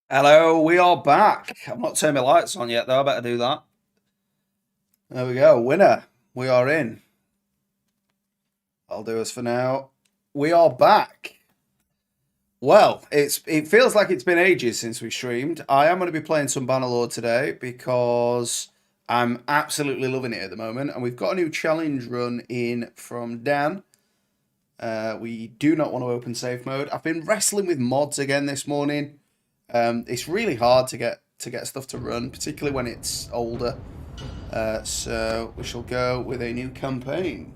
Hello, we are back. I've not turned my lights on yet, though. I better do that. There we go. Winner. We are in. I'll do us for now. We are back. Well, it feels like it's been ages since we streamed. I am going to be playing some Bannerlord today because I'm absolutely loving it at the moment. And we've got a new challenge run in from Dan. We do not want to open safe mode. I've been wrestling with mods again this morning. It's really hard to get stuff to run, particularly when it's older. So we shall go with a new campaign.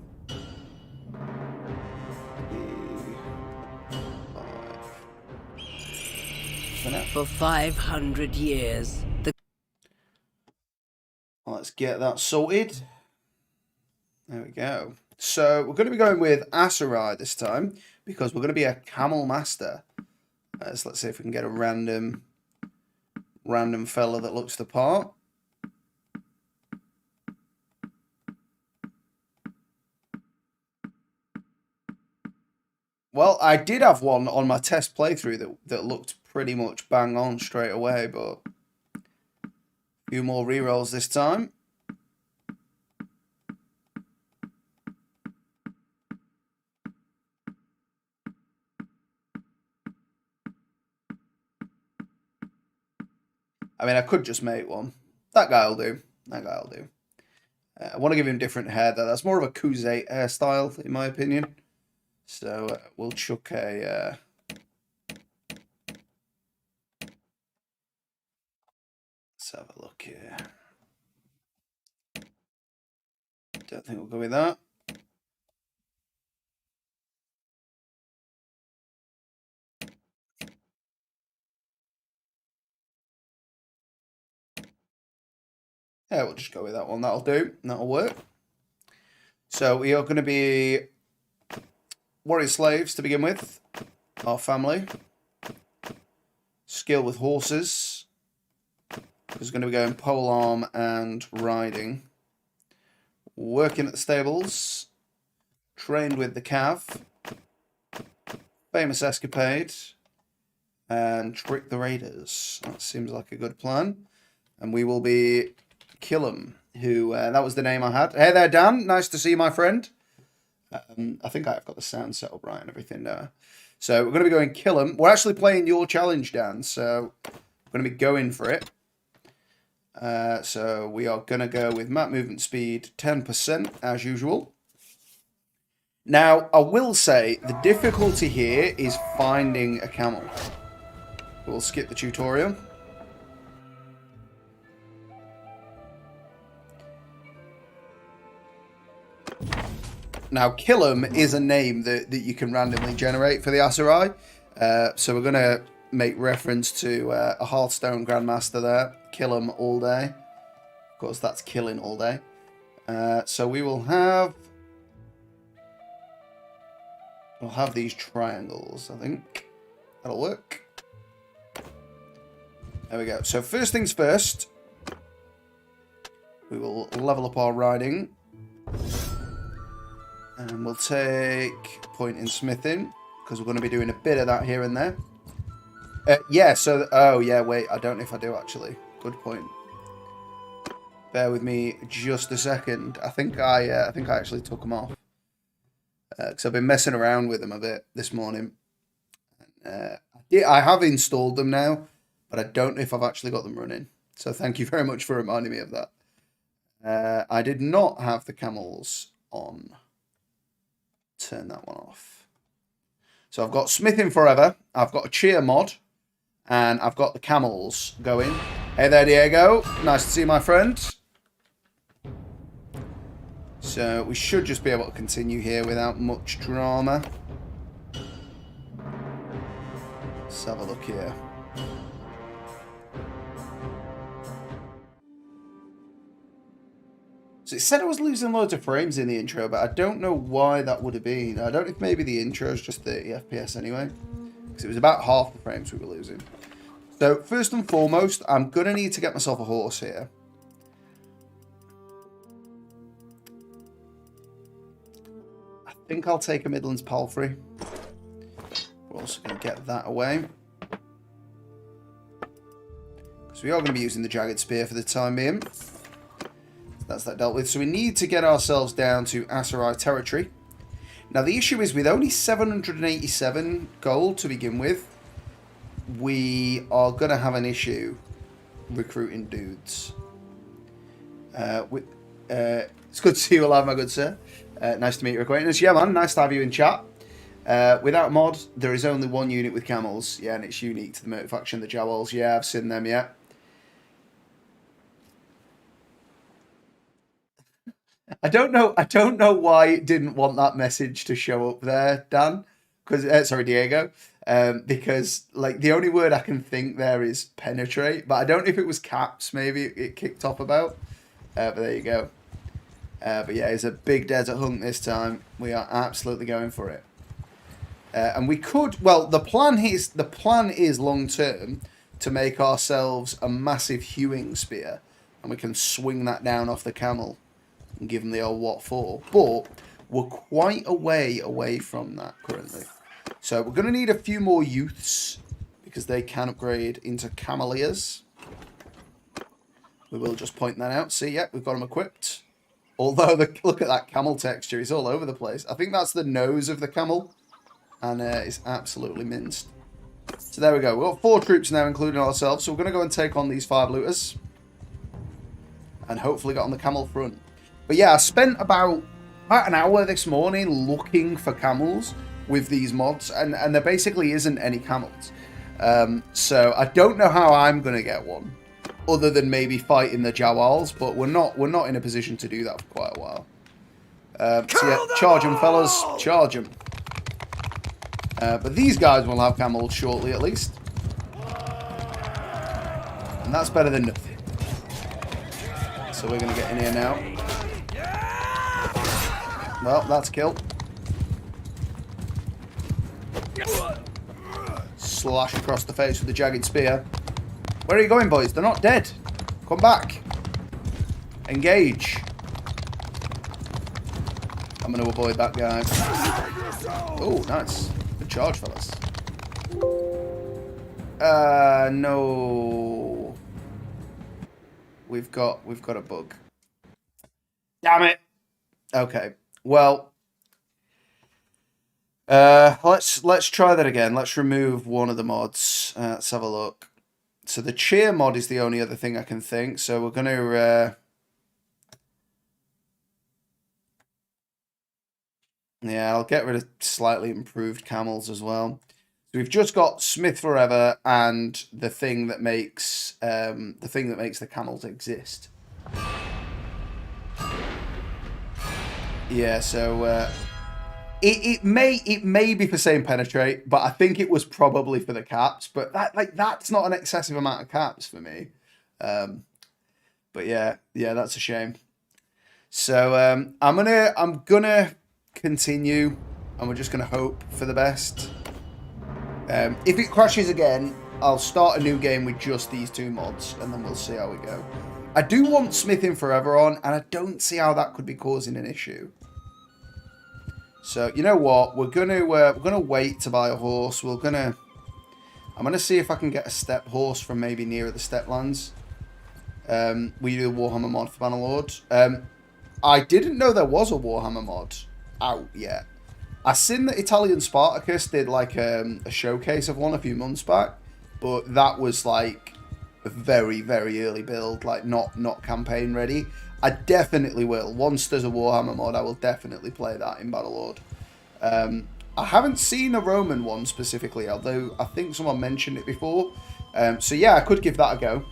For 500 years, Let's get that sorted. There we go. So we're going to be going with Asarai this time because we're going to be a Camel master. So let's see if we can get a random fella that looks the part. Well, I did have one on my test playthrough that looked pretty much bang on straight away, but a few more rerolls this time. I mean, I could just make one. That guy'll do. That guy'll do. I want to give him different hair, though. That's more of a Kuze hairstyle, in my opinion. So we'll chuck a... Let's have a look here. Don't think we'll go with that. Yeah, we'll just go with that one. That'll do. That'll work. So we are going to be warrior slaves to begin with. Our family. skill with horses. There's going to be going polearm and riding. Working at the stables. Trained with the cav. Famous escapade. And trick the raiders. That seems like a good plan. And we will be Khilam, who, that was the name I had. Hey there, Dan. Nice to see you, my friend. I think I've got the sound set up right and everything now. So we're going to be going Khilam. We're actually playing your challenge, Dan. So we're going to be going for it. So we are going to go with map movement speed 10% as usual. Now, I will say the difficulty here is finding a camel. We'll skip the tutorial. Now, Khilam is a name that you can randomly generate for the Asurai. So we're going to make reference to a Hearthstone Grandmaster there. Khilam all day. Of course, that's killing all day. So we will have... We'll have these triangles, I think. That'll work. There we go. So first things first. We will level up our riding. And we'll take point in smithing, because we're going to be doing a bit of that here and there. Yeah, so... Oh, yeah, wait. I don't know if I do, actually. Good point. Bear with me just a second. I think I actually took them off. Because I've been messing around with them a bit this morning. Yeah, I have installed them now, but I don't know if I've actually got them running. So thank you very much for reminding me of that. I did not have the camels on. Turn that one off. So I've got smithing forever. I've got a cheer mod. And I've got the camels going. Hey there, Diego. Nice to see you, my friend. So we should just be able to continue here without much drama. Let's have a look here. So it said I was losing loads of frames in the intro, but I don't know why that would have been. I don't know if maybe the intro is just 30 FPS anyway. Because it was about half the frames we were losing. So first and foremost, I'm going to need to get myself a horse here. I think I'll take a Midlands Palfrey. We're also going to get that away. Because we are going to be using the Jagged Spear for the time being. That's that dealt with. So we need to get ourselves down to Asurai territory. Now the issue is with only 787 gold to begin with, we are going to have an issue recruiting dudes. It's good to see you alive, my good sir. Nice to meet your acquaintance. Yeah, man, nice to have you in chat. Without mod, there is only one unit with camels. Yeah, and it's unique to the Merc faction, the Jawals. Yeah, I've seen them, yeah. I don't know why it didn't want that message to show up there, Dan. Because sorry, Diego. Because like the only word I can think there is penetrate, but I don't know if it was caps. Maybe it kicked off about. But there you go. But yeah, it's a big desert hunt this time. We are absolutely going for it. And we could. Well, the plan is long term to make ourselves a massive hewing spear, and we can swing that down off the camel. And give them the old what for, but we're quite a way away from that currently. So we're going to need a few more youths because they can upgrade into cameliers. We will just point that out. See, yeah, we've got them equipped. Although, look at that camel texture. It's all over the place. I think that's the nose of the camel. And it's absolutely minced. So there we go. We've got 4 troops now, including ourselves. So we're going to go and take on these 5 looters. And hopefully get on the camel front. But yeah, I spent about an hour this morning looking for camels with these mods, and there basically isn't any camels. So I don't know how I'm going to get one, other than maybe fighting the Jawals, but we're not in a position to do that for quite a while. So yeah, charge them, fellas, charge them. But these guys will have camels shortly, at least, and that's better than nothing. So we're going to get in here now. Well, that's a kill. slash across the face with a jagged spear. Where are you going, boys? They're not dead. Come back. Engage. I'm going to avoid that guy. Oh, nice. Good charge, fellas. No. We've got a bug. Damn it. Okay. Well, let's try that again. Let's remove one of the mods. Let's have a look. So the cheer mod is the only other thing I can think. So we're going to yeah, I'll get rid of slightly improved camels as well. So we've just got Smith Forever and the thing that makes the camels exist. Yeah, so it may be for saying penetrate, but I think it was probably for the caps. But that's not an excessive amount of caps for me. But yeah, that's a shame. So I'm gonna continue, and we're just gonna hope for the best. If it crashes again, I'll start a new game with just these two mods, and then we'll see how we go. I do want Smithing Forever on, and I don't see how that could be causing an issue. So you know what? We're gonna wait to buy a horse. I'm gonna see if I can get a step horse from maybe nearer the steplands. We do a Warhammer mod for Bannerlord. I didn't know there was a Warhammer mod out yet. I seen that Italian Spartacus did like a showcase of one a few months back, but that was like a very, very early build, like not campaign ready. I definitely will. Once there's a Warhammer mod, I will definitely play that in Bannerlord. I haven't seen a Roman one specifically, although I think someone mentioned it before. So yeah, I could give that a go.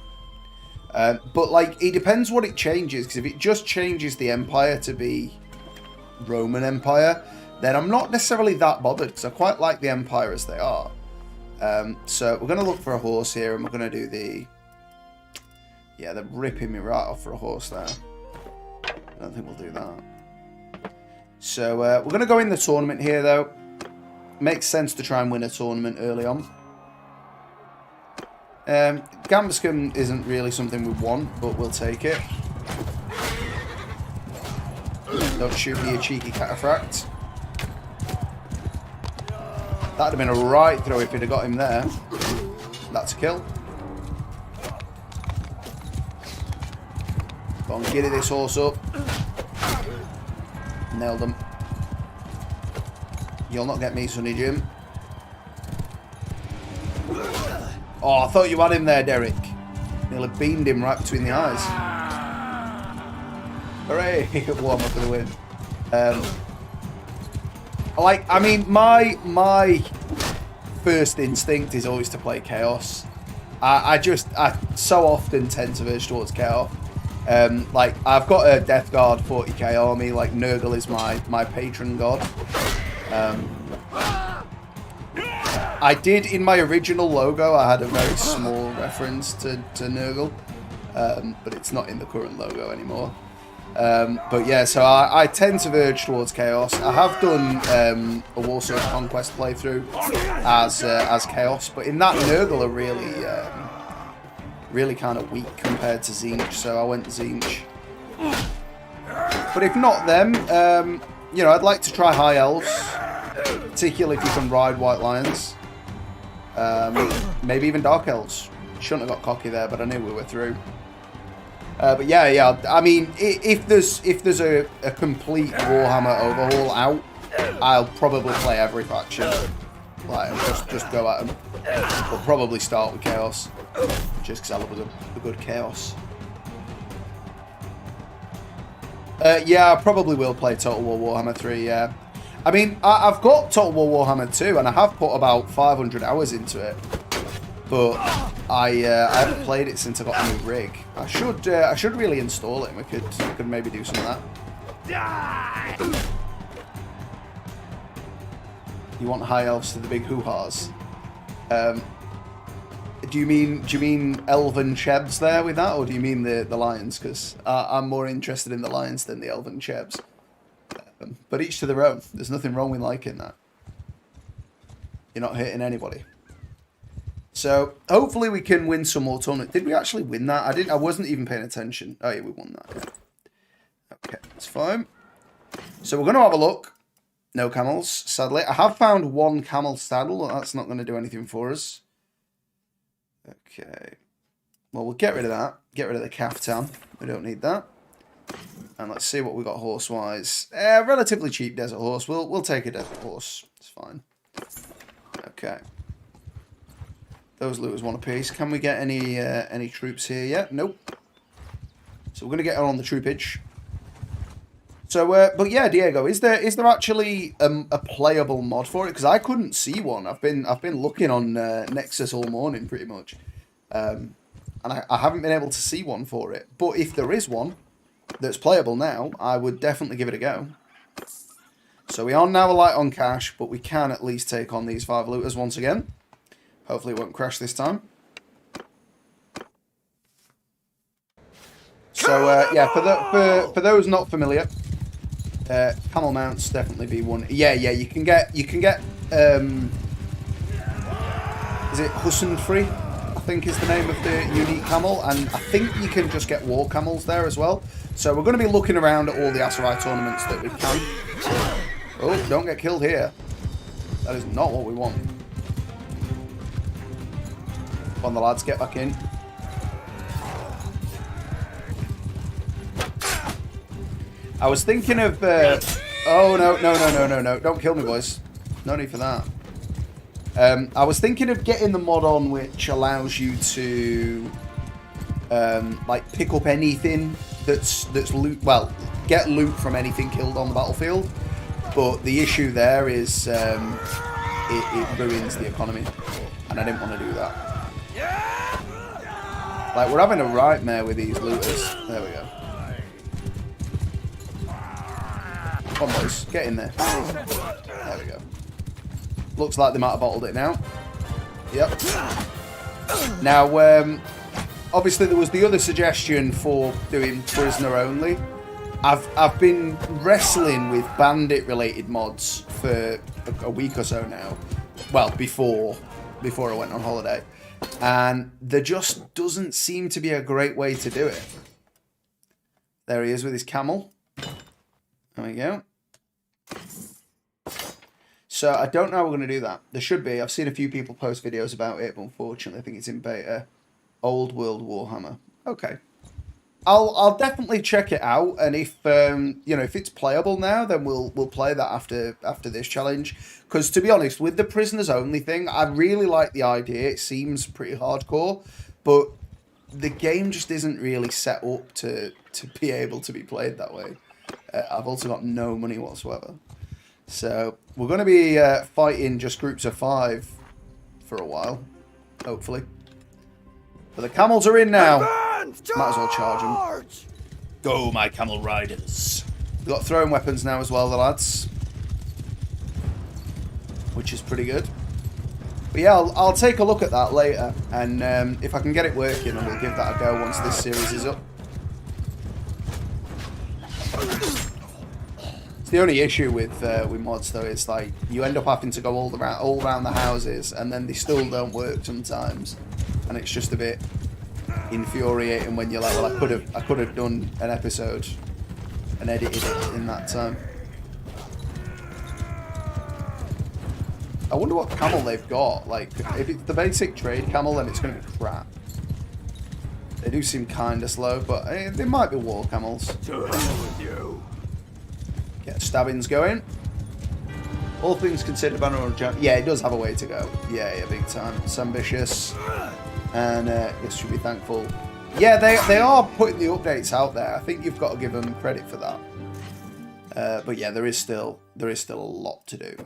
But like, it depends what it changes, because if it just changes the Empire to be Roman Empire, then I'm not necessarily that bothered, because I quite like the Empire as they are. So we're going to look for a horse here, and we're going to do the... Yeah, they're ripping me right off for a horse there. I don't think we'll do that. So we're going to go in the tournament here, though. Makes sense to try and win a tournament early on. Gambuscum isn't really something we want, but we'll take it. Don't shoot me, you cheeky cataphract. That'd have been a right throw if he'd have got him there. That's a kill. Go on, giddy this horse up. Nailed him. You'll not get me, Sonny Jim. Oh, I thought you had him there, Derek. Nearly beamed him right between the eyes. Hooray! Warm up for the win. I mean, my first instinct is always to play Chaos. I so often tend to verge towards Chaos. Like, I've got a Death Guard 40k army. Like, Nurgle is my patron god. I did, in my original logo, I had a very small reference to Nurgle. But it's not in the current logo anymore. But yeah, so I tend to verge towards Chaos. I have done a Warsaw Conquest playthrough as Chaos, but in that Nurgle are really kind of weak compared to Tzeentch, so I went Tzeentch. But if not them, you know, I'd like to try High Elves, particularly if you can ride White Lions. Maybe even Dark Elves. Shouldn't have got cocky there, but I knew we were through. But yeah. I mean, if there's a complete Warhammer overhaul out, I'll probably play every faction. Like, just go at them. We'll probably start with Chaos, just because I love a good Chaos. Yeah, I probably will play Total War Warhammer 3. Yeah, I mean, I've got Total War Warhammer 2, and I have put about 500 hours into it. But I haven't played it since I got a new rig. I should really install it, and we could maybe do some of that. You want High Elves to the big hoo-has? Do you mean Elven Chebs there with that, or do you mean the Lions? Because I'm more interested in the Lions than the Elven Chebs. But each to their own. There's nothing wrong with liking that. You're not hurting anybody. So hopefully we can win some more tournaments. Did we actually win that? I wasn't even paying attention. Oh yeah, we won that. Yeah. Okay, that's fine. So we're going to have a look. No camels, sadly. I have found one camel saddle. That's not going to do anything for us. Okay. Well, we'll get rid of that. Get rid of the kaftan. We don't need that. And let's see what we got horse-wise. Relatively cheap desert horse. We'll take a desert horse. It's fine. Okay. Those looters want a piece. Can we get any troops here yet? Nope. So we're going to get on the troopage. So, but yeah, Diego, is there actually a playable mod for it? Because I couldn't see one. I've been looking on Nexus all morning, pretty much, and I haven't been able to see one for it. But if there is one that's playable now, I would definitely give it a go. So we are now light on cash, but we can at least take on these 5 looters once again. Hopefully it won't crash this time. So yeah, for those not familiar, camel mounts definitely be one. Yeah, you can get is it Hussenfree, I think is the name of the unique camel, and I think you can just get war camels there as well. So we're going to be looking around at all the Aserai tournaments that we can. Oh, don't get killed here. That is not what we want. Come on, the lads, get back in. I was thinking of... oh, no. Don't kill me, boys. No need for that. I was thinking of getting the mod on which allows you to... like, pick up anything that's loot... Well, get loot from anything killed on the battlefield. But the issue there is it ruins the economy. And I didn't want to do that. Like, we're having a nightmare with these looters. There we go. Come on, boys. Get in there. There we go. Looks like they might have bottled it now. Yep. Now, obviously there was the other suggestion for doing prisoner only. I've been wrestling with bandit-related mods for a week or so now. Well, before I went on holiday. And there just doesn't seem to be a great way to do it. There he is with his camel. There we go. So I don't know how we're going to do that. There should be. I've seen a few people post videos about it, but unfortunately I think it's in beta. Old World Warhammer. Okay. I'll definitely check it out, and if you know, if it's playable now, then we'll play that after this challenge. Because to be honest, with the prisoners only thing, I really like the idea. It seems pretty hardcore, but the game just isn't really set up to be able to be played that way. I've also got no money whatsoever, so we're going to be fighting just groups of 5 for a while, hopefully. But the camels are in now. Might as well charge them. Go, my camel riders. We've got throwing weapons now as well, the lads. Which is pretty good. But yeah, I'll take a look at that later. And if I can get it working, then we'll give that a go once this series is up. It's the only issue with mods, though. It's like, you end up having to go all around the houses, and then they still don't work sometimes. And it's just a bit infuriating when you're like, well, I could have done an episode and edited it in that time. I wonder what camel they've got. Like, if it's the basic trade camel, then it's going to be crap. They do seem kind of slow, but they might be war camels. Get stabbings going. All things considered, Bannerlord, yeah, it does have a way to go. Yeah, big time. It's ambitious. And this should be thankful. Yeah, they are putting the updates out there. I think you've got to give them credit for that. But yeah, there is still a lot to do.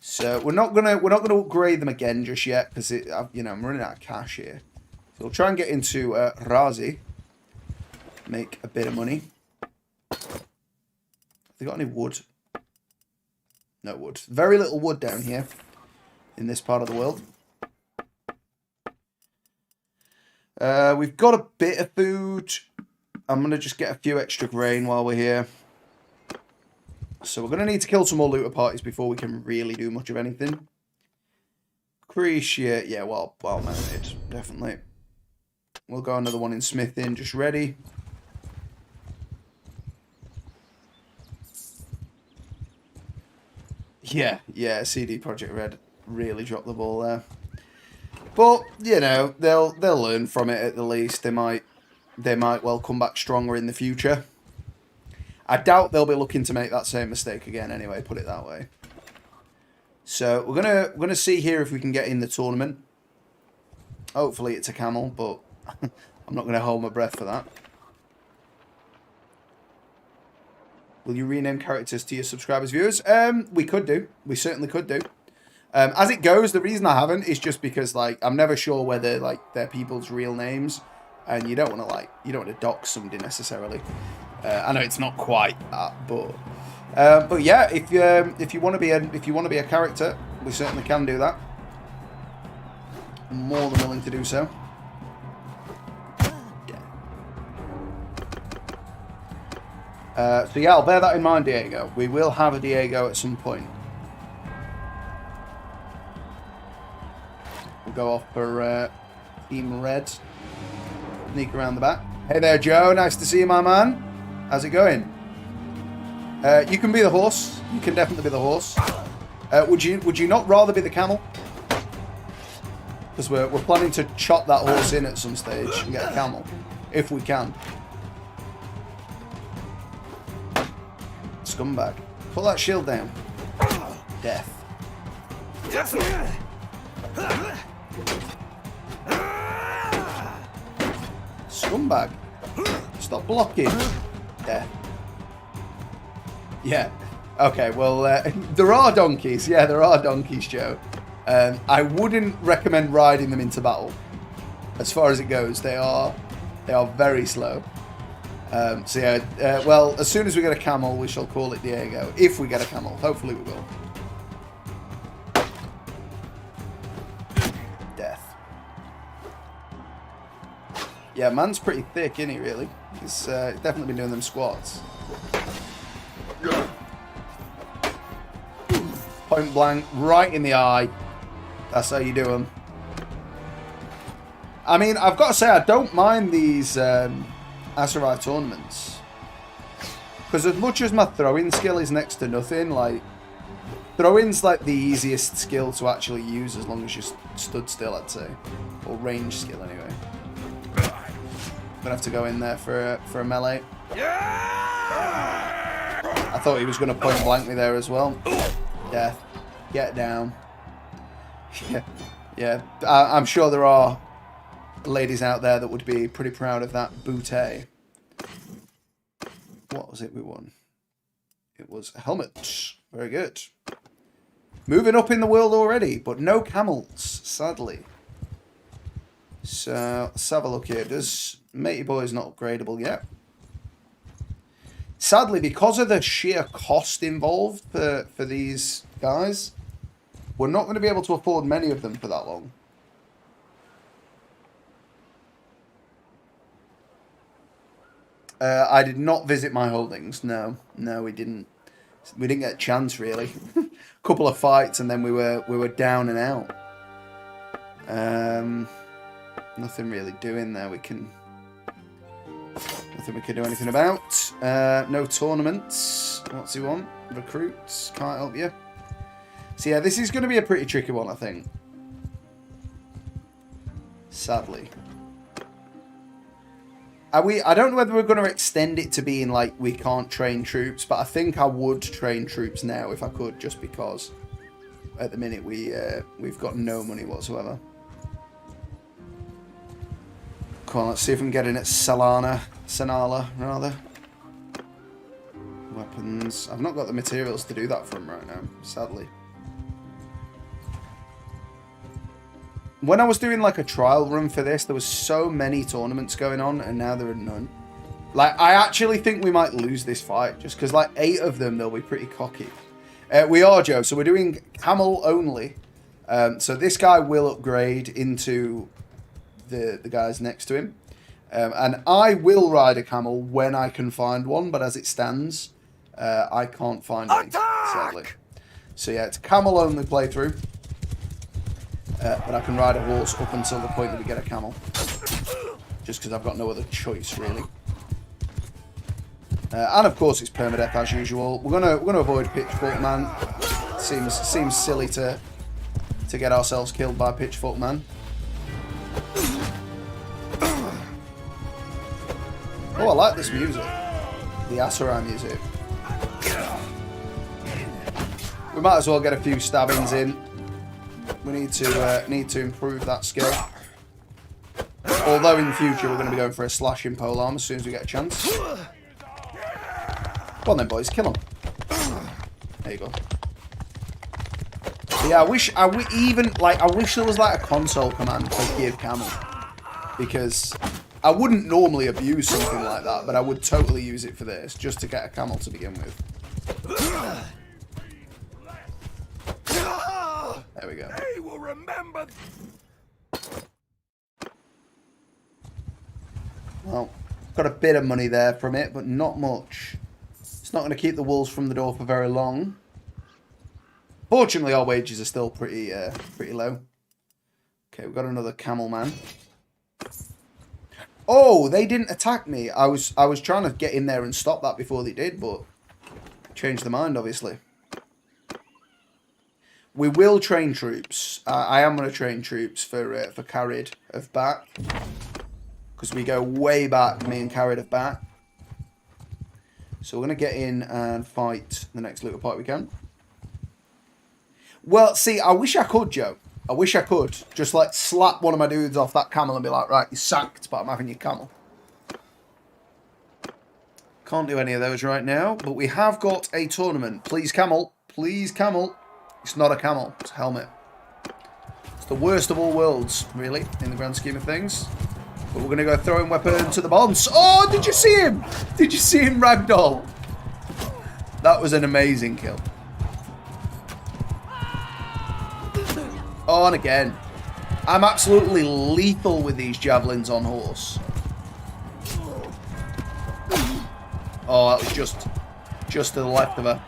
So we're not gonna upgrade them again just yet because you know, I'm running out of cash here. So we'll try and get into Razi, make a bit of money. Have they got any wood? No wood. Very little wood down here in this part of the world. We've got a bit of food. I'm going to just get a few extra grain while we're here. So we're going to need to kill some more looter parties before we can really do much of anything. Appreciate, yeah, well mounted, definitely. We'll go another one in smithing, just ready. Yeah, CD Projekt Red really dropped the ball there. But, you know, they'll learn from it at the least. They might well come back stronger in the future. I doubt they'll be looking to make that same mistake again anyway, put it that way. So we're gonna see here if we can get in the tournament. Hopefully it's a camel, but I'm not gonna hold my breath for that. Will you rename characters to your subscribers' viewers? We could do. We certainly could do. As it goes, the reason I haven't is just because, like, I'm never sure whether, like, they're people's real names, and you don't want to, like, you don't want to dox somebody necessarily. I know it's not quite that, but yeah, if you want to be a character, we certainly can do that. I'm more than willing to do so. So yeah, I'll bear that in mind, Diego. We will have a Diego at some point. We'll go off for Team Red. Sneak around the back. Hey there, Joe. Nice to see you, my man. How's it going? You can be the horse. You can definitely be the horse. Would you not rather be the camel? Because we're planning to chop that horse in at some stage and get a camel, if we can. Scumbag. Put that shield down. Death. Scumbag. Stop blocking. Death. Yeah. Okay, well, there are donkeys. Yeah, there are donkeys, Joe. I wouldn't recommend riding them into battle. As far as it goes, they are very slow. So yeah, well, as soon as we get a camel, we shall call it Diego. If we get a camel. Hopefully we will. Death. Yeah, man's pretty thick, isn't he, really? He's definitely been doing them squats. Point blank, right in the eye. That's how you do them. I mean, I've got to say, I don't mind these Aserai tournaments. Because as much as my throwing skill is next to nothing, like, throwing's like the easiest skill to actually use as long as you stood still, I'd say. Or range skill, anyway. Gonna have to go in there for a melee. I thought he was going to point blank me there as well. Death. Get down. Yeah. I'm sure there are ladies out there that would be pretty proud of that booty. What was it we won? It was a helmet. Very good. Moving up in the world already, but no camels, sadly. So, let's have a look here. Does Matey Boy's not upgradable yet? Sadly, because of the sheer cost involved for these guys, we're not going to be able to afford many of them for that long. I did not visit my holdings. No, we didn't. We didn't get a chance, really. Couple of fights, and then we were down and out. Nothing really doing there. Nothing we can do anything about. No tournaments. What's he want? Recruits. Can't help you. So yeah, this is going to be a pretty tricky one, I think. Sadly. I don't know whether we're going to extend it to being like we can't train troops, but I think I would train troops now if I could, just because at the minute we've got no money whatsoever. Come on, let's see if we can get in at Senala, rather. Weapons. I've not got the materials to do that from right now, sadly. When I was doing like a trial run for this, there was so many tournaments going on, and now there are none. Like, I actually think we might lose this fight, just because like 8 of them, they'll be pretty cocky. We are, Joe, so we're doing Camel only. So this guy will upgrade into the guys next to him. And I will ride a camel when I can find one, but as it stands, I can't find any, sadly. So yeah, it's a camel only playthrough. but I can ride a horse up until the point that we get a camel. Just because I've got no other choice, really. And of course, it's permadeath as usual. We're gonna avoid Pitchfork Man. Seems silly to get ourselves killed by Pitchfork Man. Oh, I like this music. The Asarai music. We might as well get a few stabbings in. We need to improve that skill. Although in the future we're going to be going for a slashing polearm as soon as we get a chance. Come on then, boys, kill them. There you go. Yeah, I wish there was like a console command for give Camel, because I wouldn't normally abuse something like that, but I would totally use it for this, just to get a camel to begin with. There we go. They will remember. Well, got a bit of money there from it, but not much. It's not going to keep the wolves from the door for very long. Fortunately, our wages are still pretty low. Okay, we've got another camel man. Oh, they didn't attack me. I was trying to get in there and stop that before they did, but changed their mind, obviously. We will train troops. I am going to train troops for Carried of Back, because we go way back, me and Carried of Back. So we're going to get in and fight the next little part we can. Well, see, I wish I could, Joe. I wish I could. Just, like, slap one of my dudes off that camel and be like, right, you're sacked, but I'm having your camel. Can't do any of those right now, but we have got a tournament. Please, camel. Please, camel. It's not a camel. It's a helmet. It's the worst of all worlds, really, in the grand scheme of things. But we're going to go throwing weapon to the bonds. Oh, did you see him? Did you see him ragdoll? That was an amazing kill. Oh, and again. I'm absolutely lethal with these javelins on horse. Oh, that was just to the left of her.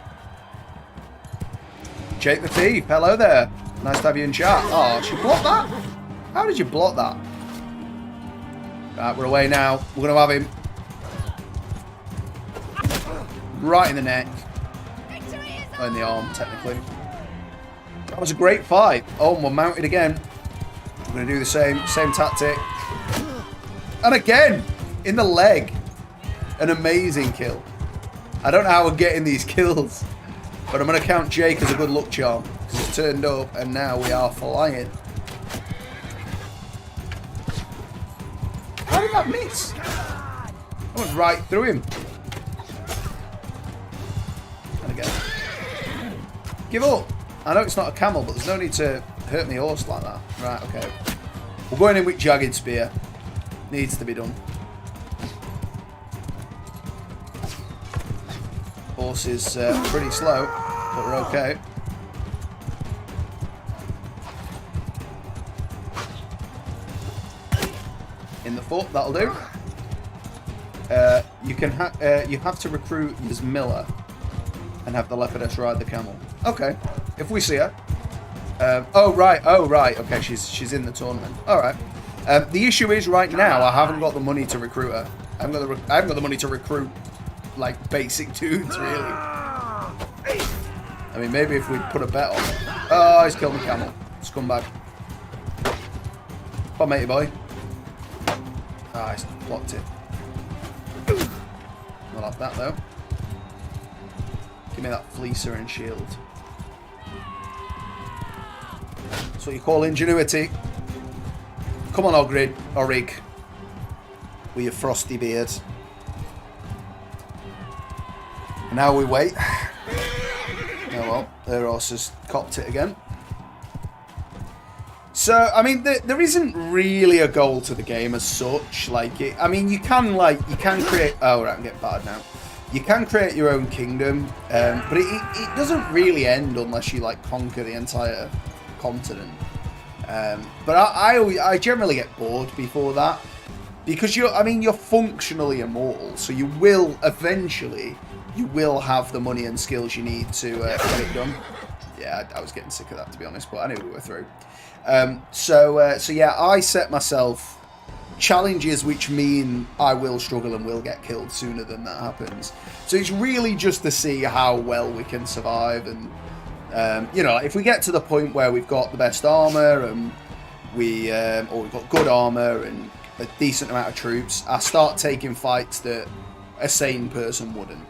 Jake the Thief, hello there. Nice to have you in chat. Oh, she blocked that? How did you block that? Right, we're away now. We're going to have him. Right in the neck. Or in the arm, technically. That was a great fight. Oh, and we're mounted again. We're going to do the same tactic. And again, in the leg. An amazing kill. I don't know how we're getting these kills, but I'm going to count Jake as a good luck charm, because he's turned up and now we are flying. How did that miss? I went right through him. And again. Give up. I know it's not a camel, but there's no need to hurt my horse like that. Right, okay. We're going in with Jagged Spear. Needs to be done. Horse is pretty slow, but we're okay. In the foot, that'll do. You have to recruit Ms. Miller and have the leopardess ride the camel. Okay, if we see her. Oh right. Okay, she's in the tournament. All right. The issue is right now I haven't got the money to recruit her. I haven't got the money to recruit like basic dudes, really. I mean, maybe if we put a bet on it. Oh, he's killed the camel. Scumbag. Come on, matey boy. Ah, he's blocked it. Not have that, though. Give me that fleecer and shield. That's what you call ingenuity. Come on, Ogrid. Orig. With your frosty beard. And now we wait. Oh well, their horse has copped it again. So, I mean, there isn't really a goal to the game as such. Like, I mean, you can create... Oh, right, I'm getting bad now. You can create your own kingdom, but it doesn't really end unless you, like, conquer the entire continent. But I generally get bored before that. Because you're functionally immortal, so you will eventually... You will have the money and skills you need to get it done. Yeah, I was getting sick of that, to be honest, but I knew we were through. So yeah, I set myself challenges which mean I will struggle and will get killed sooner than that happens. So it's really just to see how well we can survive, and you know, if we get to the point where we've got the best armor and or we've got good armor and a decent amount of troops, I start taking fights that a sane person wouldn't.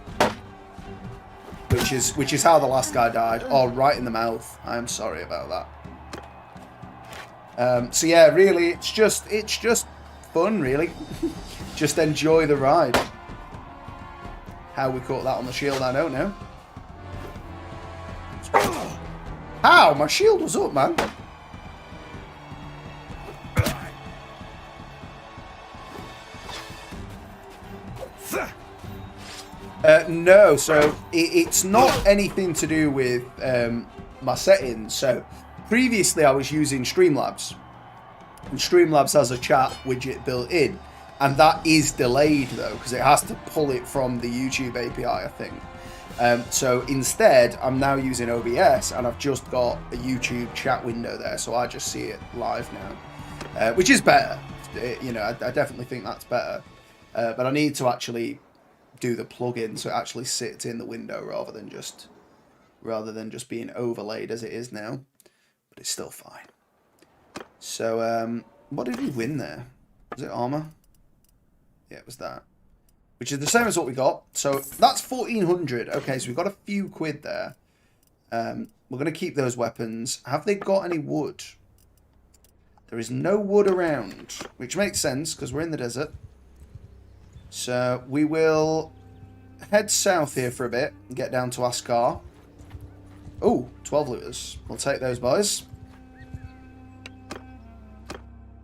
Which is how the last guy died. Oh, right in the mouth. I'm sorry about that. So yeah, really, it's just fun, really. Just enjoy the ride. How we caught that on the shield, I don't know. How? My shield was up, man. No, so it's not anything to do with my settings. So previously I was using Streamlabs, and Streamlabs has a chat widget built in, and that is delayed though because it has to pull it from the YouTube API, I think. So instead I'm now using OBS, and I've just got a YouTube chat window there, so I just see it live now, which is better. You know, I definitely think that's better, but I need to actually do the plugin so it actually sits in the window rather than just being overlaid as it is now. But it's still fine. So what did we win there? Was it armor? Yeah, it was that, which is the same as what we got. So that's 1400. Okay, so we've got a few quid there. We're going to keep those weapons. Have they got any wood? There is no wood around, which makes sense because we're in the desert. So we will head south here for a bit and get down to Askar. Oh, 12 looters. We'll take those, boys.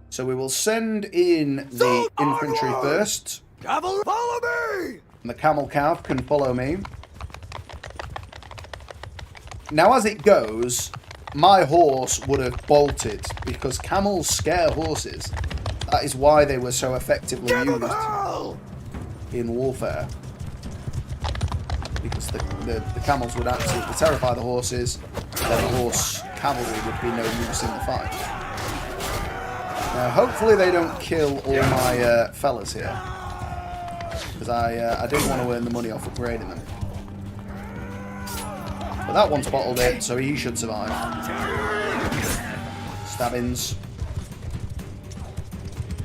So we will send in the infantry first. Camel, follow me! And the camel cav can follow me. Now, as it goes, my horse would have bolted because camels scare horses. That is why they were so effectively used in warfare, because the camels would absolutely terrify the horses, then the horse cavalry would be no use in the fight. Now hopefully they don't kill all my fellas here, because I didn't want to earn the money off upgrading them. But that one's bottled it, so he should survive. Stabbings.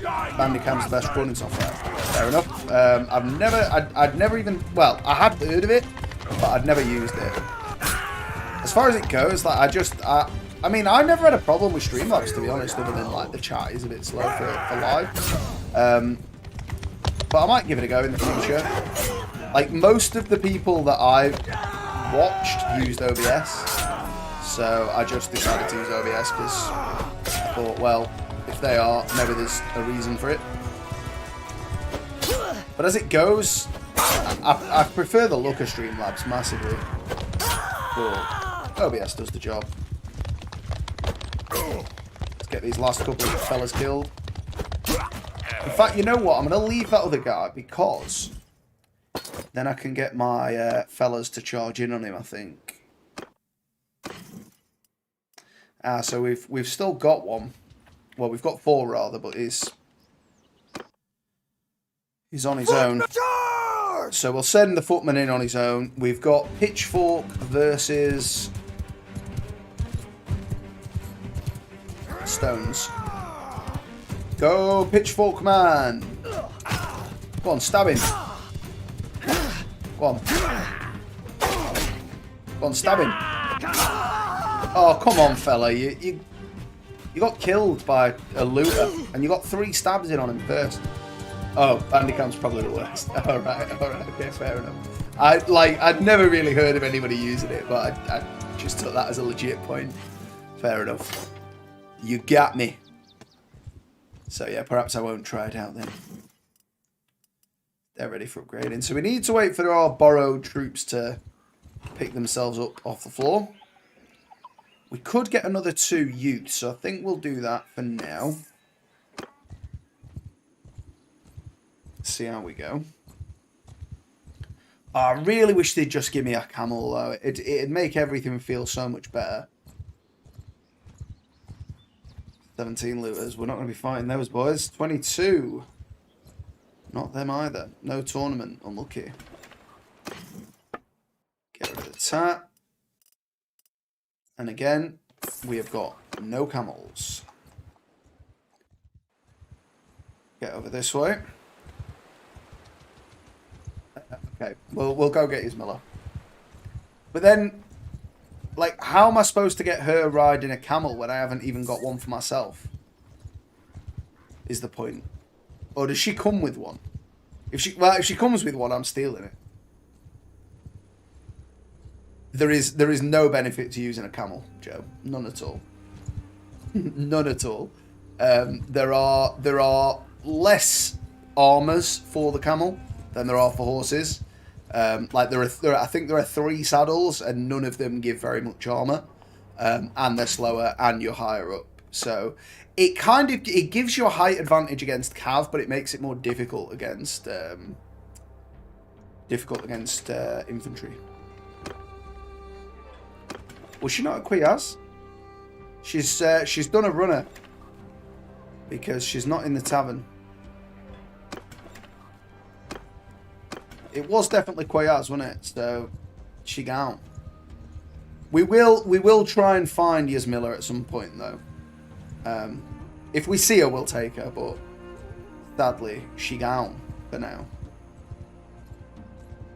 Bandicam's the best running software. Fair enough. I'd never even, well, I had heard of it, but I'd never used it. As far as it goes, like, I mean, I never had a problem with Streamlabs, to be honest, other than, like, the chat is a bit slow for live. But I might give it a go in the future. Like, most of the people that I've watched used OBS, so I just decided to use OBS because I thought, well, if they are, maybe there's a reason for it. But as it goes, I prefer the look of Streamlabs massively. But OBS does the job. Let's get these last couple of fellas killed. In fact, you know what? I'm going to leave that other guy because then I can get my fellas to charge in on him, I think. So we've still got one. Well, we've got 4 rather, but he's on his own. So we'll send the footman in on his own. We've got Pitchfork versus Stones. Go, Pitchfork man! Go on, stab him. Go on. Go on, stab him. Oh, come on, fella. You got killed by a looter, and you got 3 stabs in on him first. Oh, Bandicam's probably the worst. Alright, okay, fair enough. I'd never really heard of anybody using it, but I just took that as a legit point. Fair enough. You got me. So yeah, perhaps I won't try it out then. They're ready for upgrading. So we need to wait for our borrowed troops to pick themselves up off the floor. We could get another 2 youths, so I think we'll do that for now. See how we go. I really wish they'd just give me a camel, though. It'd make everything feel so much better. 17 looters. We're not going to be fighting those boys. 22. Not them either. No tournament. Unlucky. Get rid of the tat. And again, we have got no camels. Get over this way. Okay, we'll go get his Miller. But then, like, how am I supposed to get her riding a camel when I haven't even got one for myself? Is the point. Or does she come with one? If she comes with one, I'm stealing it. There is no benefit to using a camel, Joe. None at all. None at all. There are less armors for the camel than there are for horses. Like I think there are 3 saddles, and none of them give very much armor, and they're slower, and you're higher up. So it gives you a height advantage against cav, but it makes it more difficult against infantry. Was she not a Quiyaz? She's done a runner because she's not in the tavern. It was definitely Quayaz, wasn't it? So she gone. We will try and find Yasmilla at some point though. If we see her, we'll take her, but sadly, she gone for now.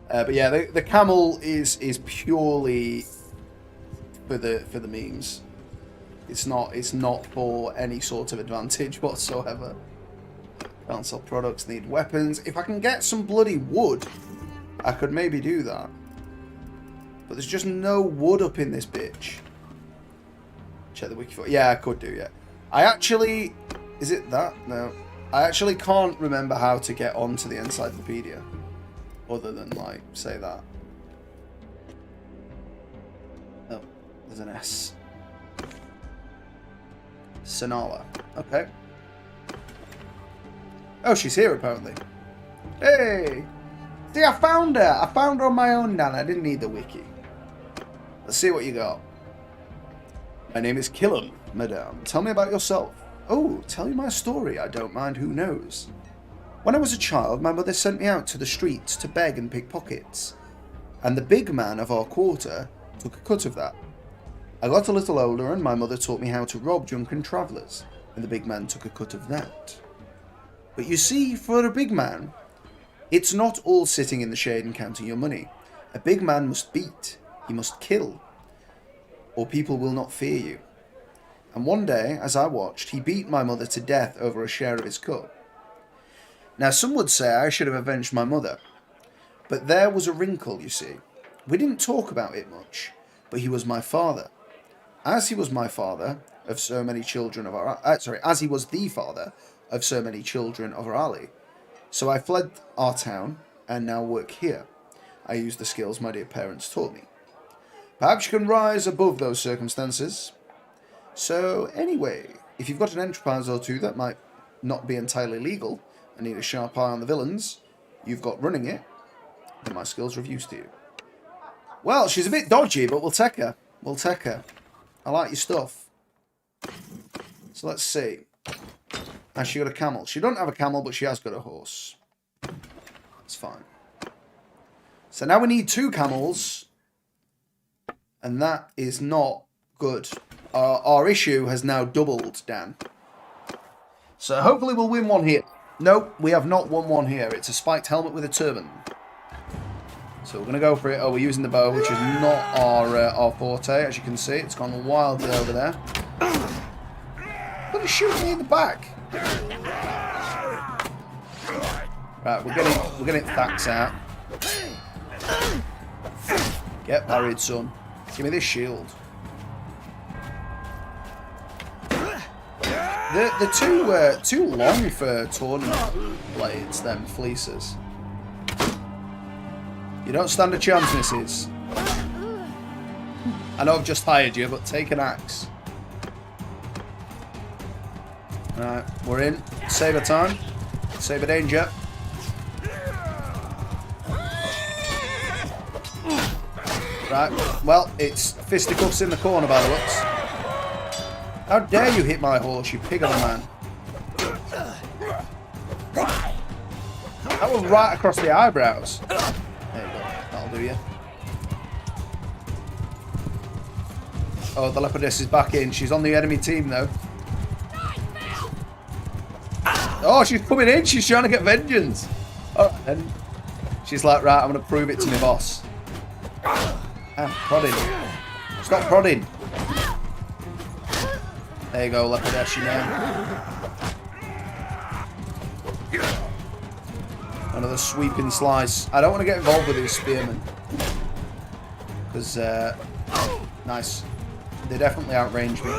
But yeah, the camel is purely for the memes. It's not for any sort of advantage whatsoever. Can't sell products, need weapons. If I can get some bloody wood, I could maybe do that. But there's just no wood up in this bitch. Check the wiki for it. Yeah, I could do, yeah. I actually... Is it that? No. I actually can't remember how to get onto the encyclopedia. Other than, like, say that. Oh, there's an S. Sonala. Okay. Oh, she's here, apparently. Hey! See, I found her! I found her on my own, Dan. I didn't need the wiki. Let's see what you got. My name is Khilam, madame. Tell me about yourself. Oh, tell you my story. I don't mind who knows. When I was a child, my mother sent me out to the streets to beg and pick pockets. And the big man of our quarter took a cut of that. I got a little older and my mother taught me how to rob drunken travellers. And the big man took a cut of that. But you see, for a big man, it's not all sitting in the shade and counting your money. A big man must beat. He must kill. Or people will not fear you. And one day, as I watched, he beat my mother to death over a share of his cut. Now, some would say I should have avenged my mother. But there was a wrinkle, you see. We didn't talk about it much, but he was my father. As he was my father of so many children of our... as he was the father of so many children of our alley. So I fled our town and now work here. I use the skills my dear parents taught me. Perhaps you can rise above those circumstances. So anyway, if you've got an enterprise or two that might not be entirely legal and need a sharp eye on the villains you've got running it, then my skills are of use to you. Well, she's a bit dodgy, but we'll take her. We'll take her. I like your stuff. So let's see. Has she got a camel? She doesn't have a camel, but she has got a horse. That's fine. So now we need 2 camels. And that is not good. Our issue has now doubled, Dan. So hopefully we'll win one here. Nope, we have not won one here. It's a spiked helmet with a turban. So we're going to go for it. Oh, we're using the bow, which is not our forte. As you can see, it's gone wildly over there. Look, he's shooting me in the back. Right, we're getting Thax out. Get parried, son. Give me this shield. They're too long for tournament blades, them fleeces. You don't stand a chance, missus. I know I've just hired you, but take an axe. Alright, we're in. Saber time. Saber danger. Right, well, it's fisticuffs in the corner by the looks. How dare you hit my horse, you pig of a man. That was right across the eyebrows. There you go, that'll do you. Oh, the leopardess is back in. She's on the enemy team, though. Oh, she's coming in. She's trying to get vengeance. Oh, and she's like, right, I'm going to prove it to my boss. Ah, prodding. Stop prodding. There you go, leopardess, you know. Another sweeping slice. I don't want to get involved with these spearmen. Because, nice. They definitely outrange me.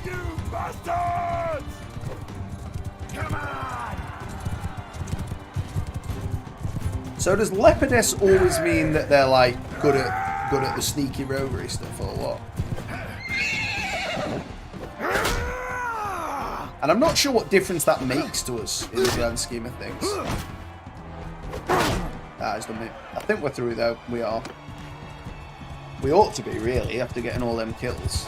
You bastards! Come on! So does leopardess always mean that they're like good at the sneaky roguery stuff or what? And I'm not sure what difference that makes to us in the grand scheme of things. That has done me. I think we're through though. We are. We ought to be, really, after getting all them kills.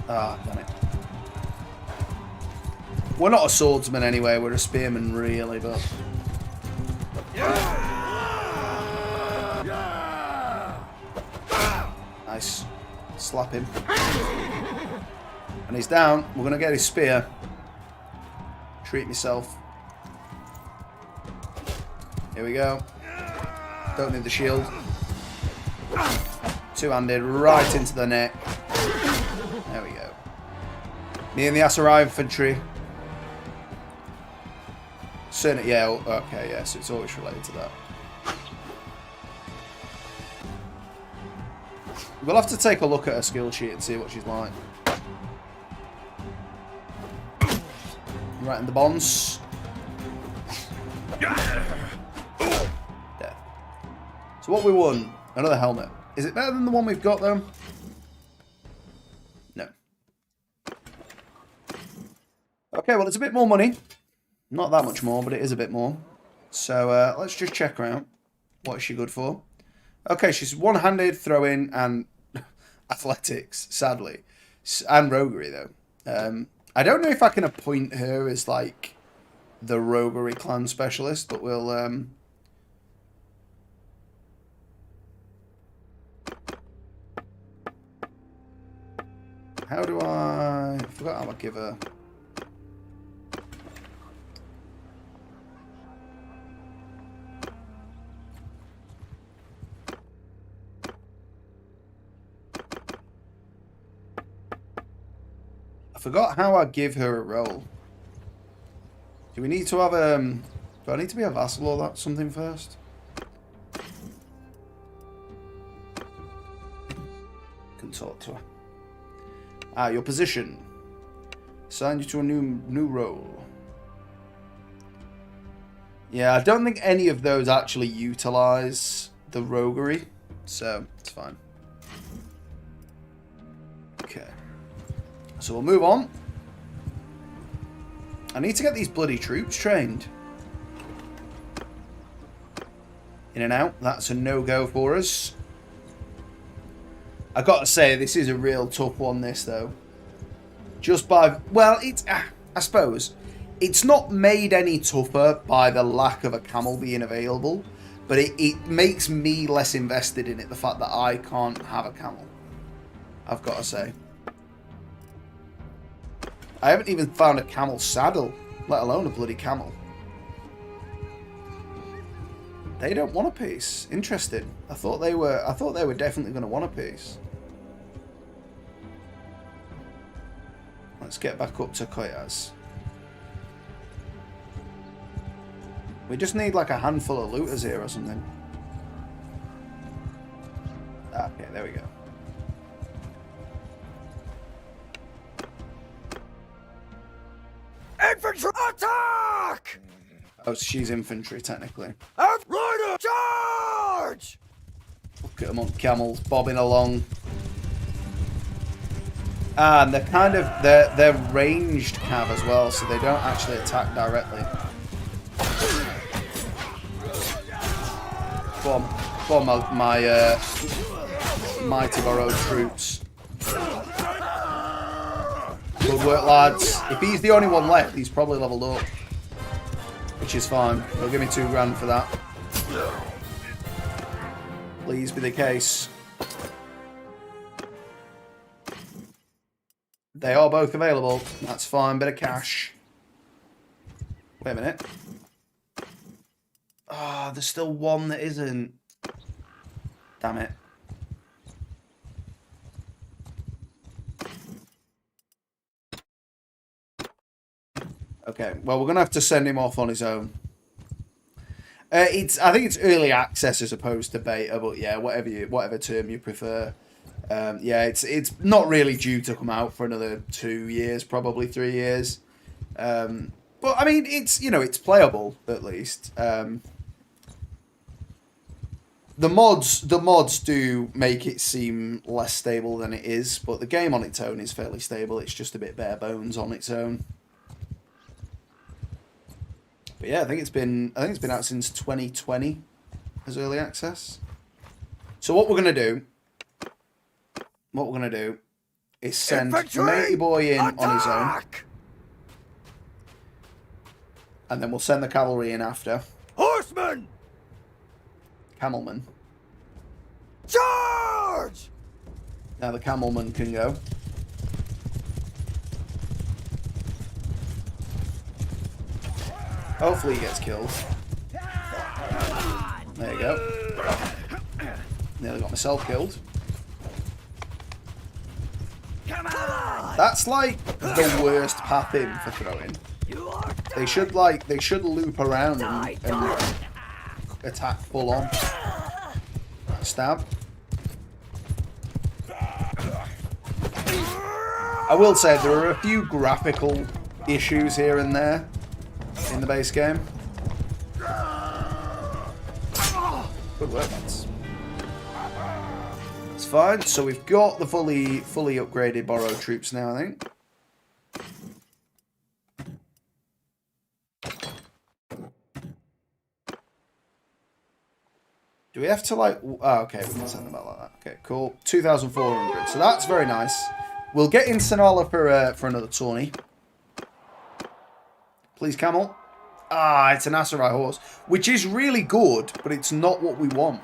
Ah, damn it. We're not a swordsman anyway, we're a spearman, really, but... Nice. Slap him. And he's down. We're going to get his spear. Treat myself. Here we go. Don't need the shield. Two-handed right into the neck. There we go. Me and the Asari infantry. Yeah, okay, yeah, so it's always related to that. We'll have to take a look at her skill sheet and see what she's like. Right in the bonds. There. So what we won? Another helmet. Is it better than the one we've got, though? No. Okay, well, it's a bit more money. Not that much more, but it is a bit more. So let's just check her out. What is she good for? Okay, she's one-handed, throwing, and athletics, sadly. And roguery, though. I don't know if I can appoint her as, like, the roguery clan specialist, but we'll... How do I forgot how I give her... I forgot how I give her a role. Do we need to have do I need to be a vassal or that something first? Can talk to her. Ah, your position. Assign you to a new role. Yeah, I don't think any of those actually utilize the roguery, so it's fine. Okay. So we'll move on. I need to get these bloody troops trained. In and out. That's a no-go for us. I gotta say, this is a real tough one, this, though. Just by... Well, it's... I suppose. It's not made any tougher by the lack of a camel being available, but it makes me less invested in it, the fact that I can't have a camel. I've got to say. I haven't even found a camel saddle, let alone a bloody camel. They don't want a piece. Interesting. I thought they were definitely going to want a piece. Let's get back up to Koyaz. We just need like a handful of looters here or something. Okay, there we go. Infantry attack! Oh, she's infantry, technically. Rider charge! Look at them on camels, bobbing along. And they're kind of... They're ranged cav as well, so they don't actually attack directly. Come on. Well, my mighty borrowed troops. Good work, lads. If he's the only one left, he's probably leveled up. Which is fine. They'll give me 2 grand for that. Please be the case. They are both available. That's fine. Bit of cash. Wait a minute. Ah, oh, there's still one that isn't. Damn it. Okay, well, we're going to have to send him off on his own. I think it's early access as opposed to beta, but yeah, whatever term you prefer. Yeah, it's not really due to come out for another 2 years, probably 3 years. But I mean, it's playable at least. The mods do make it seem less stable than it is, but the game on its own is fairly stable. It's just a bit bare bones on its own. But yeah, I think it's been out since 2020 as early access. So what we're gonna do is send Matey Boy in on his own, and then we'll send the cavalry in after. Horsemen! Camelman. Charge! Now the Camelman can go. Hopefully he gets killed. There you go. Nearly got myself killed. That's like the worst path in for throwing. They should loop around and attack full on. Stab. I will say there are a few graphical issues here and there in the base game. Good work, lads. It's fine. So we've got the fully upgraded borrowed troops now, I think. Do we have to like... Oh, okay, we can send them out like that. Okay, cool. 2,400. So that's very nice. We'll get in Sinala for another tourney. Please, Camel. Ah, it's an Aserai horse. Which is really good, but it's not what we want.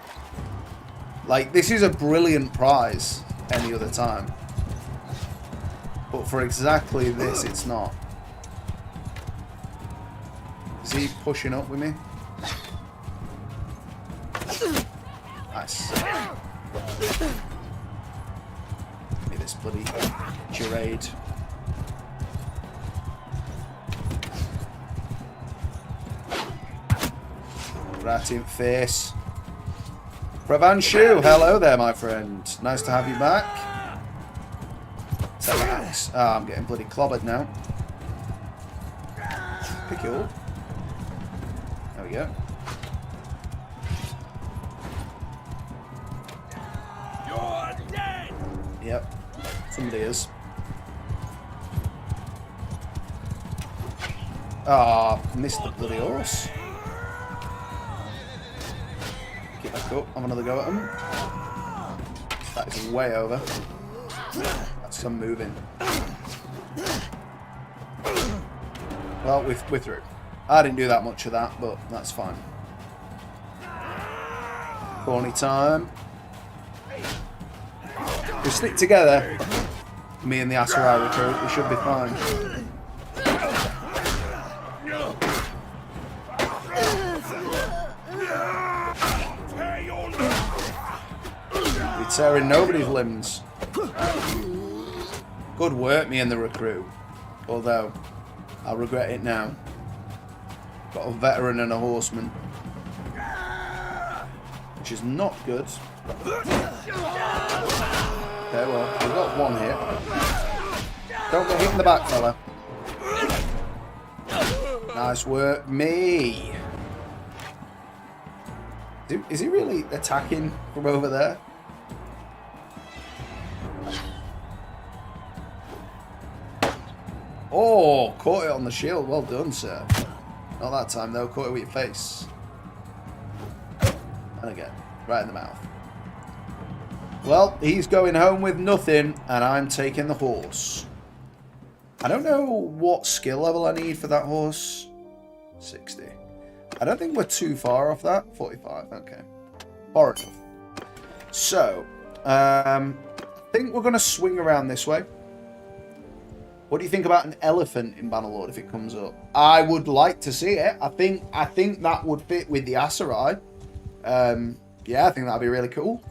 Like, this is a brilliant prize any other time. But for exactly this, it's not. Is he pushing up with me? Nice. Give me this bloody charade. Right in face. Pravanshu, hello there, my friend. Nice to have you back. Set the axe. Ah, I'm getting bloody clobbered now. Pick it up. There we go. You're dead. Yep. Somebody is. Ah, missed the bloody horse. Get back up. Have another go at him. That is way over. That's some moving. Well, we're through. I didn't do that much of that, but that's fine. Corny time. We stick together. Me and the Aserai recruit. We should be fine. We're tearing nobody's limbs. Good work, me and the recruit. Although, I'll regret it now. Got a veteran and a horseman. Which is not good. Okay, well, we've got one here. Don't get hit in the back, fella. Nice work, me. Is he really attacking from over there? Oh, caught it on the shield. Well done, sir. Not that time, though. Caught it with your face. And again. Right in the mouth. Well, he's going home with nothing, and I'm taking the horse. I don't know what skill level I need for that horse. 60. I don't think we're too far off that. 45, okay. Far enough. So, I think we're going to swing around this way. What do you think about an elephant in Bannerlord if it comes up? I would like to see it. I think that would fit with the Aserai. Yeah, I think that'd be really cool.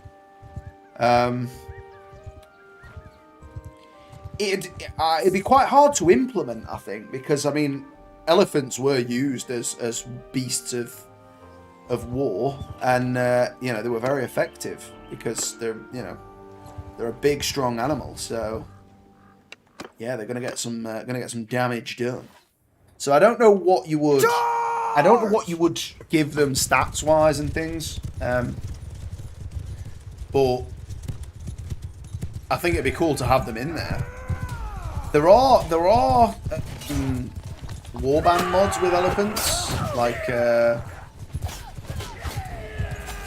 It'd be quite hard to implement, I think, because I mean, elephants were used as beasts of war, and you know, they were very effective because they're a big, strong animal. So yeah, they're gonna get some damage done. So I don't know what you would. I don't know what you would give them stats wise and things. But I think it'd be cool to have them in there. There are warband mods with elephants, like I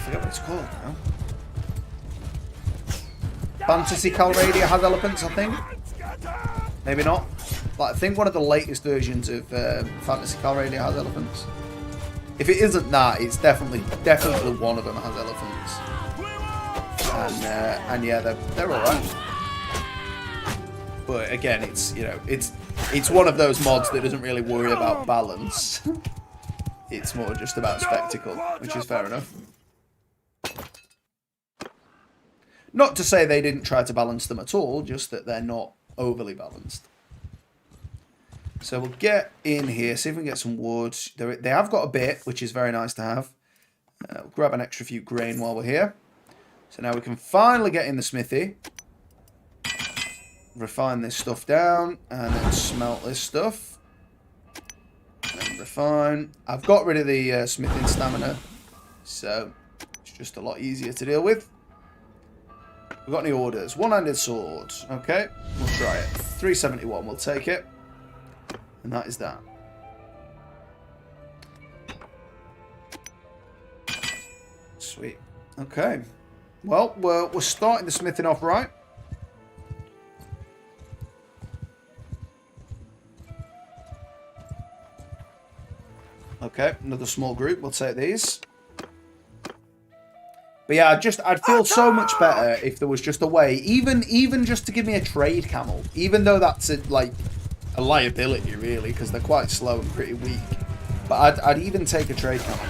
forget what it's called now. Fantasy Calradia has elephants, I think. Maybe not. But I think one of the latest versions of Fantasy Calradia has elephants. If it isn't that, it's definitely one of them has elephants. And yeah, they're alright. But again, it's it's one of those mods that doesn't really worry about balance. It's more just about spectacle, which is fair enough. Not to say they didn't try to balance them at all, just that they're not overly balanced. So we'll get in here, see if we can get some wood. They have got a bit, which is very nice to have. We'll grab an extra few grain while we're here. So now we can finally get in the smithy. Refine this stuff down, and then smelt this stuff. And refine. I've got rid of the smithing stamina, so it's just a lot easier to deal with. We've got any orders? One-handed sword. Okay, we'll try it. 371, we'll take it. And that is that. Sweet. Okay. Well, we're starting the smithing off right. Okay, another small group. We'll take these. But yeah, I'd feel so much better if there was just a way, even just to give me a trade camel, even though that's like a liability really, because they're quite slow and pretty weak. But I'd even take a trade camel.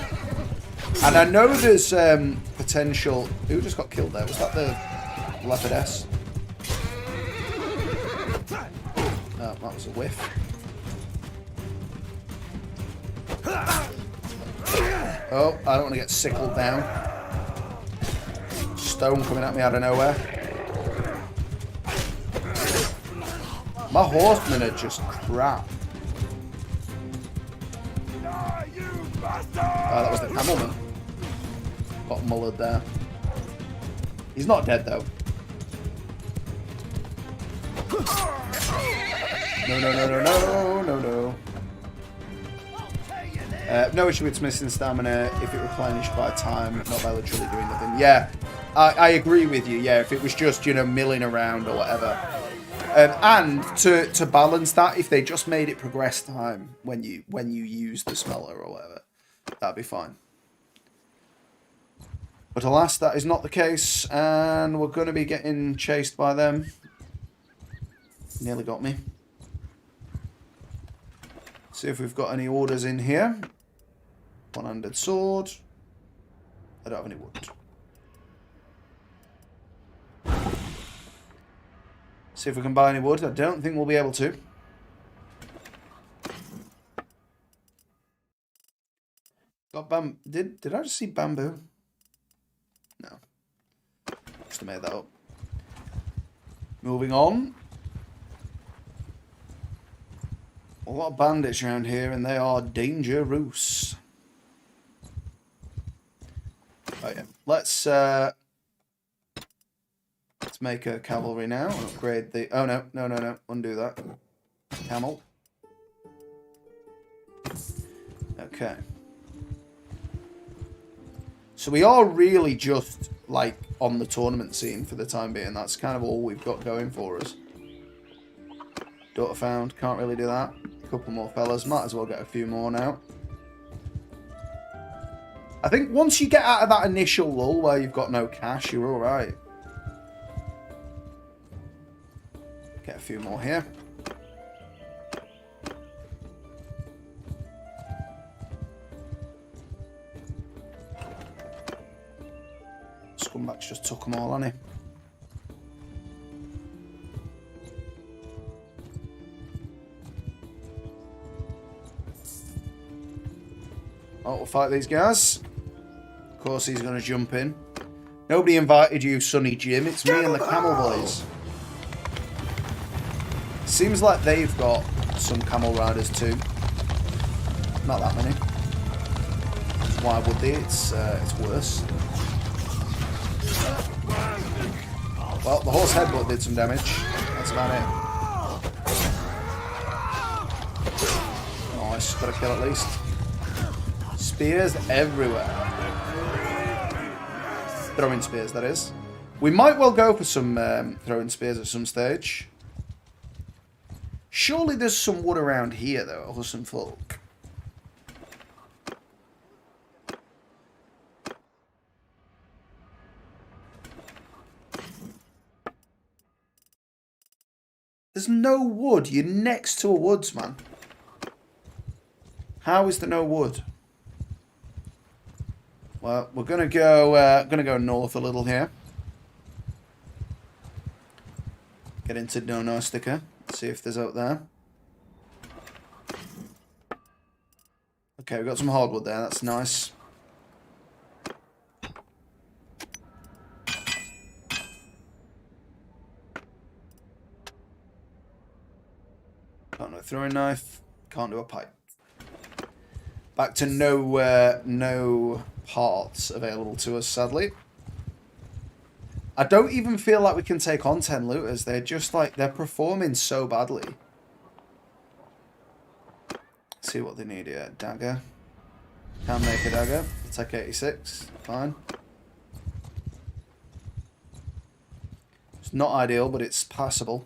And I know there's potential. Who just got killed there? Was that the leopardess? No, that was a whiff. Oh, I don't want to get sickled down. Stone coming at me out of nowhere. My horsemen are just crap. Oh, that was the camelman. Got mullered there. He's not dead though. No. No issue with smithing stamina if it replenished by time, not by literally doing nothing. Yeah, I agree with you. Yeah, if it was just, milling around or whatever. And to balance that, if they just made it progress time when you use the smelter or whatever, that'd be fine. But alas, that is not the case, and we're going to be getting chased by them. Nearly got me. See if we've got any orders in here. One-handed sword. I don't have any wood. See if we can buy any wood. I don't think we'll be able to. Got Did I just see bamboo? No. Just made that up. Moving on. A lot of bandits around here, and they are dangerous. Oh yeah, let's make a cavalry now and upgrade the. Oh no, undo that. Camel. Okay. So we are really just, like, on the tournament scene for the time being. That's kind of all we've got going for us. Daughter found. Can't really do that. A couple more fellas. Might as well get a few more now. I think once you get out of that initial lull where you've got no cash, you're alright. Get a few more here. Scumbag's just took them all, hasn't he? Oh, we'll fight these guys. Of course he's going to jump in. Nobody invited you, Sonny Jim. It's me and the Camel boys. Seems like they've got some camel riders too. Not that many. Why would they? It's worse. Well, the horse headbutt did some damage. That's about it. Nice, got a kill at least. Spears everywhere. Throwing spears, that is. We might well go for some throwing spears at some stage. Surely there's some wood around here, though, or some folk. There's no wood. You're next to a woods, man. How is there no wood? Well, we're gonna go north a little here. Get into no sticker. See if there's out there. Okay, we've got some hardwood there. That's nice. Can't do a throwing knife. Can't do a pipe. Back to no parts available to us, sadly. I don't even feel like we can take on 10 looters. They're just like, they're performing so badly. Let's see what they need here. Dagger. Can make a dagger. Attack 86. Fine. It's not ideal, but it's passable.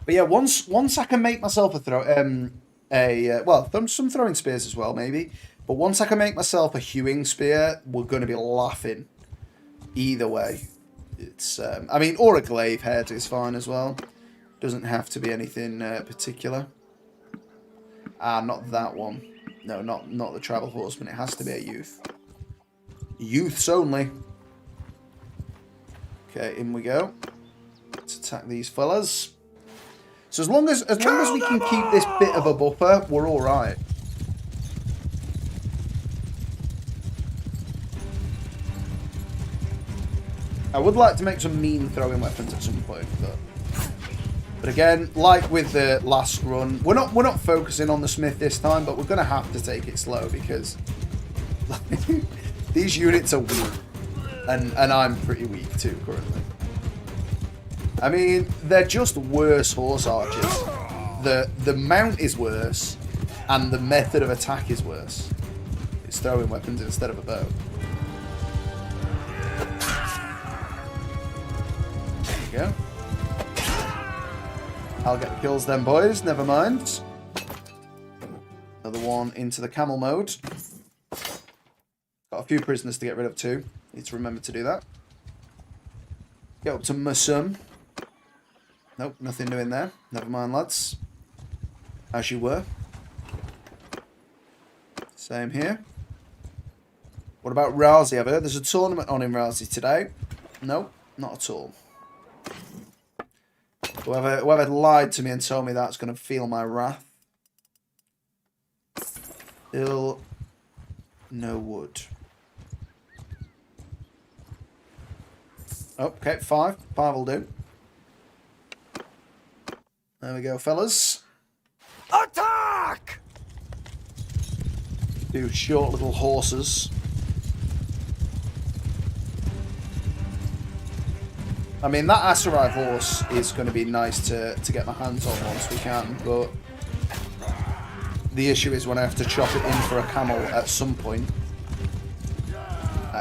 But yeah, once I can make myself some throwing spears as well, maybe. But once I can make myself a hewing spear, we're going to be laughing. Either way. It's, I mean, or a glaive head is fine as well. Doesn't have to be anything particular. Ah, not that one. No, not the Travel Horseman. It has to be a youth. Youths only. Okay, in we go. Let's attack these fellas. So as long as we can keep this bit of a buffer, we're all right. I would like to make some mean throwing weapons at some point, but again, like with the last run, we're not focusing on the smith this time, but we're gonna have to take it slow because these units are weak, and I'm pretty weak too currently. I mean, they're just worse horse archers. The mount is worse, and the method of attack is worse. It's throwing weapons instead of a bow. There we go. I'll get the kills then, boys. Never mind. Another one into the camel mode. Got a few prisoners to get rid of too. Need to remember to do that. Get up to Musum. Nope, nothing new in there. Never mind, lads. As you were. Same here. What about Razi? I've heard there's a tournament on in Razi today. Nope, not at all. Whoever lied to me and told me that's going to feel my wrath. Still no wood. Oh, okay, 5. 5 will do. There we go, fellas. Attack! Two short little horses. I mean, that Asarai horse is going to be nice to get my hands on once we can, but the issue is when I have to chop it in for a camel at some point.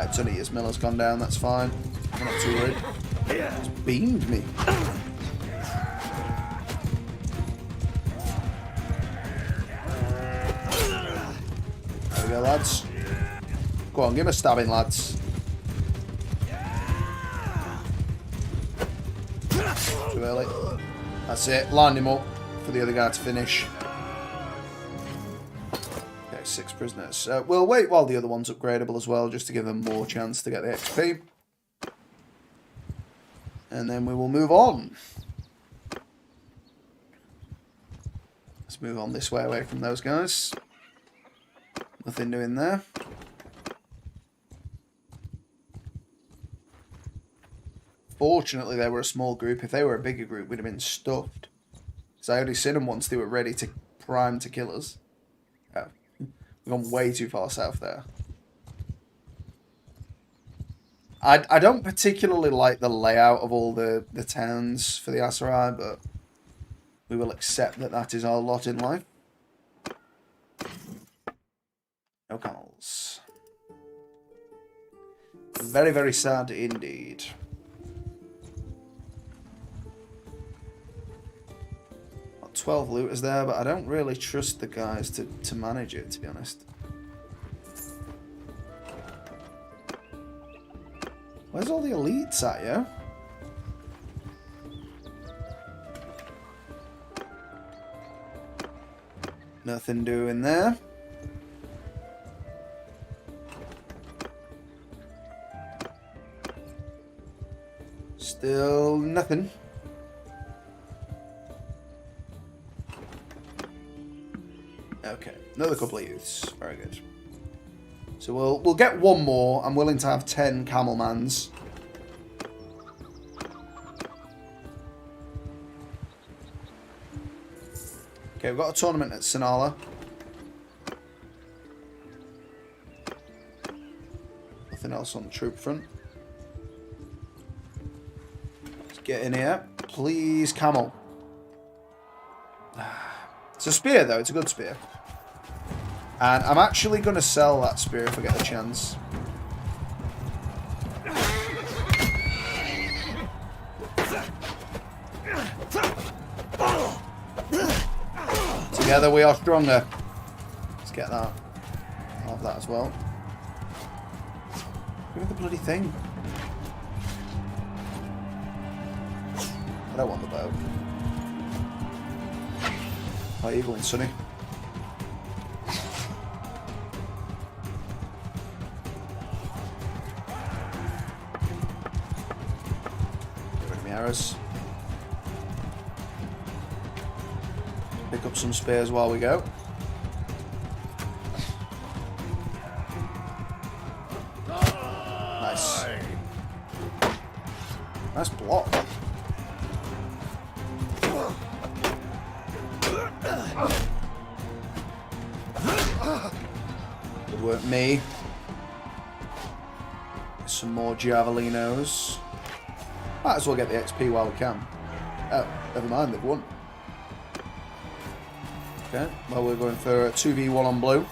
It's only his miller's gone down, that's fine. I'm not too worried. It's beamed me. There we go, lads. Go on, give him a stabbing, lads. Too early. That's it. Line him up for the other guy to finish. Okay, 6 prisoners. We'll wait while the other one's upgradable as well, just to give them more chance to get the XP. And then we will move on. Let's move on this way away from those guys. Nothing doing there. Fortunately, they were a small group. If they were a bigger group, we'd have been stuffed. Because I only seen them once they were ready to prime to kill us. Oh, we've gone way too far south there. I don't particularly like the layout of all the towns for the Aserai, but we will accept that that is our lot in life. No camels. Very, very sad indeed. 12 looters there, but I don't really trust the guys to manage it, to be honest. Where's all the elites at, yo? Nothing doing there. Still nothing. Okay, another couple of youths. Very good. So we'll get one more. I'm willing to have 10 camelmans. Okay, we've got a tournament at Sinala. Nothing else on the troop front. Let's get in here. Please, camel. It's a spear, though. It's a good spear. And I'm actually going to sell that spear if I get the chance. Together we are stronger. Let's get that. I'll have that as well. Give me the bloody thing. I don't want the bow. How are you going, Sonny? Get rid of my arrows. Pick up some spears while we go. Nice. Nice block. Good work, me. Some more javelinos. Might as well get the XP while we can. Oh, never mind, they've won. Okay, well we're going for a 2v1 on blue.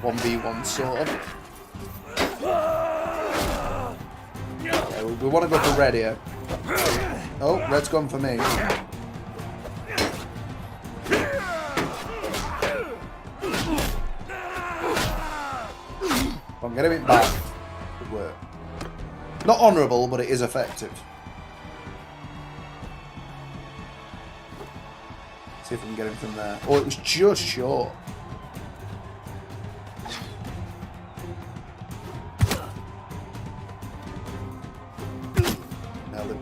One v one sort of. Okay, we want to go for red here. Oh, red's gone for me. I'm getting it back. Good work. Not honourable, but it is effective. See if we can get him from there. Oh, it was just short. Nailed him.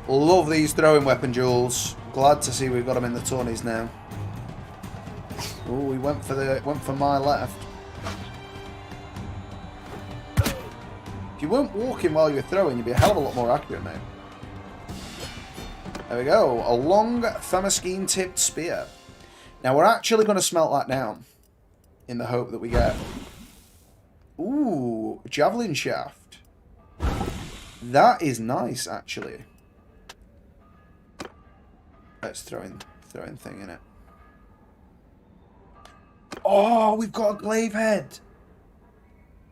Love these throwing weapon duels. Glad to see we've got them in the tourneys now. Oh, he went for my left. If you weren't walking while you were throwing, you'd be a hell of a lot more accurate, mate. There we go. A long Thamaskene tipped spear. Now we're actually going to smelt that down in the hope that we get... Ooh, javelin shaft. That is nice, actually. Let's throw in thing in it. Oh, we've got a glaive head.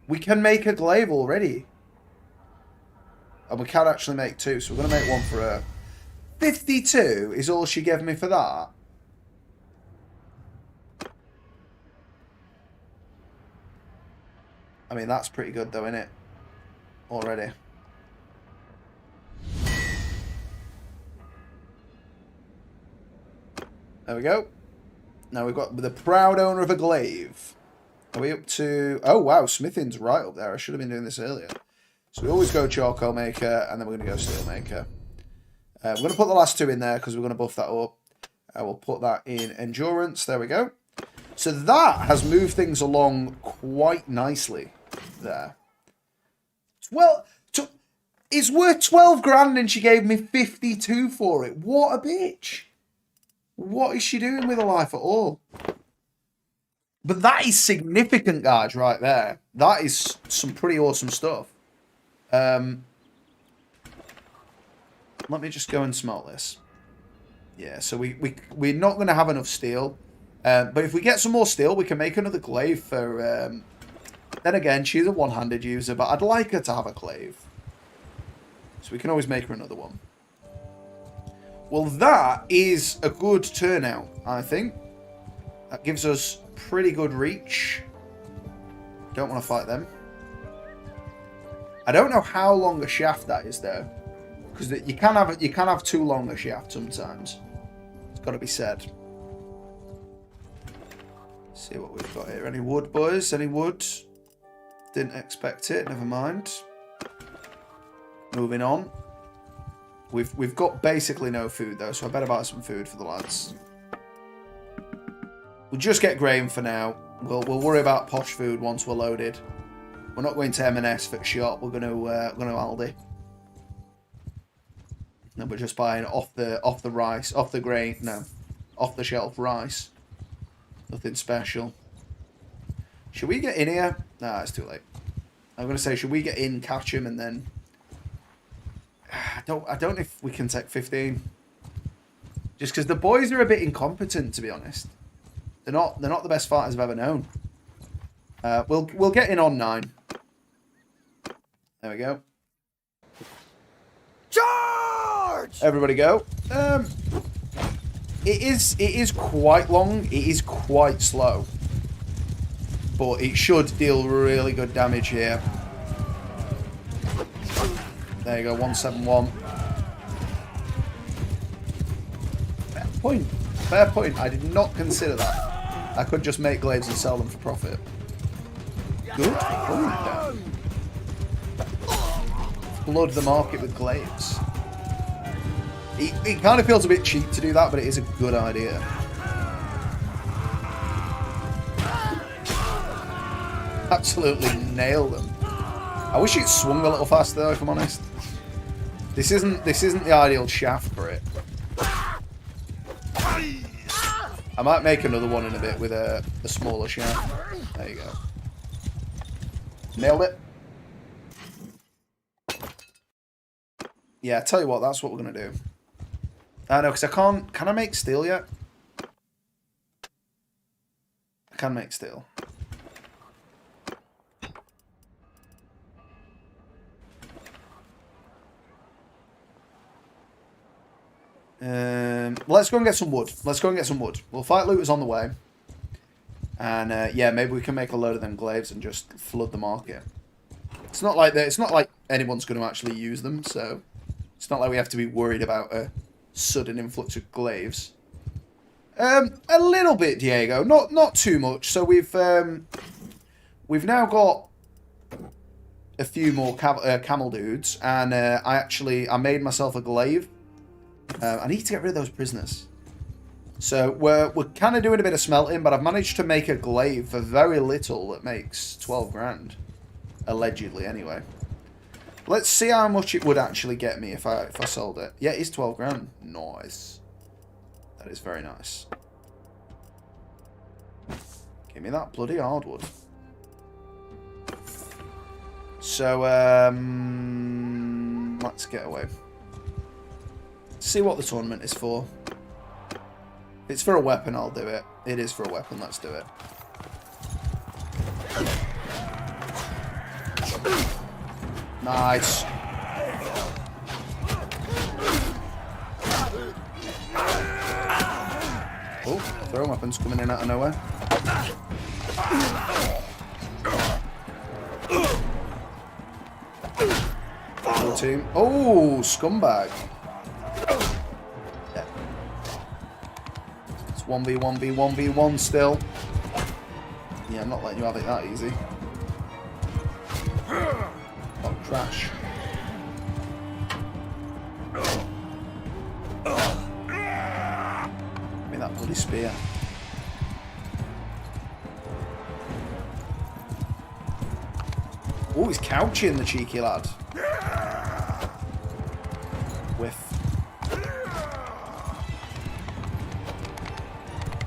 We can make a glaive already. And we can actually make 2, so we're going to make 1 for her. 52 is all she gave me for that. I mean, that's pretty good though, isn't it? Already. There we go. Now we've got the proud owner of a glaive. Are we up to... Oh, wow. Smithing's right up there. I should have been doing this earlier. So we always go charcoal maker, and then we're going to go steel maker. We're going to put the last 2 in there, because we're going to buff that up. We'll put that in endurance. There we go. So that has moved things along quite nicely there. Well, it's worth 12 grand, and she gave me 52 for it. What a bitch. What is she doing with her life at all? But that is significant, guys, right there. That is some pretty awesome stuff. Let me just go and smelt this. Yeah, so we're not going to have enough steel. But if we get some more steel, we can make another glaive for... then again, she's a one-handed user, but I'd like her to have a glaive. So we can always make her another one. Well, that is a good turnout, I think. That gives us pretty good reach. Don't want to fight them. I don't know how long a shaft that is, though. Because you can have too long a shaft sometimes. It's got to be said. Let's see what we've got here. Any wood, boys? Any wood? Didn't expect it. Never mind. Moving on. We've got basically no food though, so I better buy some food for the lads. We'll just get grain for now. We'll worry about posh food once we're loaded. We're not going to M&S for shop. We're going to Aldi. No, we're just buying off the rice, off the grain. No, off the shelf rice. Nothing special. Should we get in here? Nah, it's too late. I'm going to say, should we get in, catch him, and then... I don't know if we can take 15. Just because the boys are a bit incompetent, to be honest. They're not the best fighters I've ever known. We'll get in on 9. There we go. Charge! Everybody go. It is quite long. It is quite slow. But it should deal really good damage here. There you go, 171. Fair point. Fair point. I did not consider that. I could just make glaives and sell them for profit. Good point, flood the market with glaives. It kind of feels a bit cheap to do that, but it is a good idea. Absolutely nailed them. I wish it swung a little faster though, if I'm honest. This isn't the ideal shaft for it. I might make another one in a bit with a smaller shaft. There you go. Nailed it. Yeah, I tell you what, that's what we're gonna do. I know, because I can't. Can I make steel yet? I can make steel. Let's go and get some wood. Let's go and get some wood. We'll fight looters on the way. And yeah, maybe we can make a load of them glaives and just flood the market. It's not like that. It's not like anyone's going to actually use them, so it's not like we have to be worried about a sudden influx of glaives. A little bit, Diego. Not too much. So we've now got a few more camel dudes, and I made myself a glaive. I need to get rid of those prisoners. So we're kind of doing a bit of smelting, but I've managed to make a glaive for very little that makes 12 grand. Allegedly, anyway. Let's see how much it would actually get me if I sold it. Yeah, it is 12 grand. Nice. That is very nice. Give me that bloody hardwood. So, let's get away. See what the tournament is for. If it's for a weapon, I'll do it. It is for a weapon, let's do it. Nice. Oh, throwing weapons coming in out of nowhere. Full team. Oh, scumbag. Yeah. It's 1v1v1v1 still. Yeah, I'm not letting you have it that easy. Oh, trash. Give me that bloody spear. Oh, he's couching, the cheeky lad. Whiff.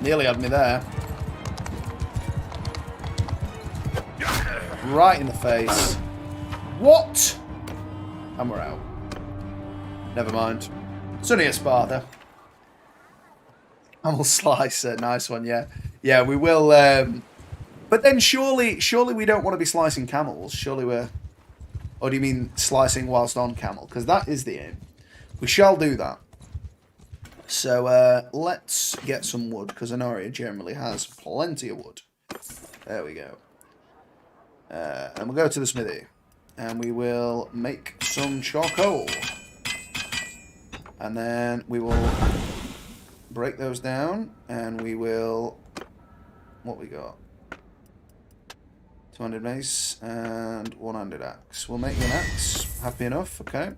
Nearly had me there. Right in the face. What? And we're out. Never mind. It's only a Sparta. Camel slicer. Nice one, yeah. Yeah, we will... but then surely we don't want to be slicing camels. Surely we're... Or do you mean slicing whilst on camel? Because that is the aim. We shall do that. So let's get some wood, because Honoria generally has plenty of wood. There we go. And we'll go to the smithy. And we will make some charcoal. And then we will break those down. And we will... What we got? Two-handed mace and one-handed axe. We'll make you an axe. Happy enough, okay.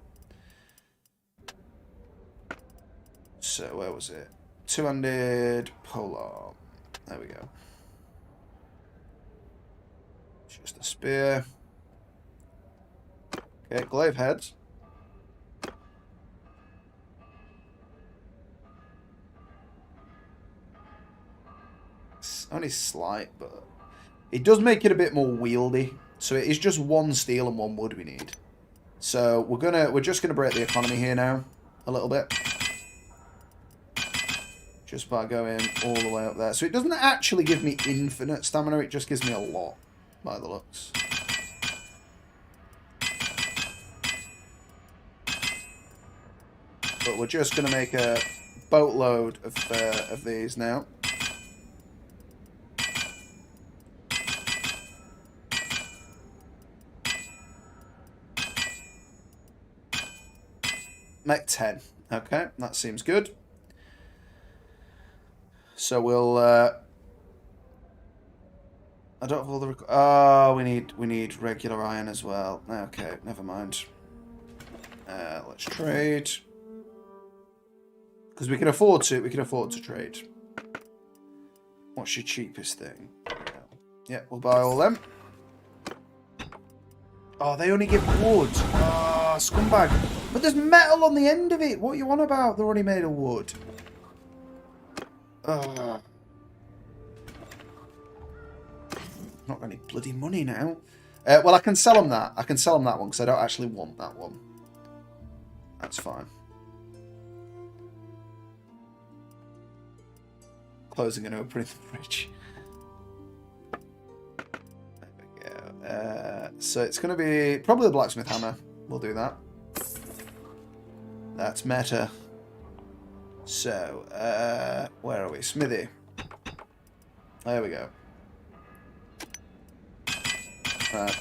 So, where was it? Two-handed polearm. There we go. Just a spear. Okay, glaive head. It's only slight, but it does make it a bit more wieldy. So it is just one steel and one wood we need. So we're just gonna break the economy here now a little bit. Just by going all the way up there. So it doesn't actually give me infinite stamina, it just gives me a lot, by the looks. But we're just going to make a boatload of these now. Make 10. Okay, that seems good. So we'll... I don't have all the... Oh, we need regular iron as well. Okay, never mind. Let's trade. Because we can afford to trade. What's your cheapest thing? Yeah, we'll buy all them. Oh, they only give wood. Ah, scumbag. But there's metal on the end of it. What are you on about? They're only made of wood. Not got any bloody money now. Well, I can sell them that. I can sell them that one because I don't actually want that one. That's fine. Closing and opening the fridge. There we go. So it's going to be probably the blacksmith hammer. We'll do that. That's meta. So, where are we? Smithy. There we go. Right.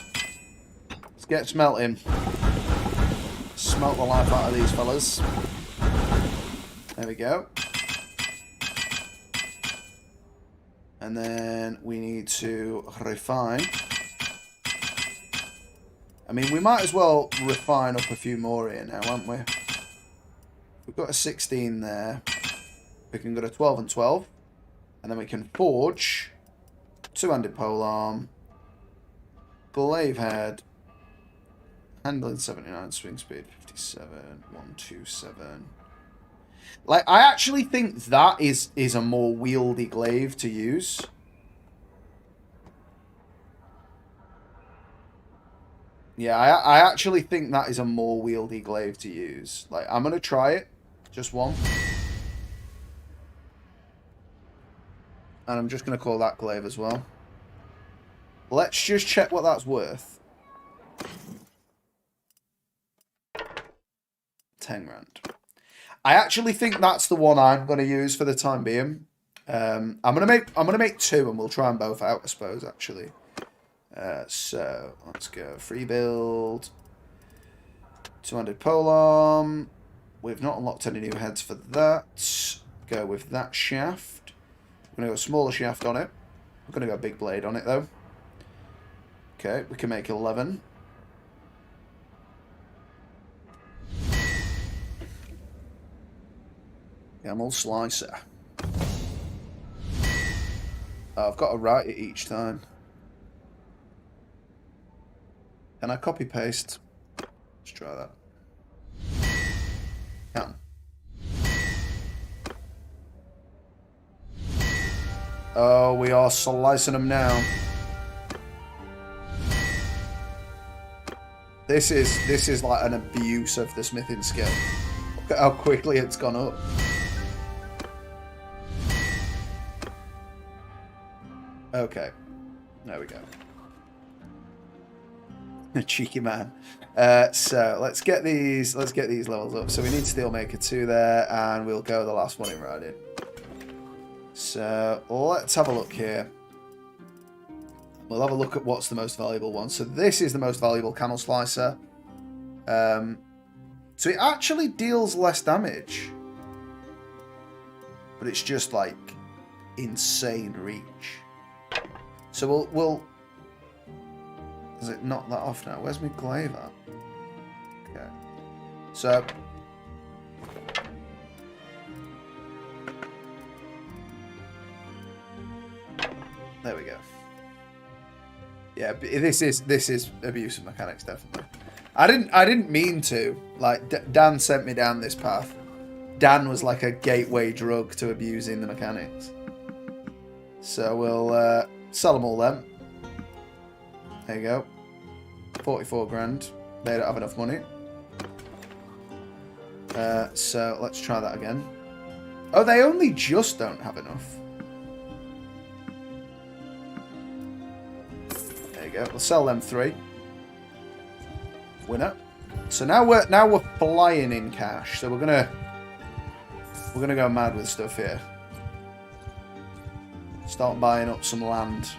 Let's get smelting. Smelt the life out of these fellas. There we go. And then we need to refine. I mean, we might as well refine up a few more here now, haven't we? We've got a 16 there. We can go to 12 and 12. And then we can forge two-handed polearm, glaive head, handling 79, swing speed 57, 127. Like, I actually think that is a more wieldy glaive to use. Yeah, I actually think that is a more wieldy glaive to use. Like, I'm going to try it. Just one. And I'm just going to call that glaive as well. Let's just check what that's worth. 10 grand. I actually think that's the one I'm going to use for the time being. I'm gonna make 2, and we'll try them both out, I suppose. Actually, so let's go free build. 200 polearm. We've not unlocked any new heads for that. Go with that shaft. I'm gonna go smaller shaft on it. I'm gonna go big blade on it though. Okay, we can make 11. Camel slicer. Oh, I've got to write it each time. Can I copy paste? Let's try that. Can. Oh, we are slicing them now. This is like an abuse of the smithing skill. Look at how quickly it's gone up. Okay, there we go. Cheeky man. So let's get these levels up. So we need Steelmaker 2 there, and we'll go the last one in riding. So let's have a look here. We'll have a look at what's the most valuable one. So this is the most valuable Camel Slicer. So it actually deals less damage, but it's just like insane reach. So we'll is it not that off now? Where's my glaive at? Okay. So there we go. Yeah, this is abuse of mechanics, definitely. I didn't mean to. Like Dan sent me down this path. Dan was like a gateway drug to abusing the mechanics. So we'll sell them all then. There you go. 44 grand. They don't have enough money. So let's try that again. Oh, they only just don't have enough. There you go. We'll sell them 3. Winner. So now we're flying in cash. So we're gonna go mad with stuff here. Start buying up some land.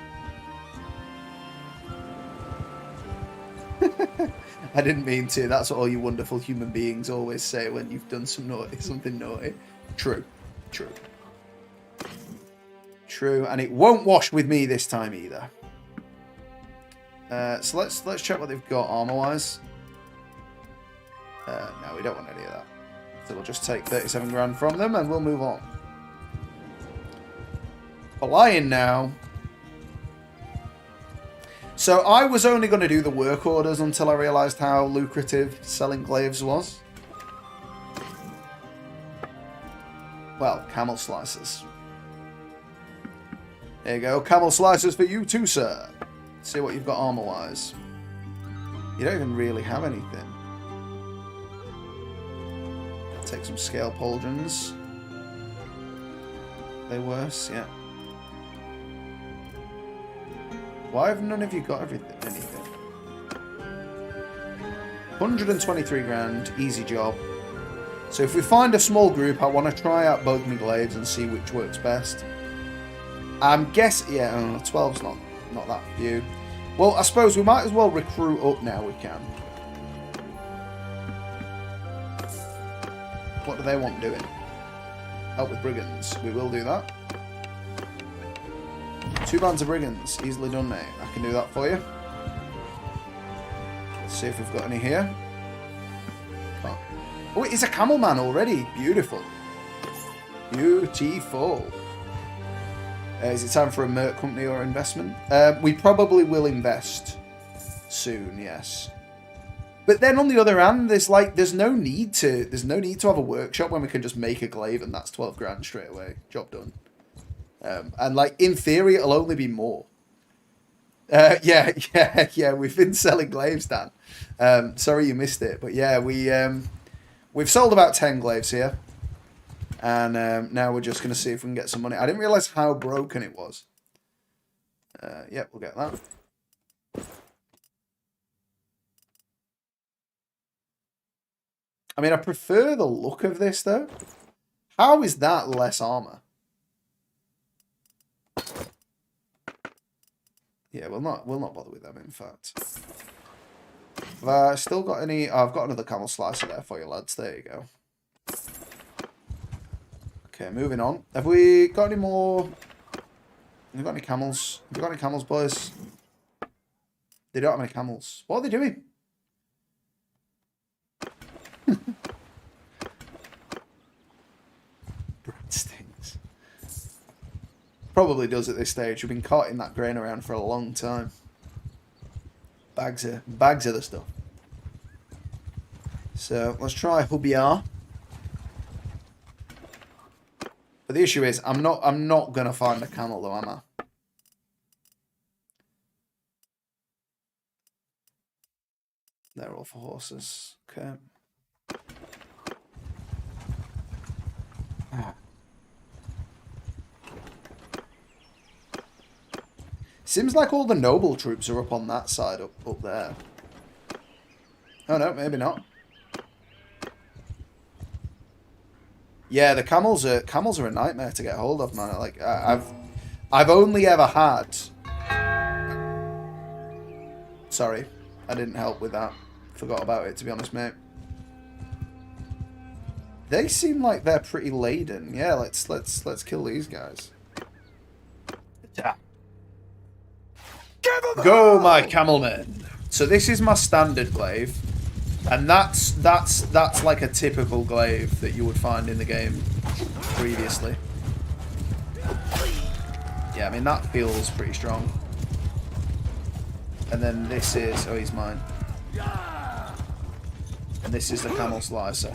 I didn't mean to. That's what all you wonderful human beings always say when you've done something naughty. True. True, and it won't wash with me this time either. So let's check what they've got armor-wise. No, we don't want any of that. So we'll just take 37 grand from them, and we'll move on. Flying now. So I was only going to do the work orders until I realised how lucrative selling glaives was. Well, camel slices. There you go. Camel slices for you too, sir. Let's see what you've got armor-wise. You don't even really have anything. Take some scale pauldrons. They worse, yeah. Why have none of you got anything? 123 grand, easy job. So if we find a small group, I want to try out both my glaives and see which works best. I'm guessing, yeah, 12's not that few. Well, I suppose we might as well recruit up now. We can. What do they want doing? Help with brigands. We will do that. 2 bands of brigands. Easily done, mate. I can do that for you. Let's see if we've got any here. Oh, it is a camel man already. Beautiful. Beautiful. Is it time for a merc company or investment? We probably will invest soon, yes. But then on the other hand, there's no need to have a workshop when we can just make a glaive and that's 12 grand straight away. Job done. And like in theory, it'll only be more. Yeah. We've been selling glaives, Dan. Sorry you missed it, but yeah, we've sold about 10 glaives here, and now we're just gonna see if we can get some money. I didn't realize how broken it was. Yep, we'll get that. I mean, I prefer the look of this, though. How is that less armor? Yeah, we'll not bother with them, in fact. Have I still got any... Oh, I've got another camel slicer there for you, lads. There you go. Okay, moving on. Have we got any more... Have we got any camels? Have we got any camels, boys? They don't have any camels. What are they doing? Stings. Probably does at this stage. We've been carting that grain around for a long time. Bags of the stuff. So let's try Hubiar. But the issue is, I'm not gonna find a camel though, am I? They're all for horses. Okay. Seems like all the noble troops are up on that side, up there. Oh no, maybe not. Yeah, the camels are a nightmare to get hold of, man. Like I've only ever had. Sorry, I didn't help with that. Forgot about it, to be honest, mate. They seem like they're pretty laden. Yeah, let's kill these guys. Go, my camel men. So this is my standard glaive, and that's like a typical glaive that you would find in the game previously. Yeah, I mean that feels pretty strong. And then this is he's mine. And this is the camel slicer.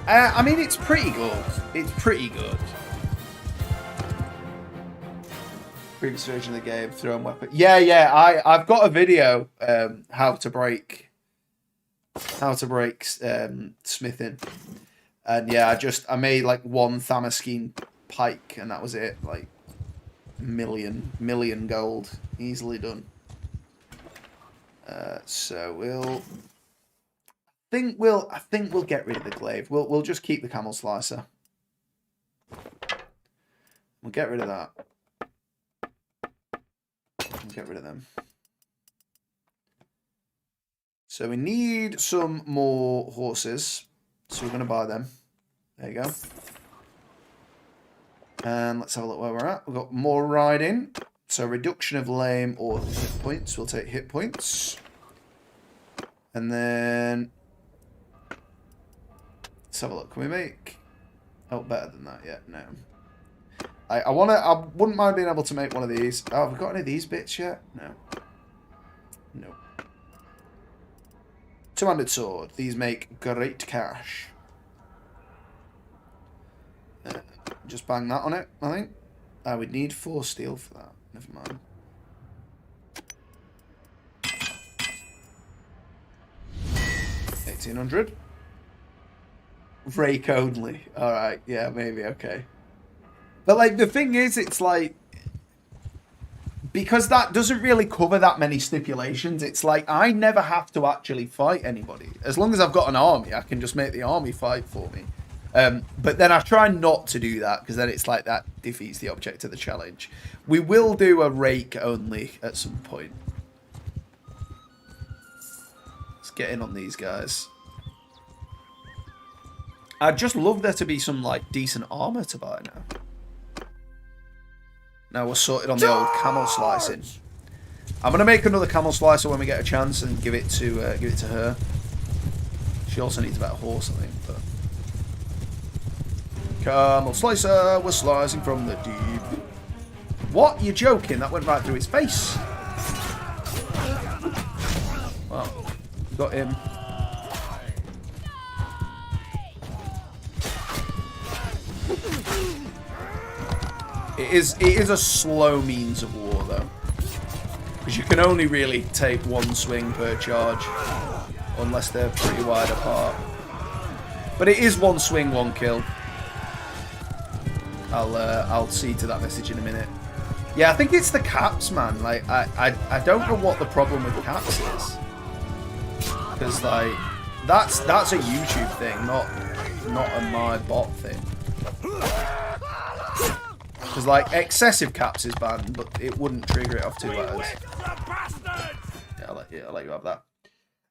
I mean it's pretty good. It's pretty good. Previous version of the game, throwing weapon. Yeah. I've got a video how to break smithing, and yeah, I made like one Thamaskene pike, and that was it. Like million gold, easily done. So I think we'll get rid of the glaive. We'll just keep the camel slicer. We'll get rid of that. Get rid of them. So we need some more horses. So we're going to buy them. There you go. And let's have a look where we're at. We've got more riding. So reduction of lame or hit points. We'll take hit points. And then... Let's have a look. Can we make... Oh, better than that yet? No. I wouldn't mind being able to make one of these. Oh, have we got any of these bits yet? No. No. Two-handed sword. These make great cash. Just bang that on it, I think. I would need 4 steel for that. Never mind. $1,800. Rake only. Alright, yeah, maybe, okay. But, like, the thing is, it's like... Because that doesn't really cover that many stipulations, it's like, I never have to actually fight anybody. As long as I've got an army, I can just make the army fight for me. But then I try not to do that, because then it's like, that defeats the object of the challenge. We will do a rake only at some point. Let's get in on these guys. I'd just love there to be some, like, decent armor to buy now. Now we're sorted on the old camel slicing. I'm gonna make another camel slicer when we get a chance and give it to her. She also needs a better horse, I think. But camel slicer, we're slicing from the deep. What? You're joking? That went right through his face. Well, got him. It is a slow means of war, though. Because you can only really take one swing per charge. Unless they're pretty wide apart. But it is one swing, one kill. I'll see to that message in a minute. Yeah, I think it's the caps, man. Like, I don't know what the problem with caps is. because like that's a YouTube thing, not a my bot thing. Because like excessive caps is banned, but it wouldn't trigger it off 2 letters. Yeah, I'll let you have that.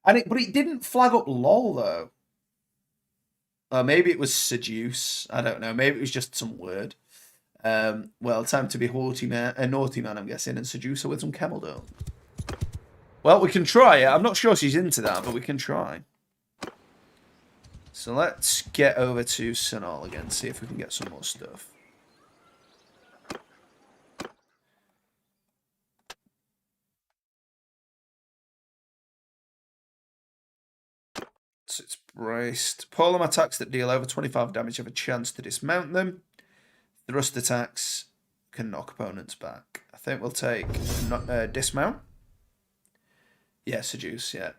But it didn't flag up lol though. Maybe it was seduce. I don't know. Maybe it was just some word. Well, time to be a naughty man, I'm guessing, and seduce her with some camel dough. Well, we can try it. I'm not sure she's into that, but we can try. So let's get over to Sinal again, see if we can get some more stuff. So it's braced. Polearm attacks that deal over 25 damage have a chance to dismount them. Thrust attacks can knock opponents back. I think we'll take dismount. Yeah, seduce. Yeah,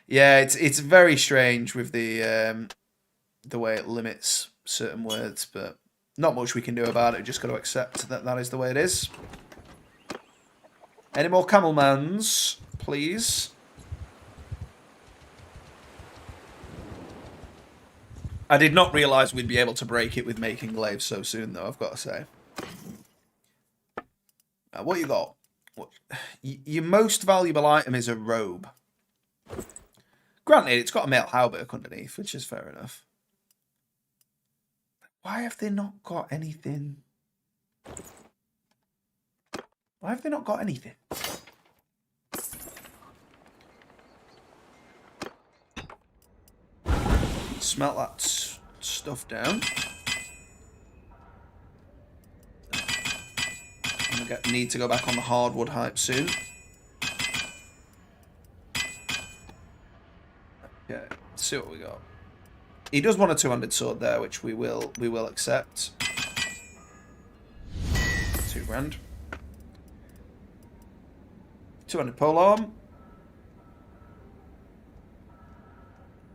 yeah. It's very strange with the way it limits certain words, but not much we can do about it. We've just got to accept that that is the way it is. Any more camelmans, please? I did not realise we'd be able to break it with making glaives so soon, though, I've got to say. What you got? Your most valuable item is a robe. Granted, it's got a mail hauberk underneath, which is fair enough. Why have they not got anything? Why have they not got anything? Smelt that stuff down. I'm gonna need to go back on the hardwood hype soon. Okay, let's see what we got. He does want a 200 sword there, which we will accept. 2 grand. 200 polearm.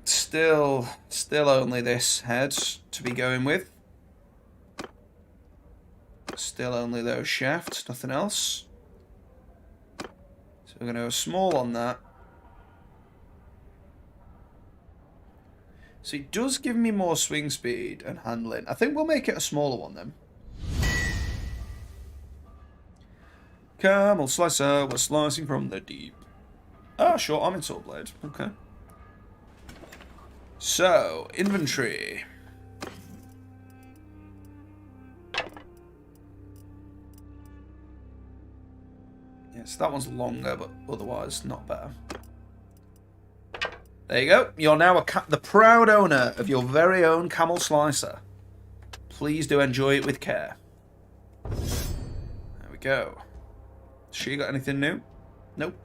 Still only this head to be going with. Still only those shafts, nothing else. So we're going to go small on that. So it does give me more swing speed and handling. I think we'll make it a smaller one then. Camel slicer, we're slicing from the deep. Ah, short arm and sword blade. Okay. So, inventory. Yes, that one's longer, but otherwise not better. There you go. You're now the proud owner of your very own camel slicer. Please do enjoy it with care. There we go. She got anything new? Nope.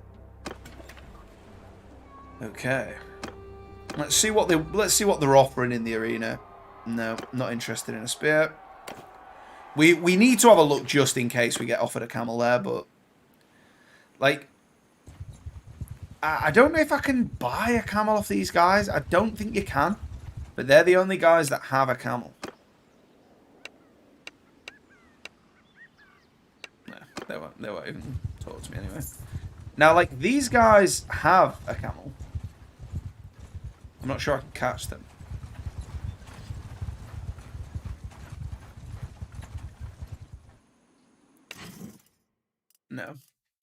Okay. Let's see what they're offering in the arena. No, not interested in a spear. We need to have a look just in case we get offered a camel there, but like I don't know if I can buy a camel off these guys. I don't think you can. But they're the only guys that have a camel. No, they won't even talk to me anyway. Now, like, these guys have a camel. I'm not sure I can catch them. No.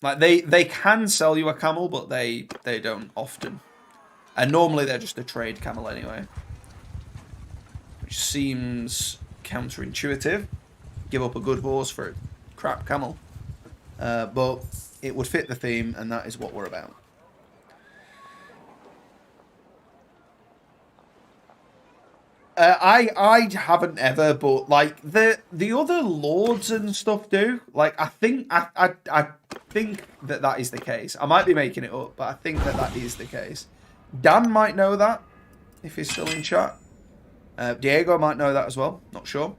Like, they can sell you a camel, but they don't often. And normally they're just a trade camel anyway. Which seems counterintuitive. Give up a good horse for a crap camel. But it would fit the theme, and that is what we're about. I haven't ever, but like the other lords and stuff do. Like I think that is the case. I might be making it up, but I think that is the case. Dan might know that if he's still in chat. Diego might know that as well. Not sure.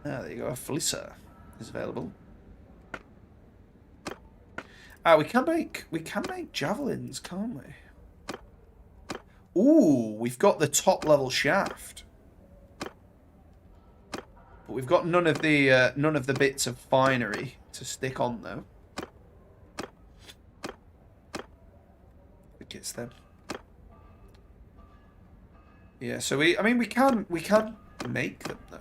There you go. Felisa is available. We can make javelins, can't we? Ooh, we've got the top level shaft, but we've got none of the bits of finery to stick on though. think it's them. Yeah, so we can make them though.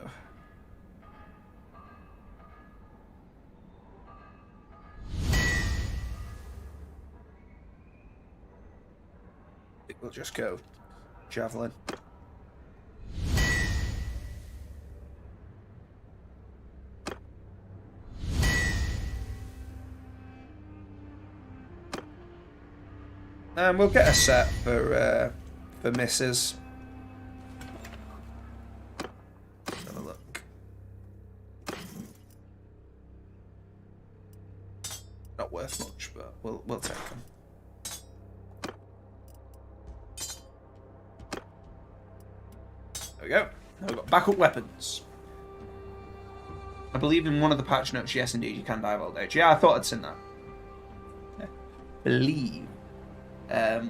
I think we'll just go javelin. And we'll get a set for misses. Let's have a look. Not worth much, but we'll take them. There we go. Now we've got backup weapons. I believe in one of the patch notes, yes indeed, you can die of old age. Yeah, I thought I'd seen that. Yeah. Believe. I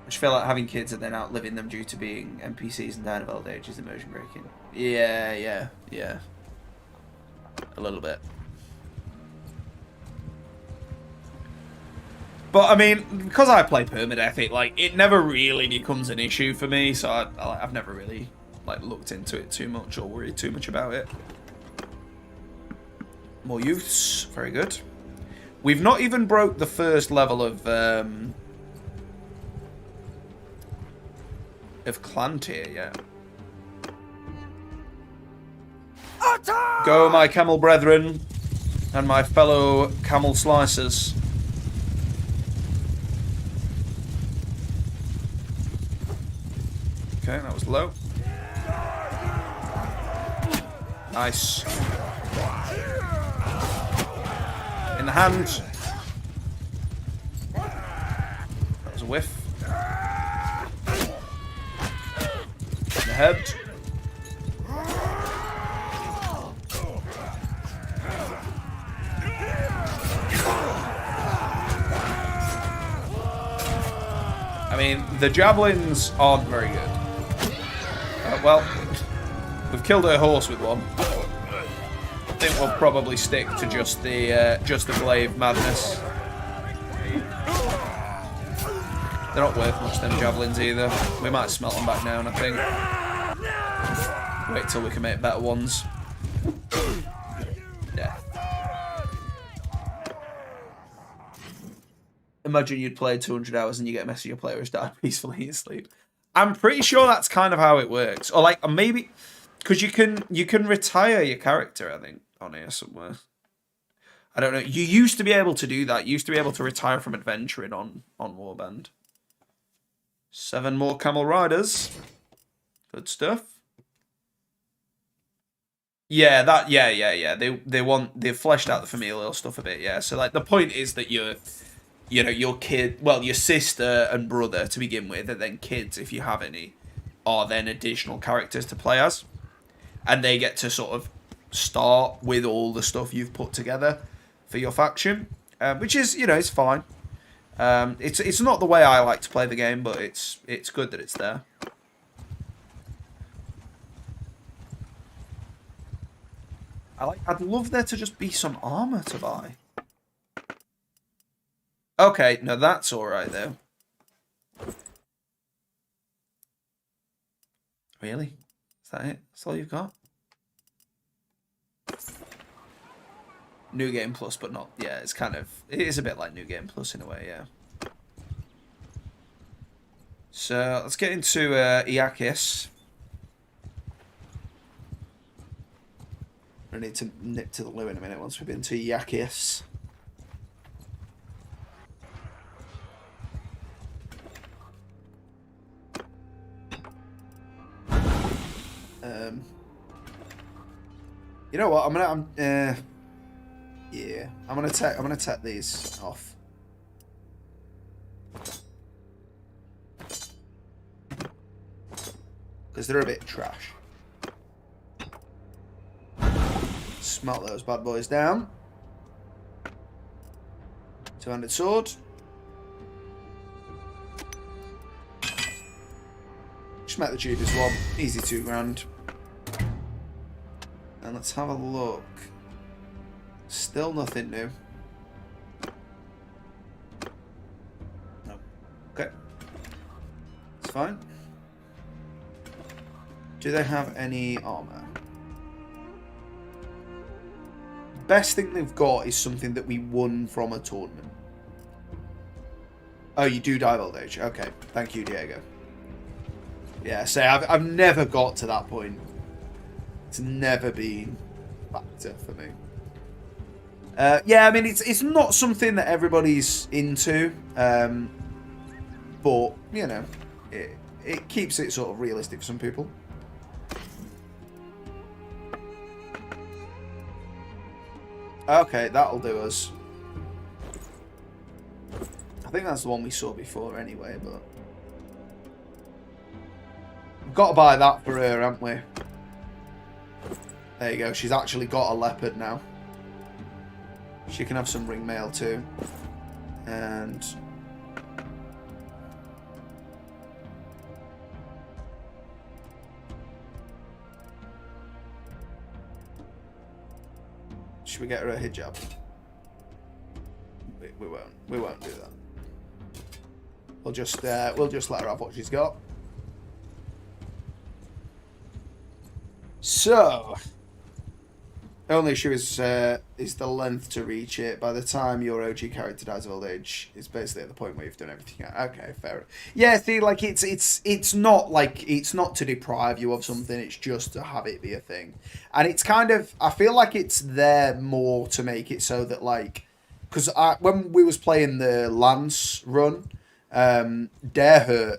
just feel like having kids and then outliving them due to being NPCs and dying of old age is immersion breaking. Yeah. A little bit. But I mean, because I play Permadeath, it never really becomes an issue for me, so I've never really looked into it too much or worried too much about it. More youths, very good. We've not even broke the first level of clan tier yet. Attack! Go, my camel brethren, and my fellow camel slicers. Okay, that was low. Nice. In the hand. That was a whiff. In the head. I mean, the javelins aren't very good. Well, we've killed her horse with one. I think we'll probably stick to just the glaive madness. They're not worth much, them javelins either. We might smelt them back down, I think. Wait till we can make better ones. Yeah. Imagine you'd played 200 hours and you get a message your player has died peacefully in your sleep. I'm pretty sure that's kind of how it works. Or maybe because you can retire your character, I think, on here somewhere. I don't know. You used to be able to do that. You used to be able to retire from adventuring on Warband. 7 more camel riders. Good stuff. Yeah, they've fleshed out the familial stuff a bit, yeah. So the point is that your kid, well, your sister and brother to begin with, and then kids, if you have any, are then additional characters to play as. And they get to sort of start with all the stuff you've put together for your faction, which is, it's fine. It's not the way I like to play the game, but it's good that it's there. I'd love there to just be some armor to buy. Okay, no, that's alright though. Really? Is that it? That's all you've got? New Game Plus, but not... Yeah, it's kind of... It is a bit like New Game Plus in a way, yeah. So, let's get into Iakis. I need to nip to the loo in a minute once we've been to Iakis. You know what? I'm gonna take these off. Because they're a bit trash. Smelt those bad boys down. Two-handed sword. Just make the cheapest one. Easy £2 grand. And let's have a look. Still nothing new. No. Okay. fine. Do they have any armor? Best thing they've got is something that we won from a tournament. Oh, you do die of old age. Okay, thank you, Diego. Yeah, say I've never got to that point. It's never been a factor for me. Yeah, I mean it's not something that everybody's into, but you know, it keeps it sort of realistic for some people. Okay, that'll do us. I think that's the one we saw before anyway, but we've got to buy that for her, haven't we? There you go. She's actually got a leopard now. She can have some ring mail too. And should we get her a hijab? We won't. We won't do that. We'll just let her have what she's got. So, only issue is the length to reach it. By the time your OG character dies of old age, it's basically at the point where you've done everything. Okay, fair. Yeah, see, like it's not like it's not to deprive you of something. It's just to have it be a thing, and it's kind of I feel like it's there more to make it so that like, because when we was playing the Lance run, Darehurt,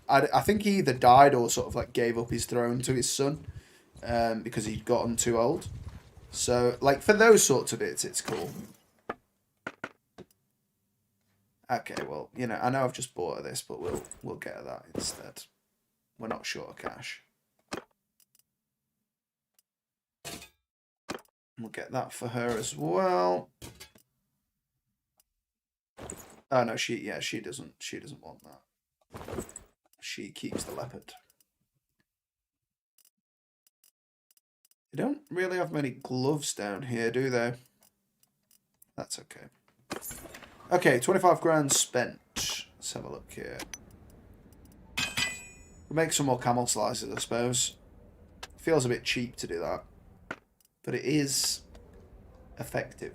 I think he either died or sort of like gave up his throne to his son, because he'd gotten too old. So, like, for those sorts of bits, it's cool. Okay, well, you know, I know I've just bought her this, but we'll get her that instead. We're not short of cash. We'll get that for her as well. Oh no, she doesn't want that. She keeps the leopard. They don't really have many gloves down here, do they? That's okay. Okay, 25 grand spent. Let's have a look here. We'll make some more camel slices, I suppose. Feels a bit cheap to do that, but it is effective.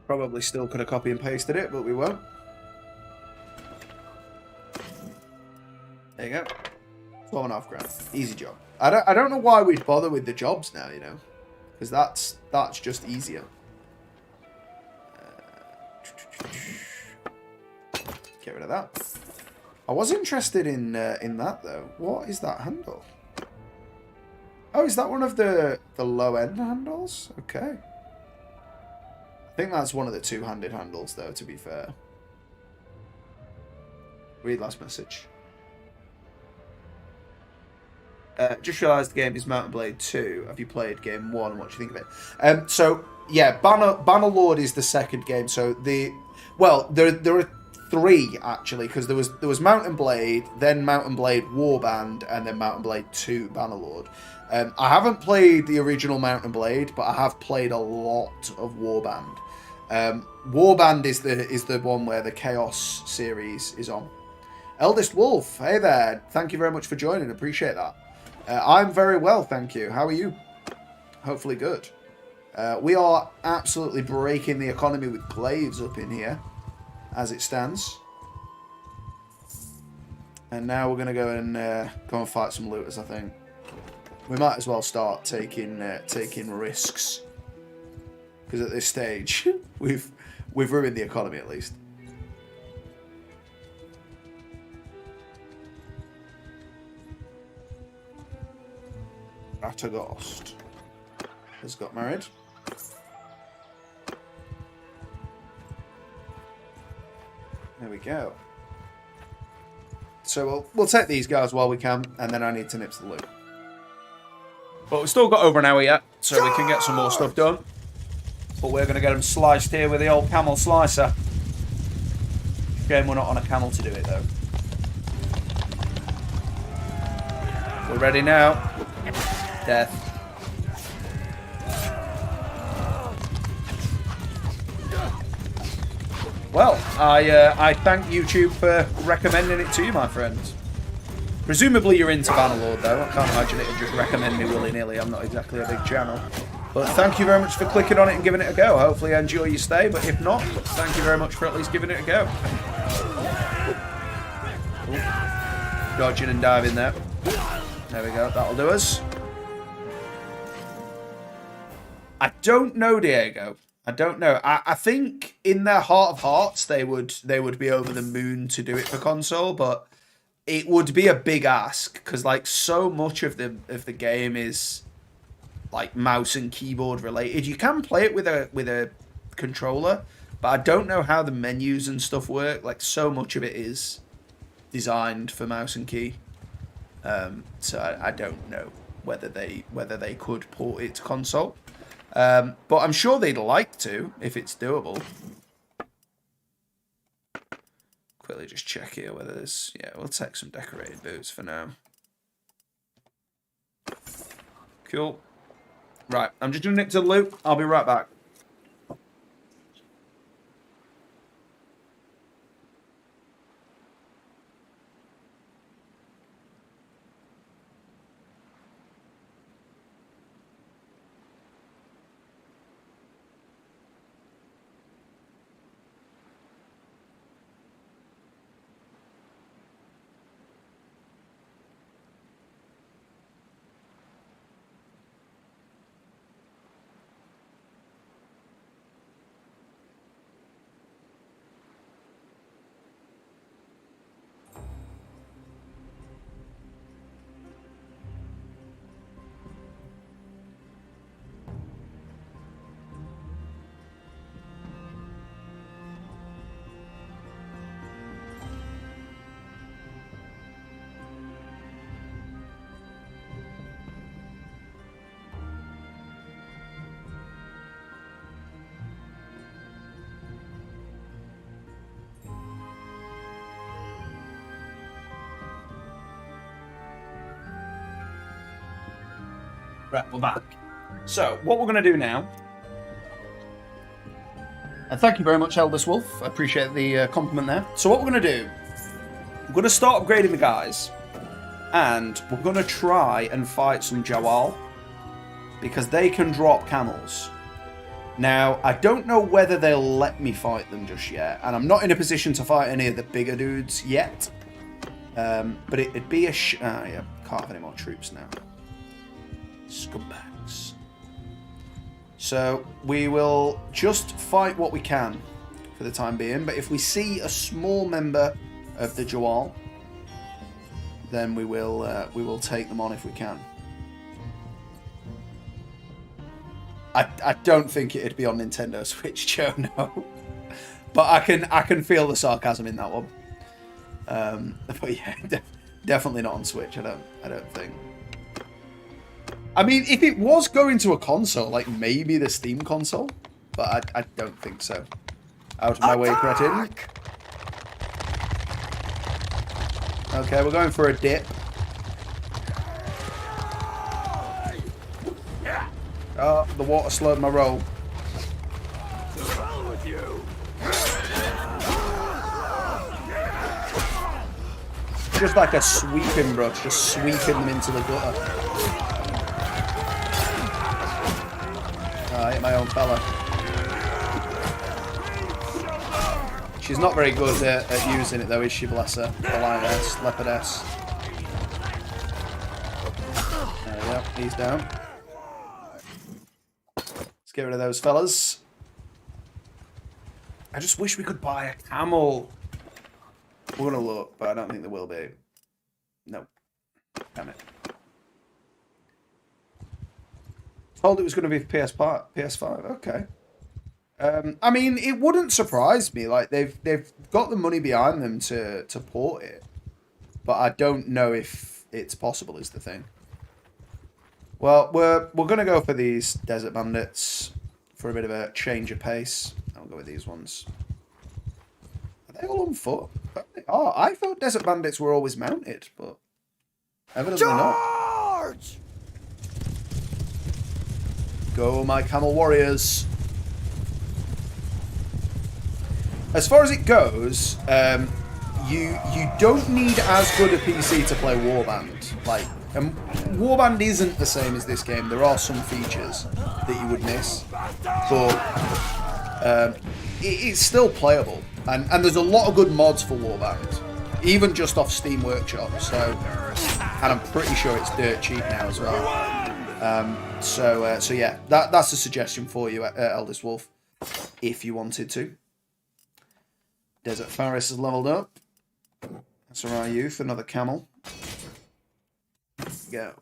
Probably still could have copy and pasted it, but we won't. There you go. 12.5 grand. Easy job. I don't know why we'd bother with the jobs now, you know, because that's just easier. Get rid of that. I was interested in that though. What is that handle? Oh, is that one of the low end handles? Okay. I think that's one of the two-handed handles, though, to be fair. Read last message. Just realised the game is Mountain Blade 2. Have you played game 1? What do you think of it? So, yeah, Bannerlord is the second game. So, well, there are 3, actually, because there was Mountain Blade, then Mountain Blade Warband, and then Mountain Blade 2 Bannerlord. I haven't played the original Mountain Blade, but I have played a lot of Warband. Warband is the one where the Chaos series is on. Eldest Wolf, hey there. Thank you very much for joining. Appreciate that. I'm very well, thank you. How are you? Hopefully good. We are absolutely breaking the economy with glaives up in here, as it stands. And now we're going to go and fight some looters, I think. We might as well start taking risks. Because at this stage, we've ruined the economy at least. Ratagost has got married. There we go. So we'll take these guys while we can, and then I need to nip to the loot. But we've still got over an hour yet, so we can get some more stuff done. But we're going to get them sliced here with the old camel slicer. Shame we're not on a camel to do it, though. We're ready now. Death. Well, I thank YouTube for recommending it to you, my friends. Presumably you're into Bannerlord, though. I can't imagine it would just recommend me willy-nilly. I'm not exactly a big channel. But thank you very much for clicking on it and giving it a go. Hopefully you enjoy your stay, but if not, thank you very much for at least giving it a go. Ooh. Dodging and diving there. There we go. That'll do us. I don't know, Diego. I don't know. I think in their heart of hearts they would be over the moon to do it for console, but it would be a big ask because like so much of the game is like mouse and keyboard related. You can play it with a controller, but I don't know how the menus and stuff work. Like so much of it is designed for mouse and key. So I don't know whether they could port it to console. But I'm sure they'd like to, if it's doable. Quickly just check here whether there's... Yeah, we'll take some decorated boots for now. Cool. Right, I'm just doing it to the loop. I'll be right back. Right, we're back. So, what we're going to do now... And thank you very much, Eldest Wolf. I appreciate the compliment there. So what we're going to do... We're going to start upgrading the guys. And we're going to try and fight some Jawal. Because they can drop camels. Now, I don't know whether they'll let me fight them just yet. And I'm not in a position to fight any of the bigger dudes yet. But it'd be a... yeah, can't have any more troops now. Scumbags. So we will just fight what we can for the time being, but if we see a small member of the Jawal, then we will take them on if we can. I don't think it'd be on Nintendo Switch, Joe, no. But I can feel the sarcasm in that one. But yeah, definitely not on Switch. I don't think. I mean, if it was going to a console, like maybe the Steam console, but I don't think so. Out of my way, cretin. Okay, we're going for a dip. Oh, the water slowed my roll. Just like a sweeping brush, just sweeping them into the gutter. I hit my own fella. She's not very good at using it though, is she, bless her? The lioness, leopardess. There we go, he's down. Let's get rid of those fellas. I just wish we could buy a camel. We're gonna look, but I don't think there will be. No. Damn it. Told it was going to be for PS5. Okay. I mean, it wouldn't surprise me. Like they've got the money behind them to port it, but I don't know if it's possible. Is the thing. Well, we're going to go for these desert bandits for a bit of a change of pace. I'll go with these ones. Are they all on foot? Oh, I thought desert bandits were always mounted, but evidently not. Go, my camel warriors. as far as it goes, you don't need as good a PC to play Warband. Like, Warband isn't the same as this game. There are some features that you would miss, but it's still playable. And there's a lot of good mods for Warband, even just off Steam Workshop. So, and I'm pretty sure it's dirt cheap now as well. So yeah, that's a suggestion for you, Eldest Wolf, if you wanted to. Desert Faris has leveled up. That's our youth, another camel. Go.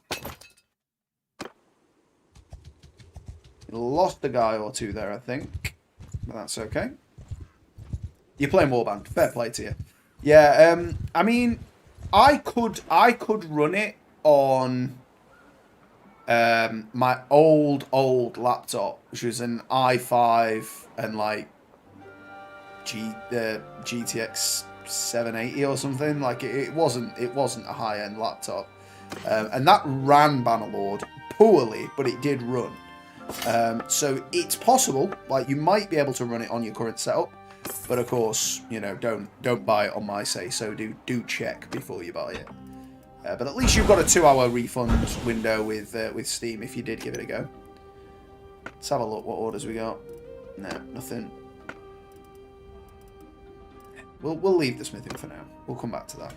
Lost a guy or two there, I think, but that's okay. You're playing Warband. Fair play to you. Yeah. I mean, I could run it on my old laptop, which was an i5 and like GTX 780 or something. Like it wasn't a high-end laptop, and that ran Bannerlord poorly, but it did run. So it's possible, like you might be able to run it on your current setup, but of course, you know, don't buy it on my say so. Do check before you buy it. But at least you've got a 2-hour refund window with Steam if you did give it a go. Let's have a look. What orders we got? No, nothing. We'll leave the smithing for now. We'll come back to that.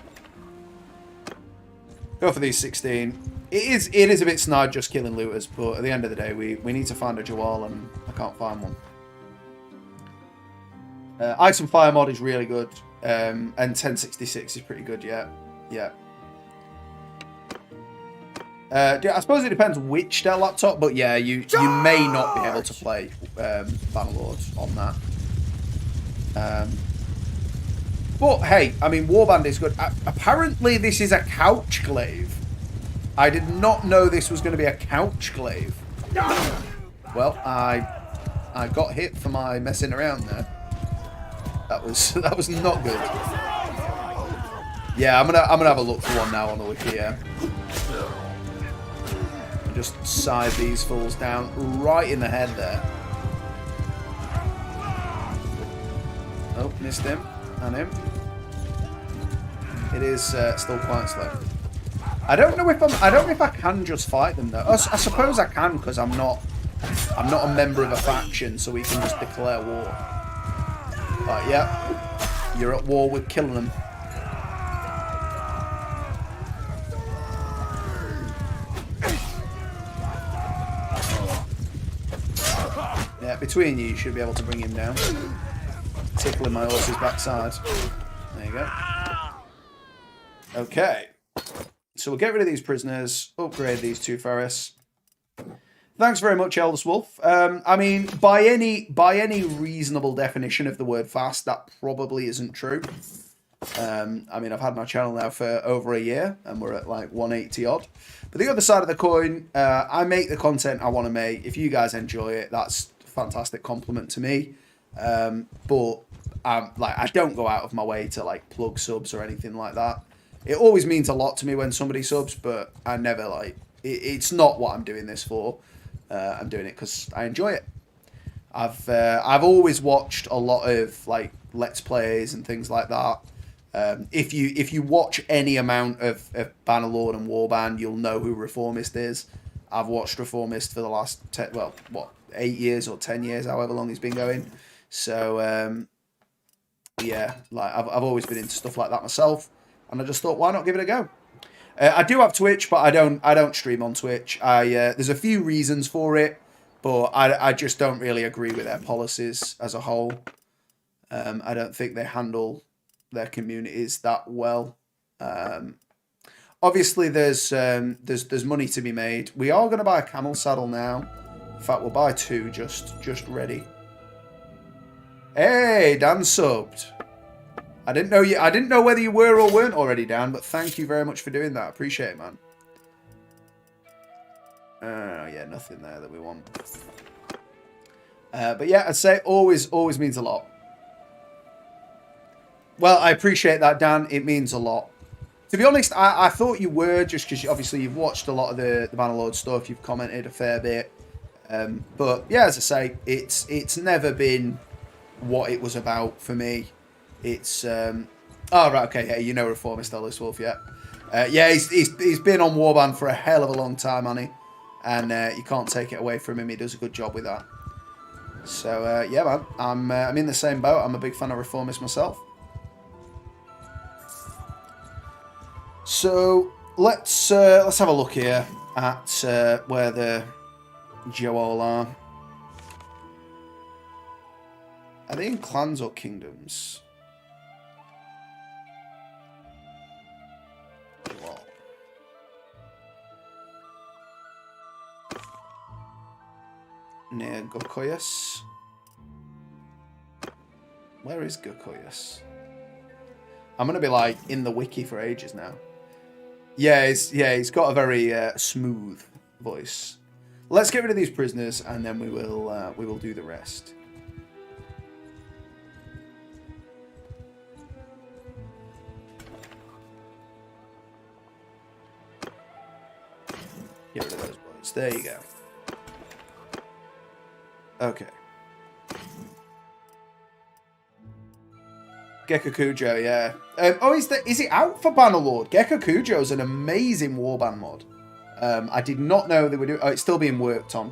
Go for these 16. It is a bit snide just killing looters, but at the end of the day, we need to find a Jawal, and I can't find one. Ice and Fire mod is really good, and 1066 is pretty good. Yeah. I suppose it depends which Dell laptop, but yeah, you may not be able to play Bannerlord on that. But hey, I mean, Warband is good. Apparently, this is a couch glaive. I did not know this was going to be a couch glaive. Well, I got hit for my messing around there. That was not good. Yeah, I'm gonna have a look for one now on the wiki. Yeah. Just scythe these fools down right in the head there. Oh, missed him and him. It is still quite slow. I don't know if I can just fight them though. I suppose I can because I'm not a member of a faction, so we can just declare war. But yeah, you're at war with Khilam. Yeah, between you should be able to bring him down. Tickling my horse's backside. There you go. Okay. So we'll get rid of these prisoners, upgrade these 2 Ferris. Thanks very much, Eldest Wolf. I mean, by any reasonable definition of the word fast, that probably isn't true. I mean, I've had my channel now for over a year, and we're at like 180 odd. But the other side of the coin, I make the content I want to make. If you guys enjoy it, that's a fantastic compliment to me. But I don't go out of my way to like plug subs or anything like that. It always means a lot to me when somebody subs, but I never like it's not what I'm doing this for. I'm doing it because I enjoy it. I've always watched a lot of like Let's Plays and things like that. If you watch any amount of Bannerlord and Warband, you'll know who Reformist is. I've watched Reformist for the last 8 years or 10 years, however long he's been going. So yeah, like I've always been into stuff like that myself, and I just thought, why not give it a go? I do have Twitch, but I don't stream on Twitch. There's a few reasons for it, but I just don't really agree with their policies as a whole. I don't think they handle their communities that well. Obviously, there's money to be made. We are going to buy a camel saddle now. In fact, we'll buy 2 just ready. Hey, Dan subbed. I didn't know whether you were or weren't already down, but thank you very much for doing that. Appreciate it, man. Yeah, nothing there that we want. But yeah, I'd say always means a lot. Well, I appreciate that, Dan. It means a lot. To be honest, I thought you were, just because obviously you've watched a lot of the Bannerlord stuff. You've commented a fair bit. But yeah, as I say, it's never been what it was about for me. It's oh right, okay, yeah, you know Reformist Ellis Wolf, yeah. Yeah, he's been on Warband for a hell of a long time, hasn't he? And you can't take it away from him. He does a good job with that. So yeah, man, I'm in the same boat. I'm a big fan of Reformist myself. So let's have a look here at where the Joel are. Are they in clans or kingdoms? Joel. Near Gokoyas. Where is Gokoyas? I'm gonna be like in the wiki for ages now. Yeah, he's got a very smooth voice. Let's get rid of these prisoners, and then we will do the rest. Get rid of those boys. There you go. Okay. Gekukujo, yeah. Oh, is it out for Bannerlord? Gekukujo is an amazing warband mod. I did not know they were doing. Oh, it's still being worked on.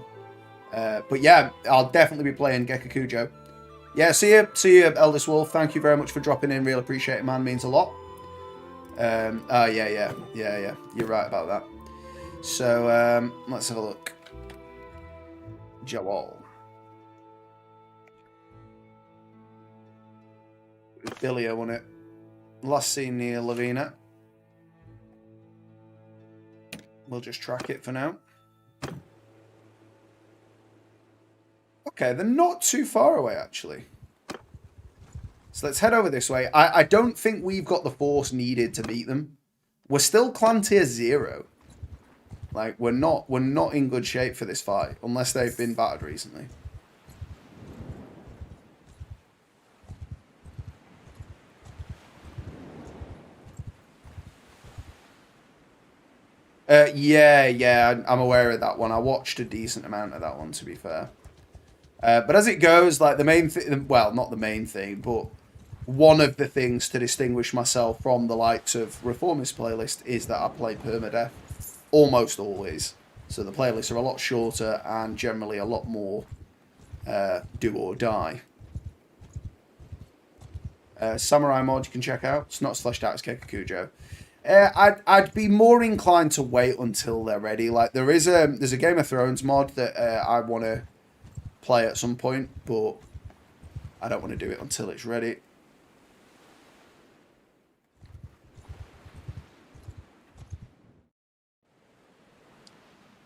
But yeah, I'll definitely be playing Gekukujo. Yeah, see you, Eldest Wolf. Thank you very much for dropping in. Real appreciate it, man. Means a lot. Oh yeah. You're right about that. So let's have a look. Joel. Billy, won it. Last seen near Lavina. We'll just track it for now. Okay, they're not too far away, actually. So let's head over this way. I don't think we've got the force needed to beat them. We're still clan tier 0. Like, we're not in good shape for this fight, unless they've been battered recently. Yeah, I'm aware of that one. I watched a decent amount of that one, to be fair. But as it goes, like the main thing, well, not the main thing, but one of the things to distinguish myself from the likes of Reformist playlist is that I play Permadeath almost always. So the playlists are a lot shorter and generally a lot more do or die. Samurai mod you can check out. It's not as fleshed out as Kekukujo. I'd be more inclined to wait until they're ready. Like there's a Game of Thrones mod that I want to play at some point, but I don't want to do it until it's ready.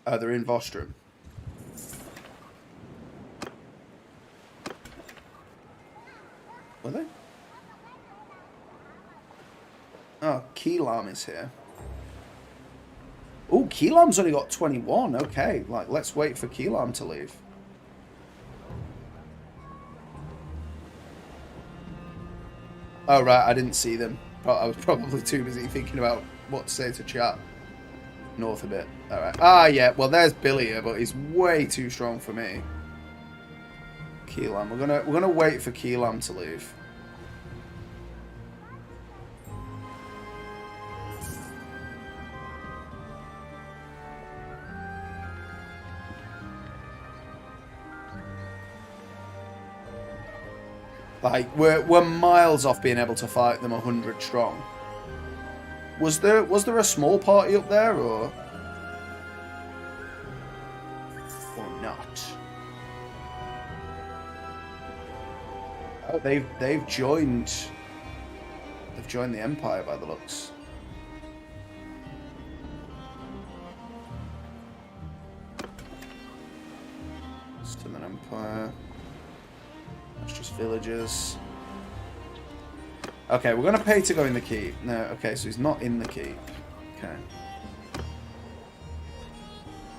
They're in Vostrum. Were they? Oh, Khilam is here. Oh, Khilam's only got 21. Okay, like let's wait for Khilam to leave. Oh right, I didn't see them. I was probably too busy thinking about what to say to chat. North a bit. All right. Ah, yeah. Well, there's Billy here, but he's way too strong for me. Khilam. We're gonna wait for Khilam to leave. Like we're miles off being able to fight them 100 strong. Was there a small party up there or not? Oh, they've joined the Empire by the looks. Still an Empire. That's just villagers. Okay, we're going to pay to go in the keep. No, okay, so he's not in the keep. Okay.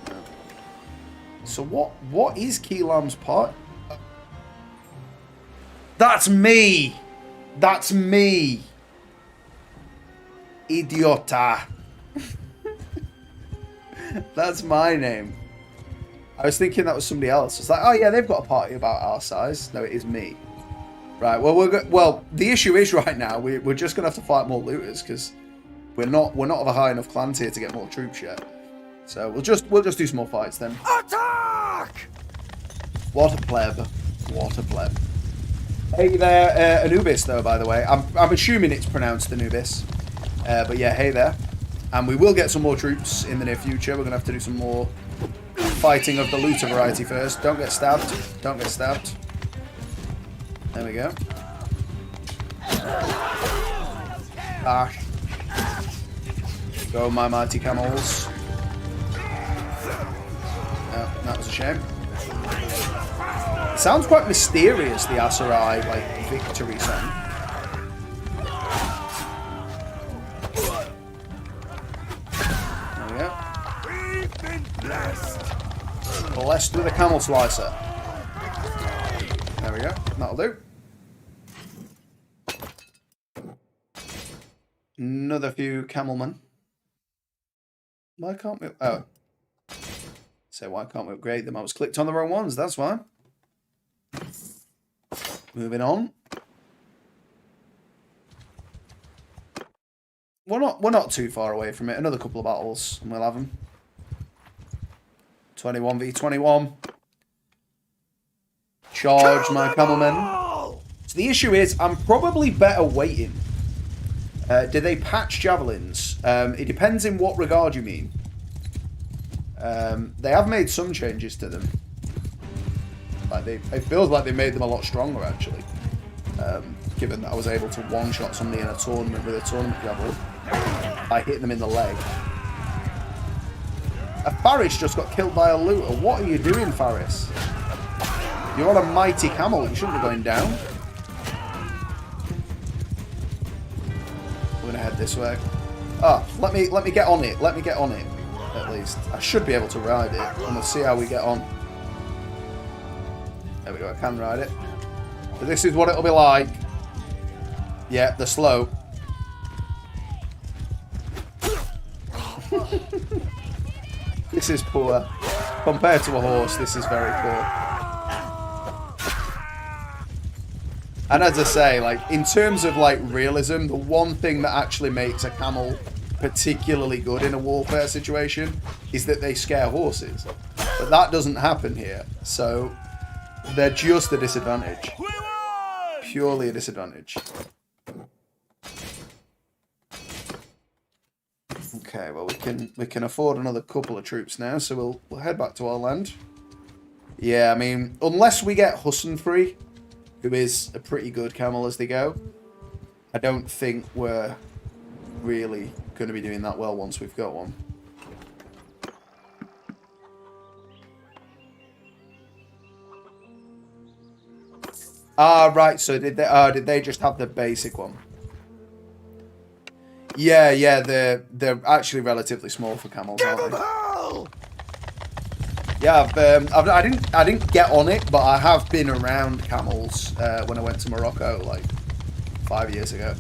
No. So what is Khilam's part? That's me! That's me! Idiota. That's my name. I was thinking that was somebody else. It's like, oh yeah, they've got a party about our size. No, it is me. Right, well, the issue is right now we're just gonna have to fight more looters because we're not of a high enough clan tier to get more troops yet. So we'll just do some more fights then. Attack! What a pleb! What a pleb! Hey there, Anubis though. By the way, I'm assuming it's pronounced Anubis, but yeah, hey there. And we will get some more troops in the near future. We're gonna have to do some more fighting of the looter variety first. Don't get stabbed. Don't get stabbed. There we go. Bash. Go, my mighty camels. Oh, that was a shame. It sounds quite mysterious, the Asarai, like, victory song. There we go. We've been blessed. Blessed with a camel slicer. There we go. That'll do. Another few camelmen. Why can't we... Oh. So why can't we upgrade them? I was clicked on the wrong ones, that's why. Moving on. We're not too far away from it. Another couple of battles and we'll have them. 21v21. Charge my camelmen. So the issue is, I'm probably better waiting. Did they patch javelins? It depends in what regard you mean. They have made some changes to them. Like it feels like they made them a lot stronger, actually. Given that I was able to one-shot somebody in a tournament with a tournament javelin by hitting them in the leg. A Faris just got killed by a looter. What are you doing, Faris? You're on a mighty camel. You shouldn't be going down. We're gonna head this way. Ah, let me get on it. Let me get on it. At least I should be able to ride it, and we'll see how we get on. There we go. I can ride it. So this is what it'll be like. Yeah, they're slow. This is poor. Compared to a horse, this is very poor. And as I say, like, in terms of, like, realism, the one thing that actually makes a camel particularly good in a warfare situation is that they scare horses. But that doesn't happen here, so they're just a disadvantage. Purely a disadvantage. Okay, well we can afford another couple of troops now, so we'll head back to our land. Yeah, I mean, unless we get Hussenfree, who is a pretty good camel as they go, I don't think we're really going to be doing that well once we've got one. Ah, right. So did they just have the basic one? Yeah. They're actually relatively small for camels, aren't they? Yeah, I didn't get on it, but I have been around camels when I went to Morocco like 5 years ago.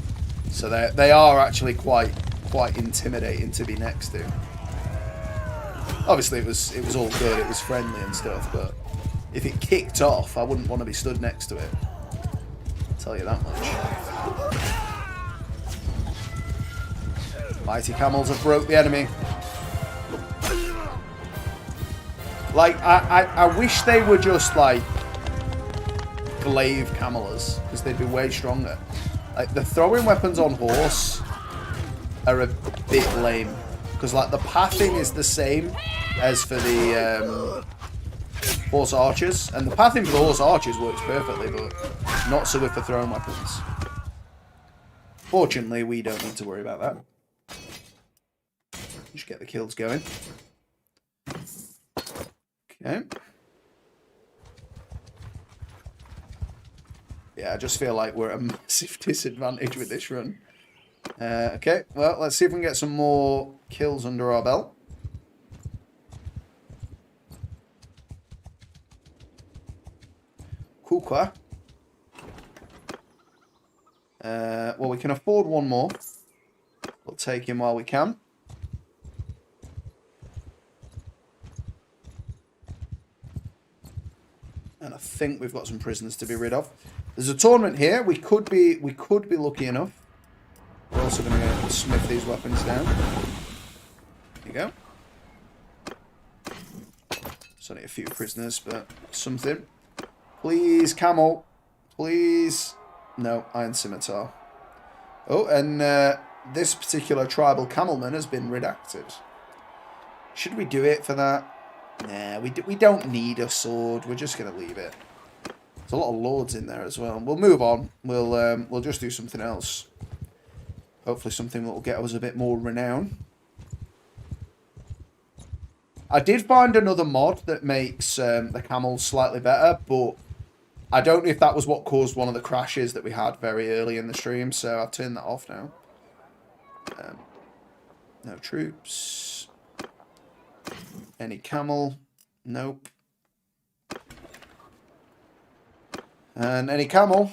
So they are actually quite intimidating to be next to. Obviously, it was all good. It was friendly and stuff, but if it kicked off, I wouldn't want to be stood next to it. I'll tell you that much. Mighty camels have broke the enemy. Like, I wish they were just, like, glaive camelers, because they'd be way stronger. Like, the throwing weapons on horse are a bit lame. Because, like, the pathing is the same as for the horse archers. And the pathing for the horse archers works perfectly, but not so good for throwing weapons. Fortunately, we don't need to worry about that. Just get the kills going. Okay. Yeah, I just feel like we're at a massive disadvantage with this run. Okay, well, let's see if we can get some more kills under our belt. Kukwa. Well, we can afford one more. We'll take him while we can. And think we've got some prisoners to be rid of. There's a tournament here. We could be lucky enough. We're also going to smith these weapons down. There you go. It's only a few prisoners, but something. Please, camel. Please. No, iron scimitar. Oh, and this particular tribal camelman has been redacted. Should we do it for that? Nah, we don't need a sword. We're just going to leave it. There's a lot of lords in there as well. We'll move on. We'll just do something else. Hopefully something that will get us a bit more renown. I did find another mod that makes the camels slightly better, but I don't know if that was what caused one of the crashes that we had very early in the stream, so I've turned that off now. No troops. Any camel? Nope. And any camel?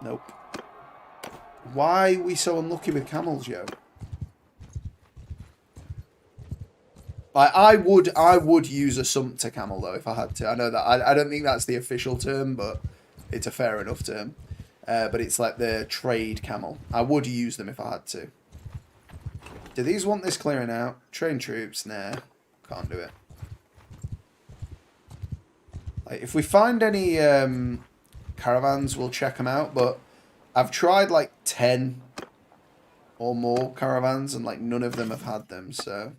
Nope. Why are we so unlucky with camels, yo? I would use a sumpter camel though if I had to. I know that I don't think that's the official term, but it's a fair enough term. But it's like the trade camel. I would use them if I had to. Do these want this clearing out? Train troops? Nah, can't do it. Like, if we find any caravans, we'll check them out. But I've tried like 10 or more caravans, and like none of them have had them. So,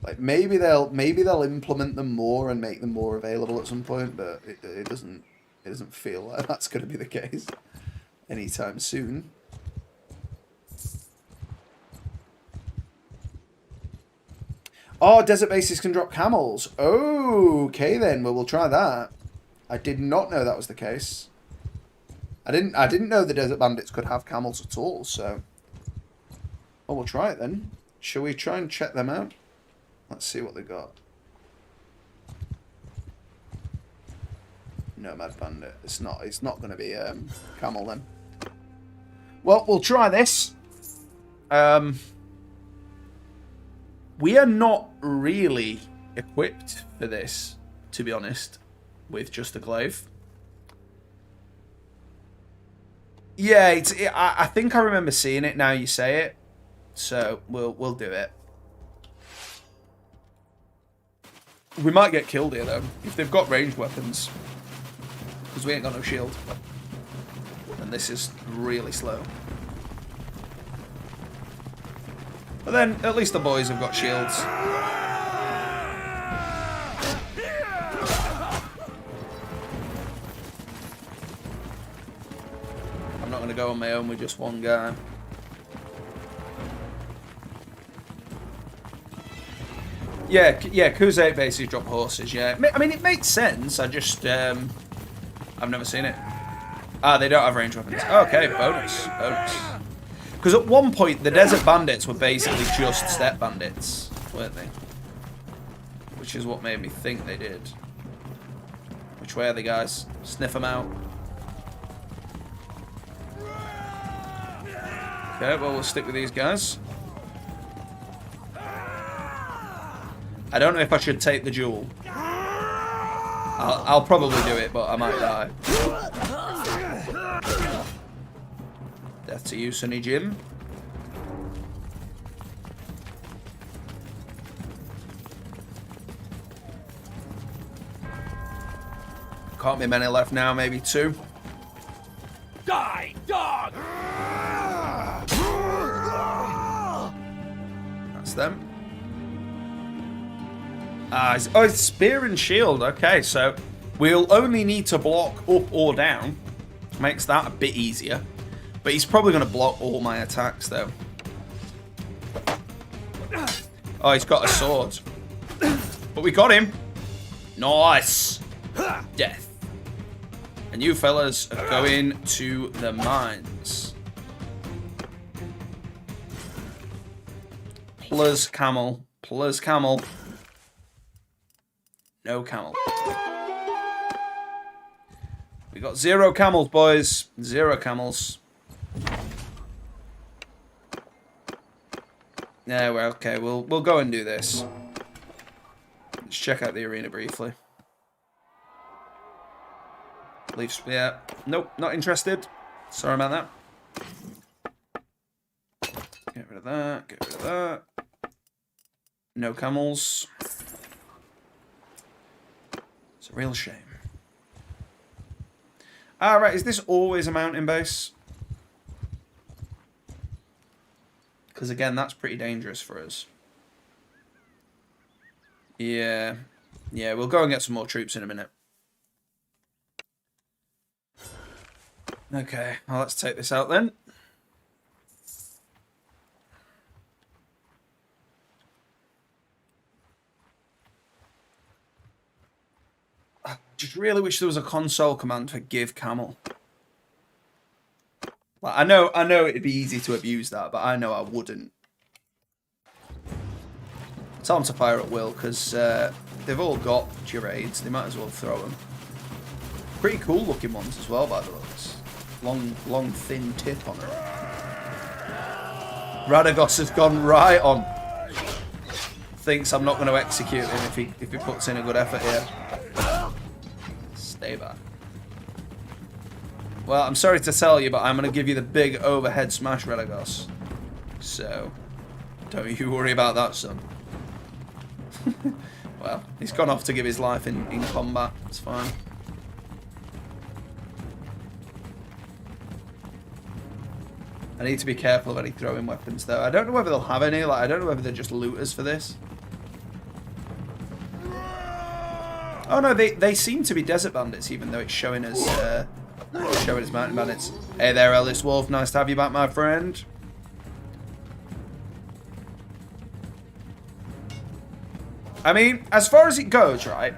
like maybe they'll implement them more and make them more available at some point. But it doesn't feel like that's going to be the case anytime soon. Oh, desert bases can drop camels. Okay then, well we'll try that. I did not know that was the case. I didn't know the desert bandits could have camels at all, so well, we'll try it then. Shall we try and check them out? Let's see what they got. Nomad bandit. It's not going to be camel then. Well, we'll try this. We are not really equipped for this, to be honest, with just a glaive. Yeah, I think I remember seeing it now you say it, so we'll do it. We might get killed here though if they've got ranged weapons, because we ain't got no shield, and this is really slow. But then, at least the boys have got shields. I'm not going to go on my own with just one guy. Yeah, Khuzait basically drop horses, yeah. I mean, it makes sense, I just, I've never seen it. Ah, they don't have ranged weapons. Okay, bonus. Because at one point, the desert bandits were basically just steppe bandits, weren't they? Which is what made me think they did. Which way are they, guys? Sniff them out. Okay, well, we'll stick with these guys. I don't know if I should take the duel. I'll probably do it, but I might die. Death to you, Sonny Jim. Can't be many left now, maybe 2. Die, dog! That's them. It's spear and shield. Okay, so we'll only need to block up or down. Makes that a bit easier. But he's probably going to block all my attacks, though. Oh, he's got a sword. But we got him. Nice. Death. And you fellas are going to the mines. Plus camel. Plus camel. No camel. We got 0 camels, boys. 0 camels. Yeah, well, okay, we'll go and do this. Just check out the arena briefly. Leafs, yeah. Nope, not interested. Sorry about that. Get rid of that. Get rid of that. No camels. It's a real shame. Ah, right. Is this always a mountain base? Because, again, that's pretty dangerous for us. Yeah. Yeah, we'll go and get some more troops in a minute. Okay, well, let's take this out then. I just really wish there was a console command for give Camel. Like, I know it'd be easy to abuse that, but I know I wouldn't. Tell them to fire at will, because they've all got Gerades. They might as well throw them. Pretty cool looking ones as well, by the looks. Long, thin tip on it. Radagos has gone right on. Thinks I'm not going to execute him if he puts in a good effort here. Stay back. Well, I'm sorry to tell you, but I'm going to give you the big overhead smash, Radagos. So, don't you worry about that, son. Well, he's gone off to give his life in combat. It's fine. I need to be careful of any throwing weapons, though. I don't know whether they'll have any. Like, I don't know whether they're just looters for this. Oh no, they seem to be desert bandits, even though it's showing as mountain bandits. Hey there, Ellis Wolf. Nice to have you back, my friend. I mean, as far as it goes, right?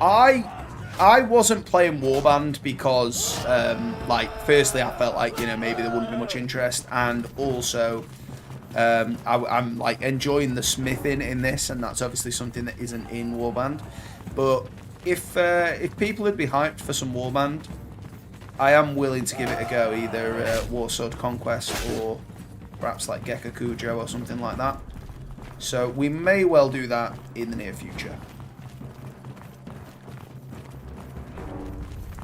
I wasn't playing Warband because, like, firstly, I felt like, you know, maybe there wouldn't be much interest, and also, I'm like enjoying the smithing in this, and that's obviously something that isn't in Warband. But if people would be hyped for some Warband, I am willing to give it a go, either Warsword Conquest or perhaps like Gekka Kujo or something like that. So we may well do that in the near future.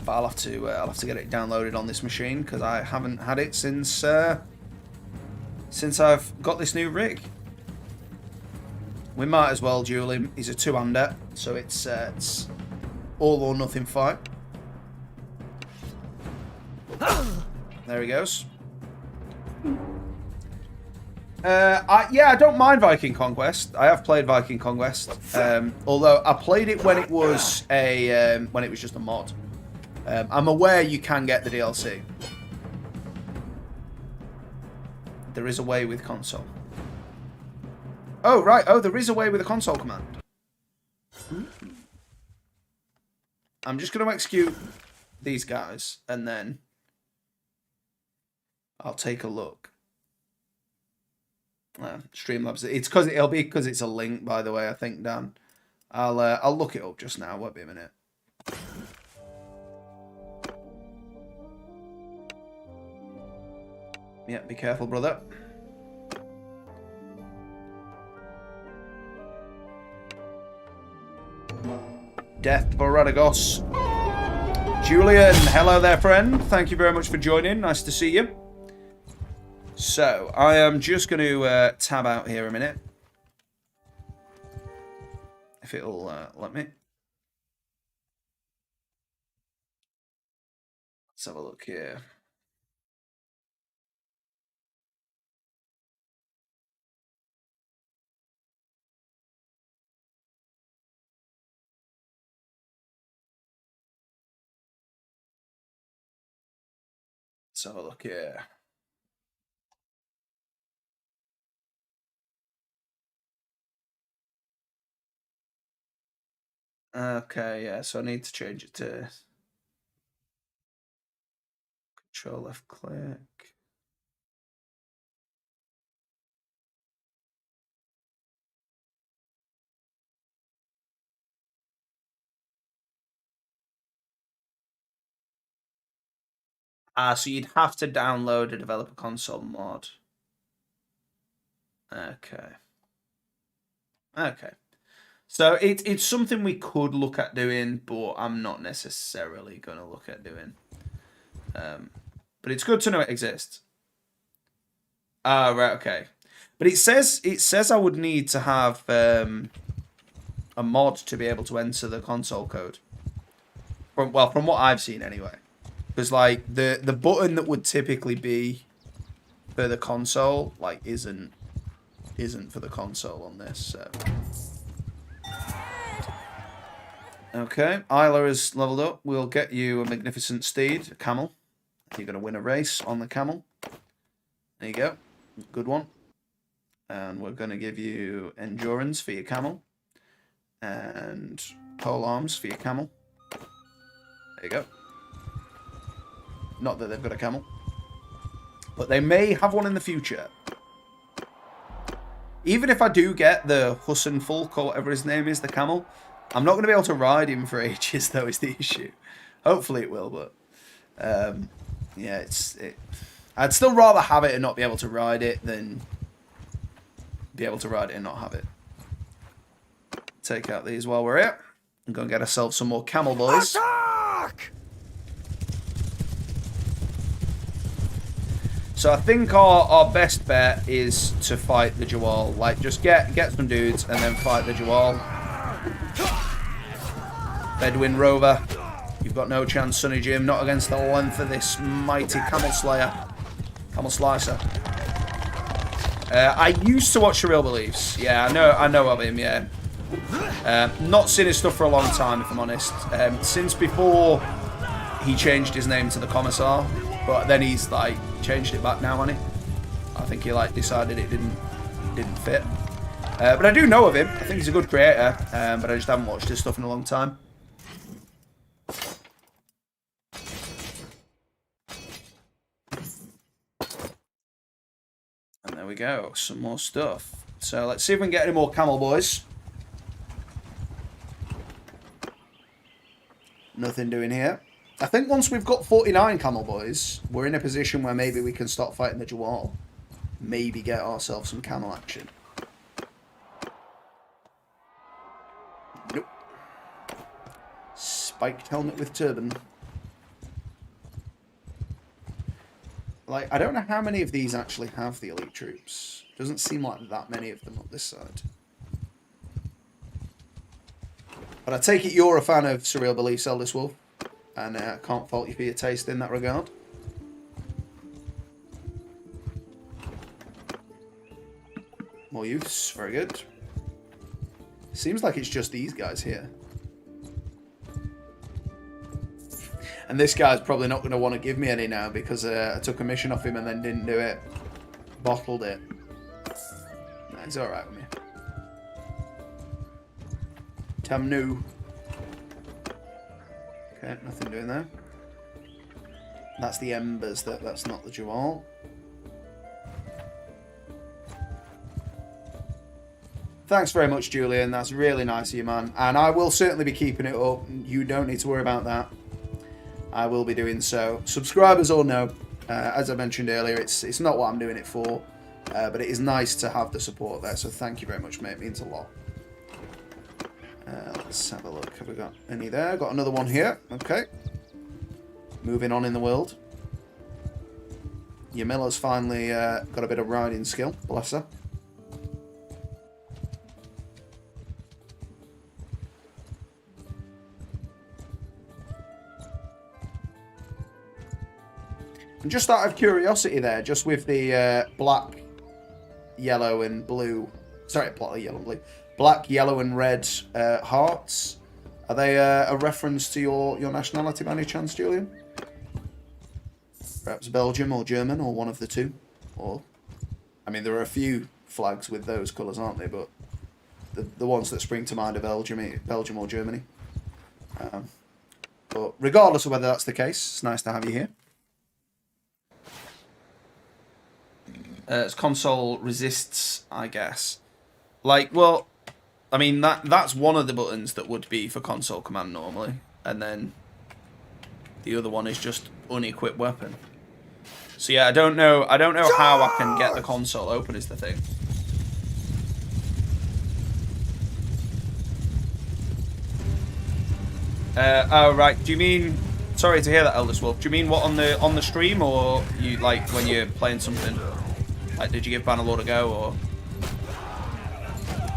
But I'll have to get it downloaded on this machine because I haven't had it since I've got this new rig. We might as well duel him. He's a two-hander, so it's all or nothing fight. There he goes. Yeah, I don't mind Viking Conquest. I have played Viking Conquest, although I played it when it was just a mod. I'm aware you can get the DLC. There is a way with console. Oh, right. Oh, there is a way with a console command. I'm just going to execute these guys, and then I'll take a look. Streamlabs. It'll be because it's a link, by the way. I think, Dan. I'll look it up just now. Won't be a minute. Yeah, be careful, brother. Death for Radagos. Julian, hello there, friend. Thank you very much for joining. Nice to see you. So, I am just going to tab out here a minute. If it'll let me. Let's have a look here. Let's have a look here. Okay, yeah, so I need to change it to Control left click. So you'd have to download a developer console mod. Okay. Okay. So it's something we could look at doing, but I'm not necessarily going to look at doing. But it's good to know it exists. Ah, right, okay. But it says I would need to have a mod to be able to enter the console code. From what I've seen anyway. Because like the button that would typically be for the console like isn't for the console on this. So. Okay, Isla is leveled up. We'll get you a magnificent steed, a camel. You're going to win a race on the camel. There you go. Good one. And we're going to give you endurance for your camel. And pole arms for your camel. There you go. Not that they've got a camel. But they may have one in the future. Even if I do get the Hussenfulk or whatever his name is, the camel, I'm not going to be able to ride him for ages, though, is the issue. Hopefully it will, but... yeah, I'd still rather have it and not be able to ride it than be able to ride it and not have it. Take out these while we're here. I'm going to get ourselves some more camel boys. Attack! So I think our best bet is to fight the Jawal. Like, just get some dudes and then fight the Jawal. Bedouin Rover. You've got no chance, Sonny Jim. Not against the length of this mighty Camel Slayer. Camel Slicer. I used to watch The Real Beliefs. Yeah, I know of him, yeah. Not seen his stuff for a long time, if I'm honest. Since before he changed his name to the Commissar. But then he's, like, changed it back now, hasn't he? I think he, like, decided it didn't fit. But I do know of him. I think he's a good creator. But I just haven't watched his stuff in a long time. And there we go. Some more stuff. So let's see if we can get any more camel boys. Nothing doing here. I think once we've got 49 camel boys, we're in a position where maybe we can stop fighting the Jawal. Maybe get ourselves some camel action. Nope. Spiked helmet with turban. Like, I don't know how many of these actually have the elite troops. Doesn't seem like that many of them on this side. But I take it you're a fan of Surreal Beliefs, Eldest Wolf. And I can't fault you for your taste in that regard. More youths, very good. Seems like it's just these guys here. And this guy's probably not going to want to give me any now because I took a mission off him and then didn't do it. Bottled it. Nah, he's alright with me. Tamnu. Okay, nothing doing there. That's the Embers, that's not the Jawal. Thanks very much, Julian. That's really nice of you, man. And I will certainly be keeping it up. You don't need to worry about that. I will be doing so. Subscribers all know, as I mentioned earlier, it's not what I'm doing it for, but it is nice to have the support there. So thank you very much, mate. It means a lot. Let's have a look. Have we got any there? Got another one here. Okay. Moving on in the world. Yamila's finally got a bit of riding skill. Bless her. And just out of curiosity there, just with the black, yellow and blue... Sorry, black, yellow and blue. Black, yellow and red hearts. Are they a reference to your nationality by any chance, Julian? Perhaps Belgium or German or one of the two? Or, I mean, there are a few flags with those colours, aren't they? But the ones that spring to mind are Belgium or Germany. But regardless of whether that's the case, it's nice to have you here. It's console resists, I guess. Like, well, I mean that's one of the buttons that would be for console command normally, and then the other one is just unequipped weapon. So yeah, I don't know how I can get the console open is the thing. Oh right. Do you mean? Sorry to hear that, Eldest Wolf. Do you mean what on the stream, or you like when you're playing something? Like, did you give Bannerlord a go, or?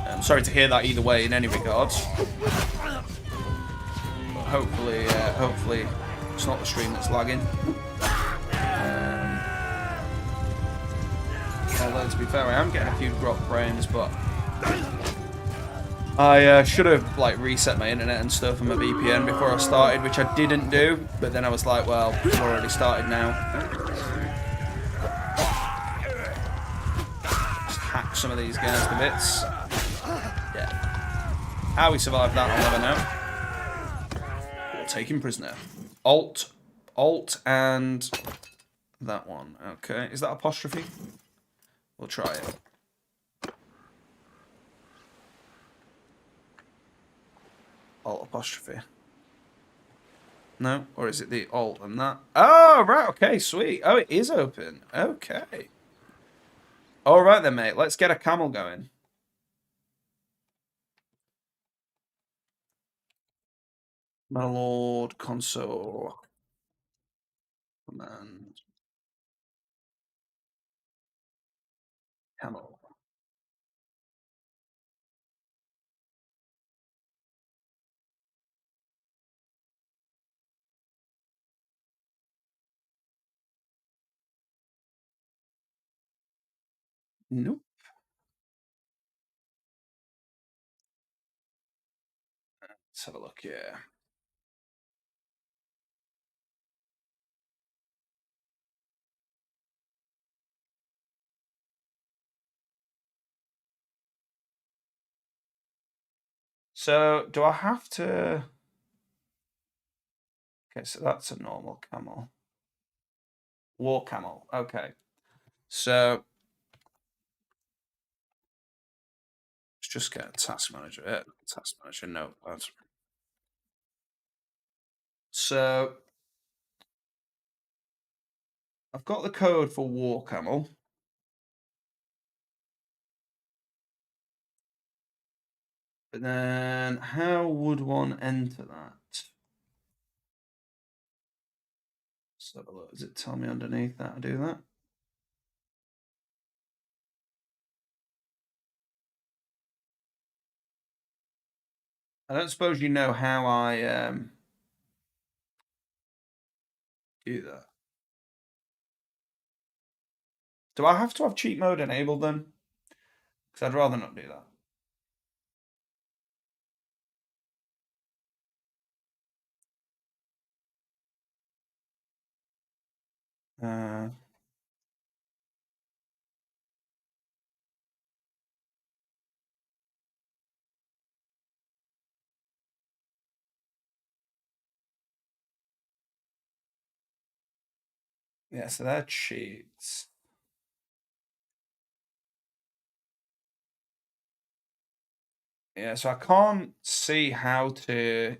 I'm sorry to hear that either way. In any regards. But hopefully, it's not the stream that's lagging. Although to be fair, I am getting a few drop frames, but I should have like reset my internet and stuff and my VPN before I started, which I didn't do. But then I was like, well, we're already started now. Just hack some of these guys to bits. Yeah. How we survived that, I'll never know. We'll take him prisoner. Alt, and that one. Okay, is that apostrophe? We'll try it. Alt apostrophe. No, or is it the alt and that? Oh, right, okay, sweet. Oh, it is open. Okay. All right then, mate. Let's get a camel going. Bannerlord console. Command. Camel. Nope. Let's have a look, yeah. So, do I have to... Okay, so that's a normal camel. War camel, okay. So, let's just get a task manager. Task manager, no. That's... So, I've got the code for War Camel. But then, how would one enter that? So, does it tell me underneath that I do that? I don't suppose you know how I do that. Do I have to have cheat mode enabled then? Because I'd rather not do that. Yeah, so they're cheats. Yeah, so I can't see how to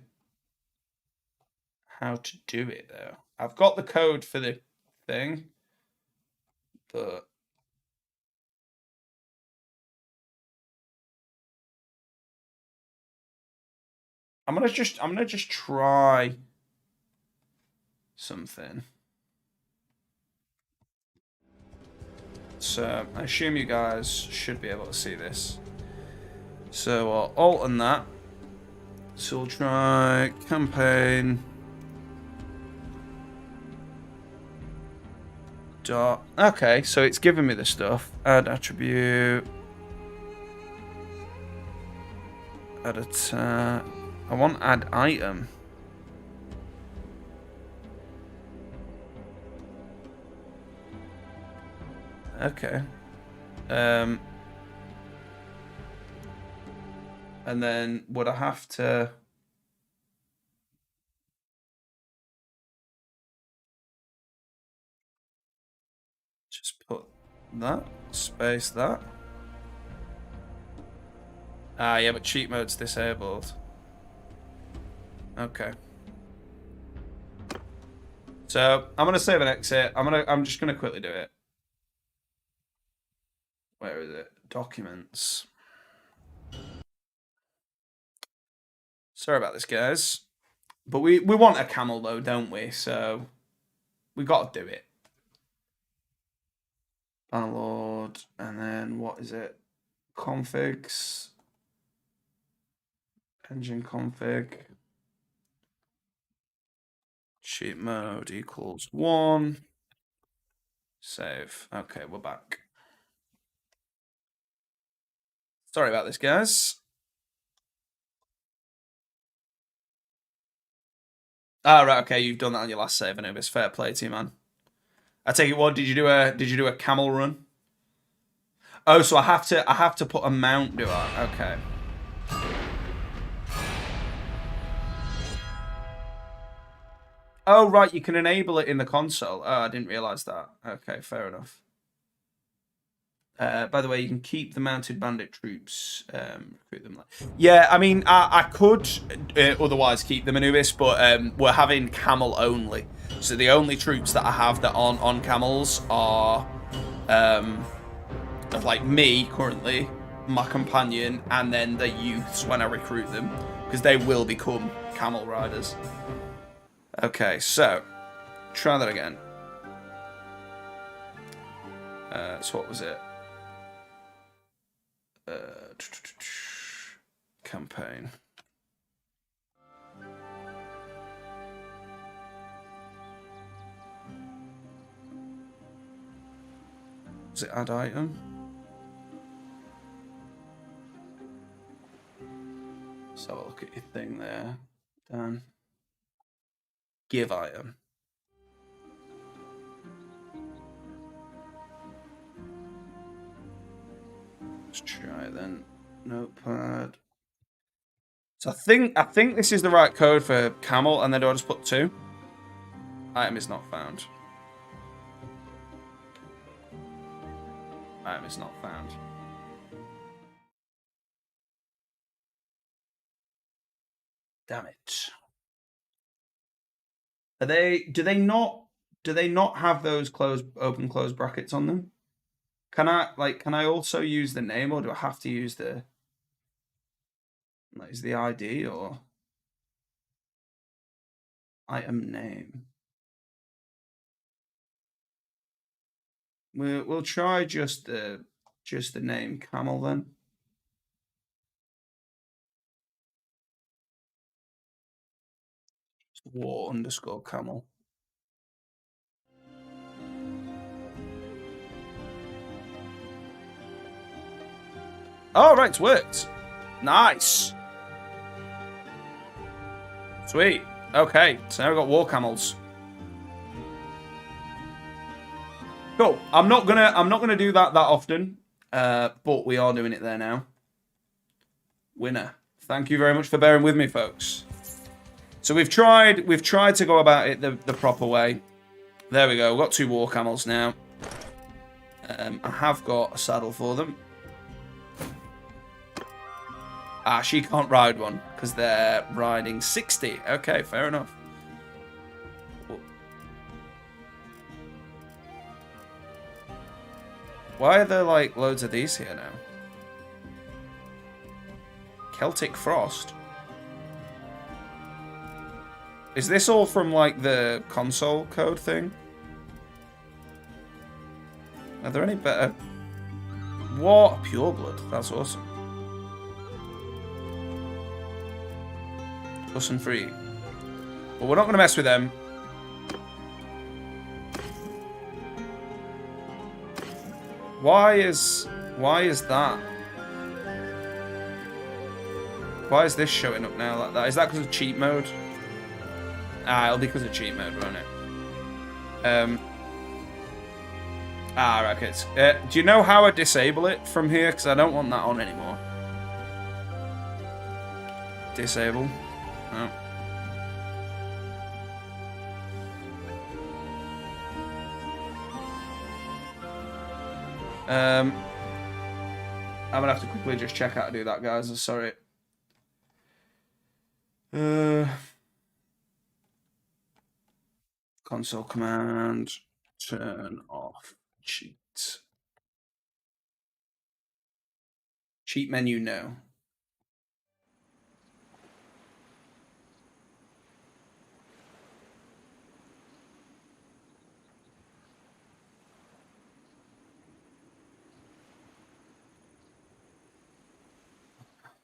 do it though. I've got the code for the thing, but I'm gonna just try something. So I assume you guys should be able to see this. So I'll alt and that. So we'll try campaign. Dot. Okay, so it's giving me the stuff. Add attribute. Add attack. I want add item. Okay. And then would I have to just put that, space that? Ah, yeah, but cheat mode's disabled. Okay. So I'm gonna save and exit. I'm just gonna quickly do it. Where is it? Documents. Sorry about this, guys. But we want a camel though, don't we? So we got to do it. Bannerlord, and then what is it? Configs. Engine config. Cheat mode equals 1. Save. Okay, we're back. Sorry about this, guys. Ah, right. Okay, you've done that on your last save, Anubis. Fair play to you, man. I take it. What did you do? A camel run? Oh, so I have to put a mount, do I? Okay. Oh, right. You can enable it in the console. Oh, I didn't realize that. Okay, fair enough. By the way, you can keep the mounted bandit troops. Recruit them. Yeah, I mean, I could otherwise keep them Anubis, but we're having camel only. So the only troops that I have that aren't on camels are like me currently, my companion, and then the youths when I recruit them, because they will become camel riders. Okay, so try that again. So what was it? Campaign. Was it add item? Let's have a look at your thing there, Dan. Give item. Let's try then. Notepad. So I think this is the right code for camel, and then do I just put 2? Item is not found. Item is not found. Damn it. Are they? Do they not have those open close brackets on them? Can I also use the name, or do I have to use the is the ID or item name? We'll try just the name camel then. War underscore camel. Oh, right, it's worked. Nice. Sweet. Okay, so now we've got war camels. Cool. I'm not gonna do that often, but we are doing it there now. Winner. Thank you very much for bearing with me, folks. So we've tried to go about it the proper way. There we go. We've got 2 war camels now. I have got a saddle for them. Ah, she can't ride one because they're riding 60. Okay, fair enough. Why are there like loads of these here now? Celtic Frost. Is this all from like the console code thing? Are there any better? What? Pureblood. That's awesome. Plus and free. Well, we're not going to mess with them. Why is that? Why is this showing up now like that? Is that because of cheat mode? Ah, it'll be because of cheat mode, won't it? Right, okay. Do you know how I disable it from here? Because I don't want that on anymore. Disable. No. I'm gonna have to quickly just check how to do that, guys. I'm sorry. Console command. Turn off cheat. Cheat menu, no.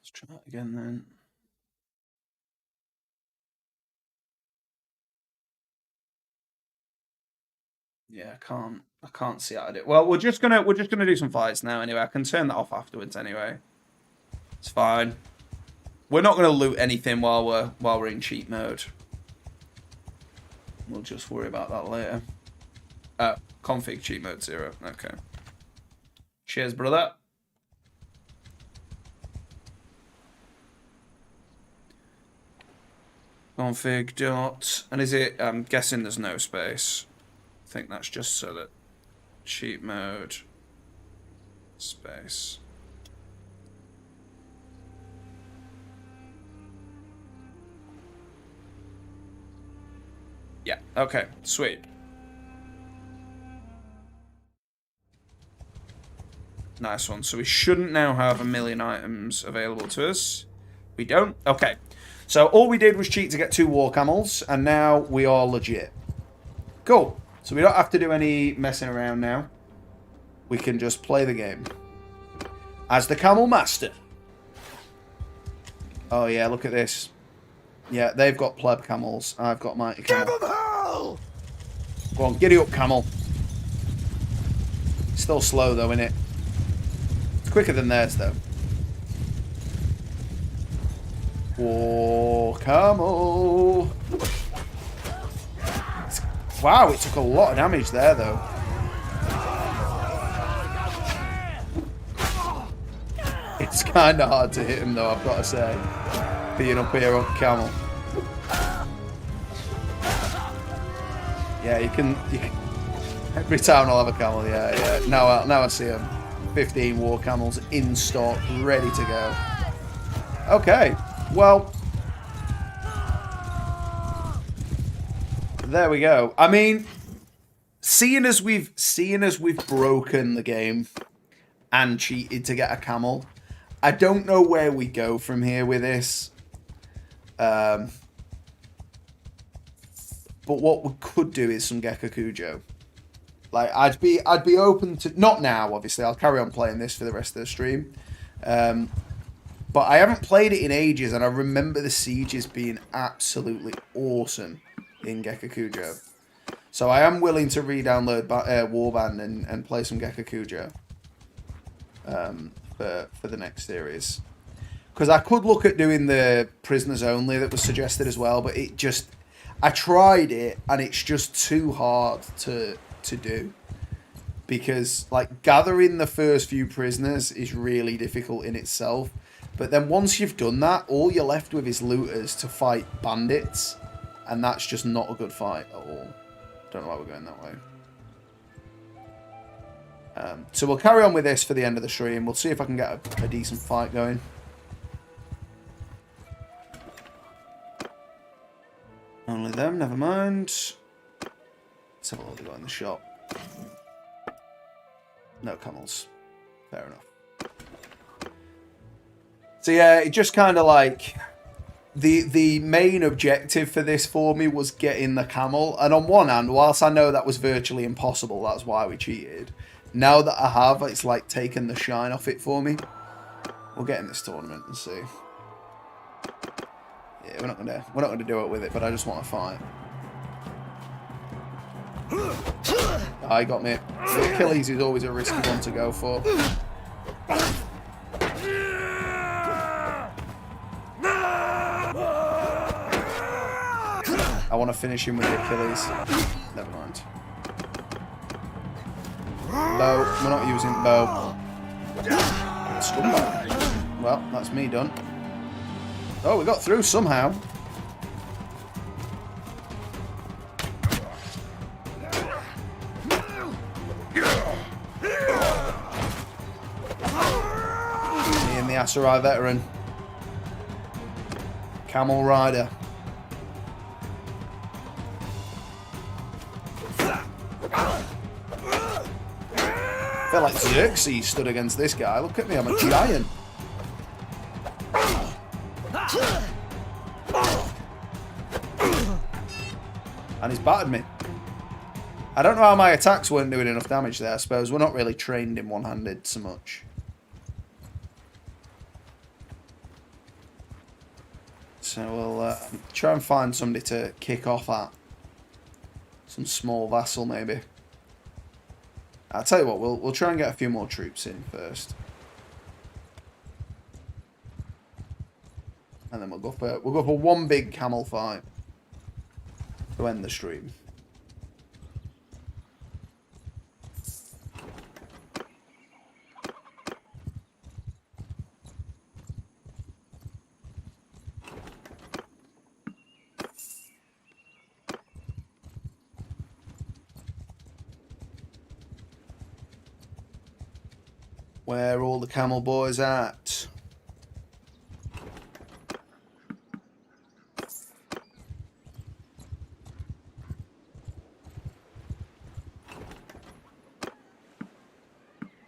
Let's try that again then. Yeah, I can't see how to do it. Well, we're just gonna do some fights now anyway. I can turn that off afterwards anyway. It's fine. We're not gonna loot anything while we're in cheat mode. We'll just worry about that later. Config cheat mode 0. Okay. Cheers, brother. Config dot, and is it? I'm guessing there's no space. I think that's just so that cheat mode space. Yeah. Okay. Sweet. Nice one. So we shouldn't now have a million items available to us. We don't? Okay. So all we did was cheat to get 2 war camels, and now we are legit. Cool. So we don't have to do any messing around now. We can just play the game. As the camel master. Oh yeah, look at this. Yeah, they've got pleb camels. I've got mighty camel. Go on, giddy up, camel. Still slow though, innit? It's quicker than theirs though. Whoa, camel. Wow, it took a lot of damage there though. It's kind of hard to hit him though, I've got to say. Being up here on camel. Yeah, you can every town will have a camel, yeah. Now I see them. 15 war camels in stock, ready to go. Okay, well, there we go. I mean, seeing as we've broken the game and cheated to get a camel, I don't know where we go from here with this. But what we could do is some Gekukujo. Like, I'd be open to, not now, obviously. I'll carry on playing this for the rest of the stream. But I haven't played it in ages, and I remember the sieges being absolutely awesome in Gekukujo. So I am willing to re-download Warband and play some Gekukujo for the next series. Because I could look at doing the prisoners only that was suggested as well, but it just... I tried it, and it's just too hard to do. Because, like, gathering the first few prisoners is really difficult in itself. But then once you've done that, all you're left with is looters to fight bandits. And that's just not a good fight at all. Don't know why we're going that way. So we'll carry on with this for the end of the stream. We'll see if I can get a decent fight going. Only them, never mind. Let's have a look at in the shop. No camels. Fair enough. So yeah, it just kind of like... The main objective for this for me was getting the camel. And on one hand, whilst I know that was virtually impossible, that's why we cheated. Now that I have, it's like taken the shine off it for me. We'll get in this tournament and see. Yeah, we're not gonna do it with it, but I just want to fight. Ah, he got me. The Achilles is always a risky one to go for. I want to finish him with the Achilles. Never mind. Bow. We're not using bow. Scumbag. Well, that's me done. Oh, we got through somehow. Me and the Asarai veteran. Camel rider. I feel like Xerxes stood against this guy. Look at me, I'm a giant. And he's battered me. I don't know how my attacks weren't doing enough damage there. I suppose we're not really trained in one-handed so much. So we'll try and find somebody to kick off at. Some small vassal, maybe. I'll tell you what, we'll try and get a few more troops in first. And then we'll go for one big camel fight to end the stream. Where are all the camel boys at?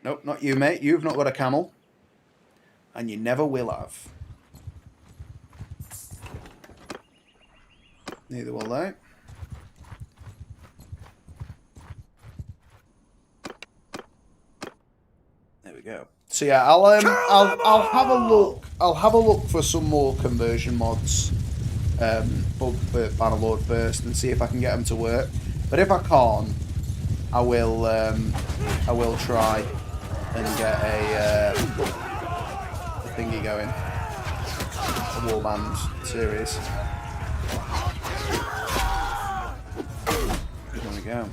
Nope, not you, mate. You've not got a camel. And you never will have. Neither will they. There we go. So yeah, I'll have a look. I'll have a look for some more conversion mods for Bannerlord first and see if I can get them to work. But if I can't, I will try and get a thingy going. A warband series. There we go.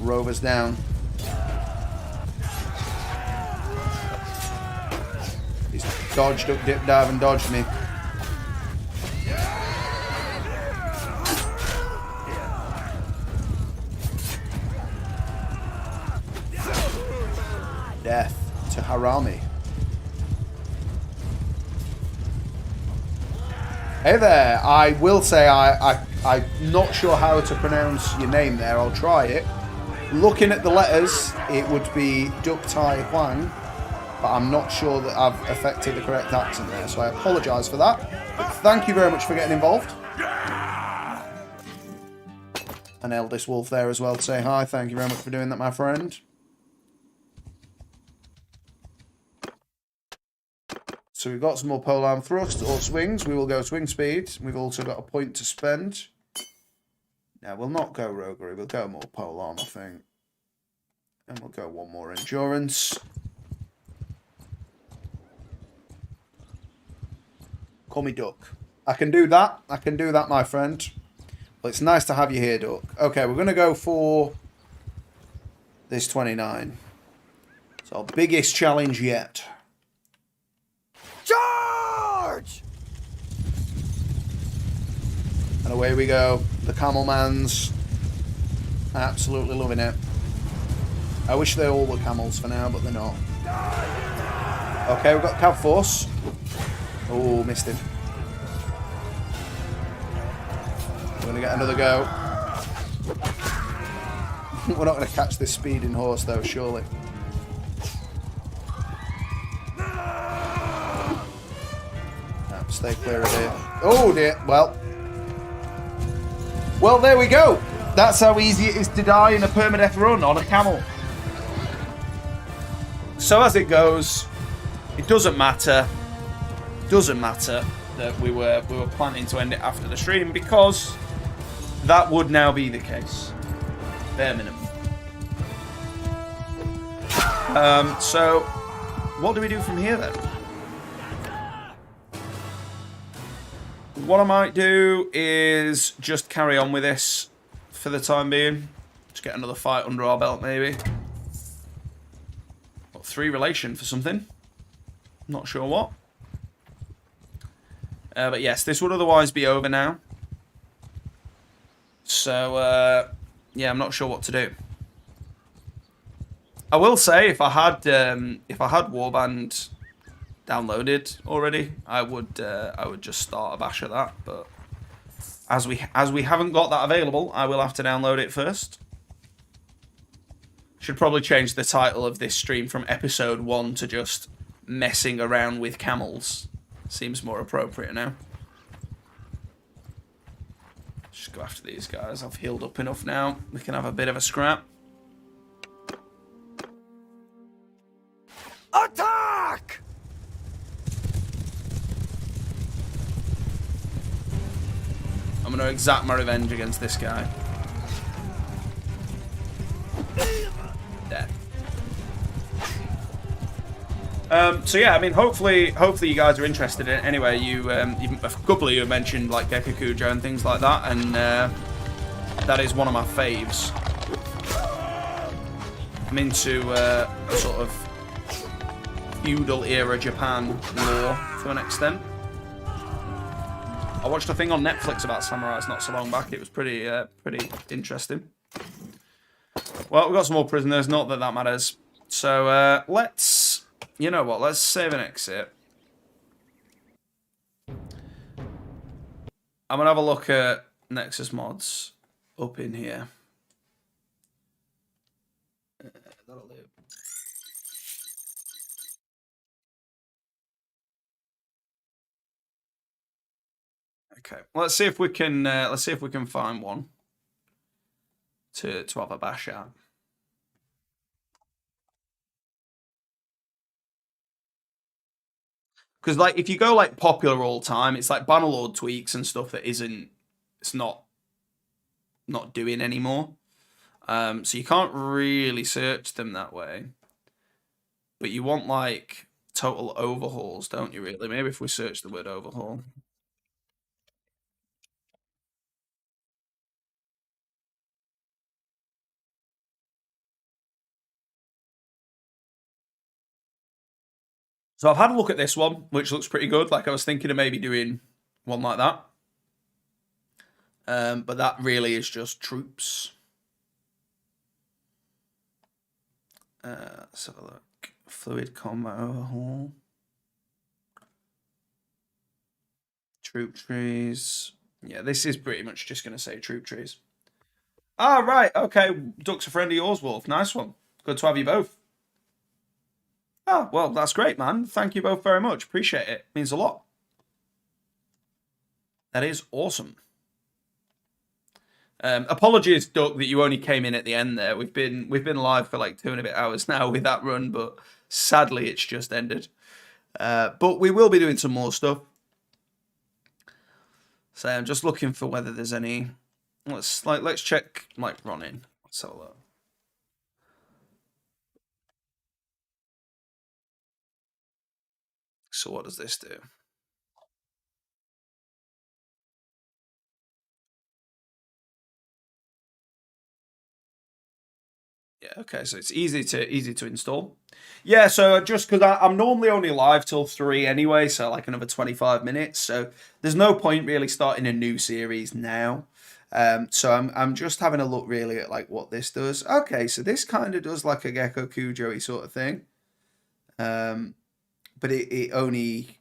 Rovers down. He's dodged up, dip, dive, and dodged me. Death to Harami. Hey there, I will say I'm not sure how to pronounce your name there. I'll try it. Looking at the letters, it would be Duk Tai Huang, but I'm not sure that I've affected the correct accent there, so I apologise for that. But thank you very much for getting involved. An eldest wolf there as well to say hi. Thank you very much for doing that, my friend. So we've got some more polearm thrust or swings. We will go swing speed. We've also got a point to spend. Now we'll not go roguery. We'll go more polearm, I think. And we'll go one more endurance. Call me Duck. I can do that. I can do that, my friend. Well, it's nice to have you here, Duck. Okay, we're going to go for this 29. It's our biggest challenge yet. Charge! And away we go. The camel man's absolutely loving it. I wish they all were camels for now, but they're not. Okay, we've got Cav Force. Oh, missed him. We're going to get another go. We're not going to catch this speeding horse, though, surely. Stay clear of it. Oh dear. Well, there we go. That's how easy it is to die in a permadeath run on a camel. So as it goes, it doesn't matter. Doesn't matter that we were planning to end it after the stream, because that would now be the case. Bare minimum. So what do we do from here then? What I might do is just carry on with this for the time being. Just get another fight under our belt, maybe. Got 3 relation for something. Not sure what. But yes, this would otherwise be over now. So, yeah, I'm not sure what to do. I will say, if I had Warband downloaded already, I would just start a bash at that, but as we haven't got that available, I will have to download it first. Should probably change the title of this stream from episode 1 to just messing around with camels. Seems more appropriate now. Just go after these guys. I've healed up enough now. We can have a bit of a scrap. Attack! I'm going to exact my revenge against this guy. Dead. So yeah, I mean, hopefully you guys are interested in it. Anyway, a couple of you have mentioned like Gecko Cujo and things like that, and that is one of my faves. I'm into a sort of feudal era Japan lore to an extent. I watched a thing on Netflix about samurais not so long back. It was pretty interesting. Well, we've got some more prisoners. Not that that matters. So let's, you know what? Let's save and exit. I'm gonna have a look at Nexus mods up in here. That'll do. Okay, let's see if we can find one to have a bash at. Because like if you go like popular all time, it's like Bannerlord tweaks and stuff that it's not doing anymore. So you can't really search them that way. But you want like total overhauls, don't you? Really? Maybe if we search the word overhaul. So I've had a look at this one, which looks pretty good. Like I was thinking of maybe doing one like that. But that really is just troops. Let's have a look. Fluid combat overhaul. Troop trees. Yeah, this is pretty much just going to say troop trees. Ah, right. Okay. Duck's a friend of yours, Wolf. Nice one. Good to have you both. Oh, well, that's great, man. Thank you both very much. Appreciate it. Means a lot. That is awesome. Apologies, Duck, that you only came in at the end there. We've been live for like 2 and a bit hours now with that run, but sadly it's just ended. But we will be doing some more stuff. So I'm just looking for whether there's any. Let's check like Ronin. Let's have a look. So what does this do? Yeah, okay, so it's easy to install. Yeah, so just because I'm normally only live till 3 anyway, so like another 25 minutes. So there's no point really starting a new series now. So I'm just having a look really at like what this does. Okay, so this kind of does like a Gecko Cujo-y sort of thing. But it only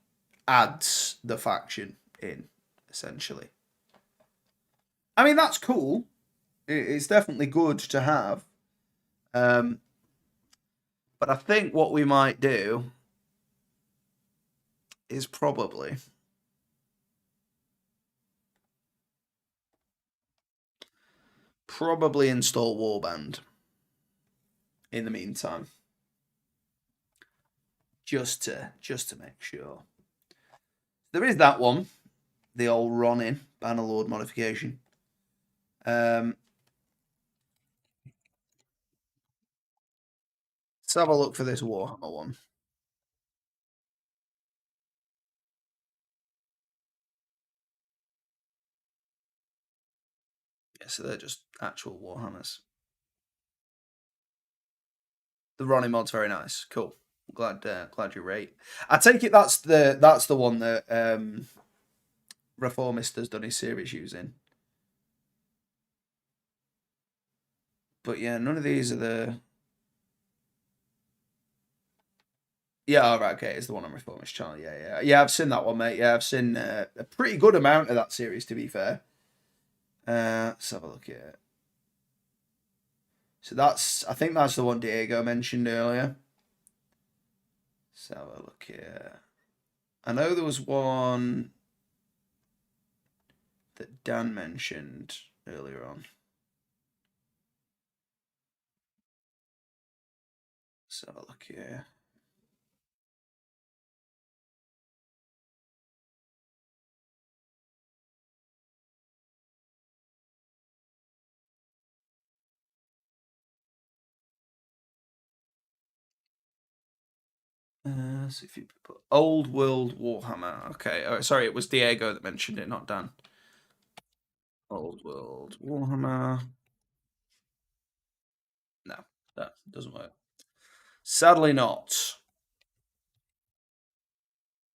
adds the faction in, essentially. I mean, that's cool. It's definitely good to have. But I think what we might do is probably install Warband in the meantime, just to make sure. There is that one, the old Ronin Bannerlord modification. Let's have a look for this Warhammer one. Yeah, so they're just actual Warhammers. The Ronin mod's very nice. Cool. Glad you rate. I take it that's the one that Reformist has done his series using. But yeah, none of these are the. Yeah, all right, okay, it's the one on Reformist channel. Yeah. I've seen that one, mate. Yeah, I've seen a pretty good amount of that series, to be fair. Let's have a look here. So I think that's the one Diego mentioned earlier. Let's have a look here. I know there was one that Dan mentioned earlier on. Let's have a look here. See if you put Old World Warhammer. Okay, sorry, it was Diego that mentioned it, not Dan. Old World Warhammer. No, that doesn't work. Sadly not.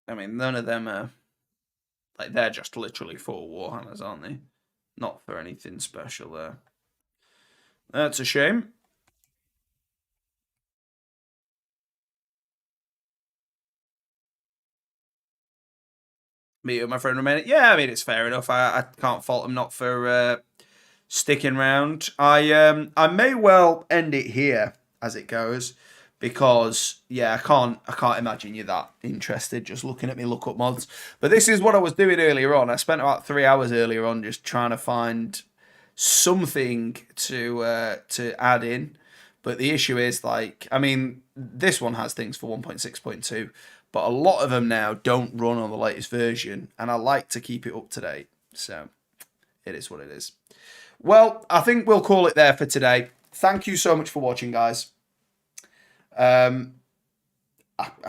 I mean, none of them are... Like, they're just literally 4 Warhammers, aren't they? Not for anything special there. That's a shame. Me and my friend remain. Yeah, I mean, it's fair enough. I can't fault them not for sticking around. I may well end it here as it goes, because yeah, I can't imagine you're that interested just looking at me look up mods. But this is what I was doing earlier on. I spent about 3 hours earlier on just trying to find something to add in. But the issue is, like, I mean, this one has things for 1.6.2, but a lot of them now don't run on the latest version, and I like to keep it up to date. So it is what it is. Well, I think we'll call it there for today. Thank you so much for watching, guys. I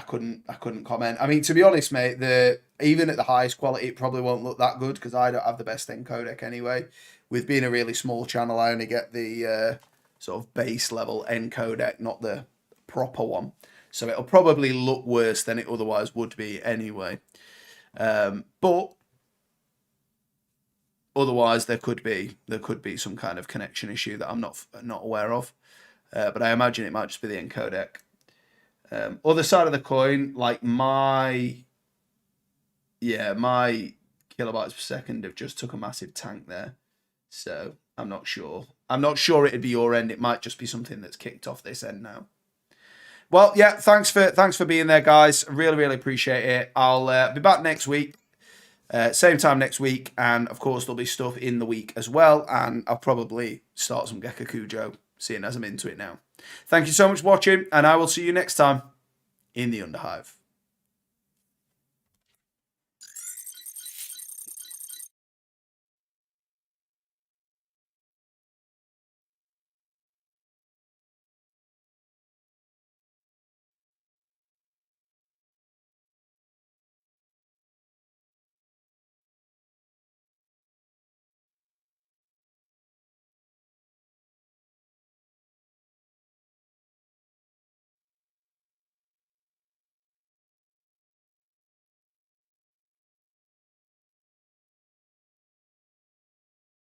couldn't comment. I mean, to be honest, mate, even at the highest quality, it probably won't look that good because I don't have the best encodec anyway. With being a really small channel, I only get the sort of base level encodec, not the proper one. So it'll probably look worse than it otherwise would be anyway. But otherwise, there could be some kind of connection issue that I'm not aware of. But I imagine it might just be the encodec. Other side of the coin, like my kilobytes per second have just took a massive tank there. So I'm not sure. I'm not sure it'd be your end. It might just be something that's kicked off this end now. Well, yeah, thanks for being there, guys. Really, really appreciate it. I'll be back next week. Same time next week, and of course there'll be stuff in the week as well, and I'll probably start some Gekakujo, seeing as I'm into it now. Thank you so much for watching, and I will see you next time in the Underhive.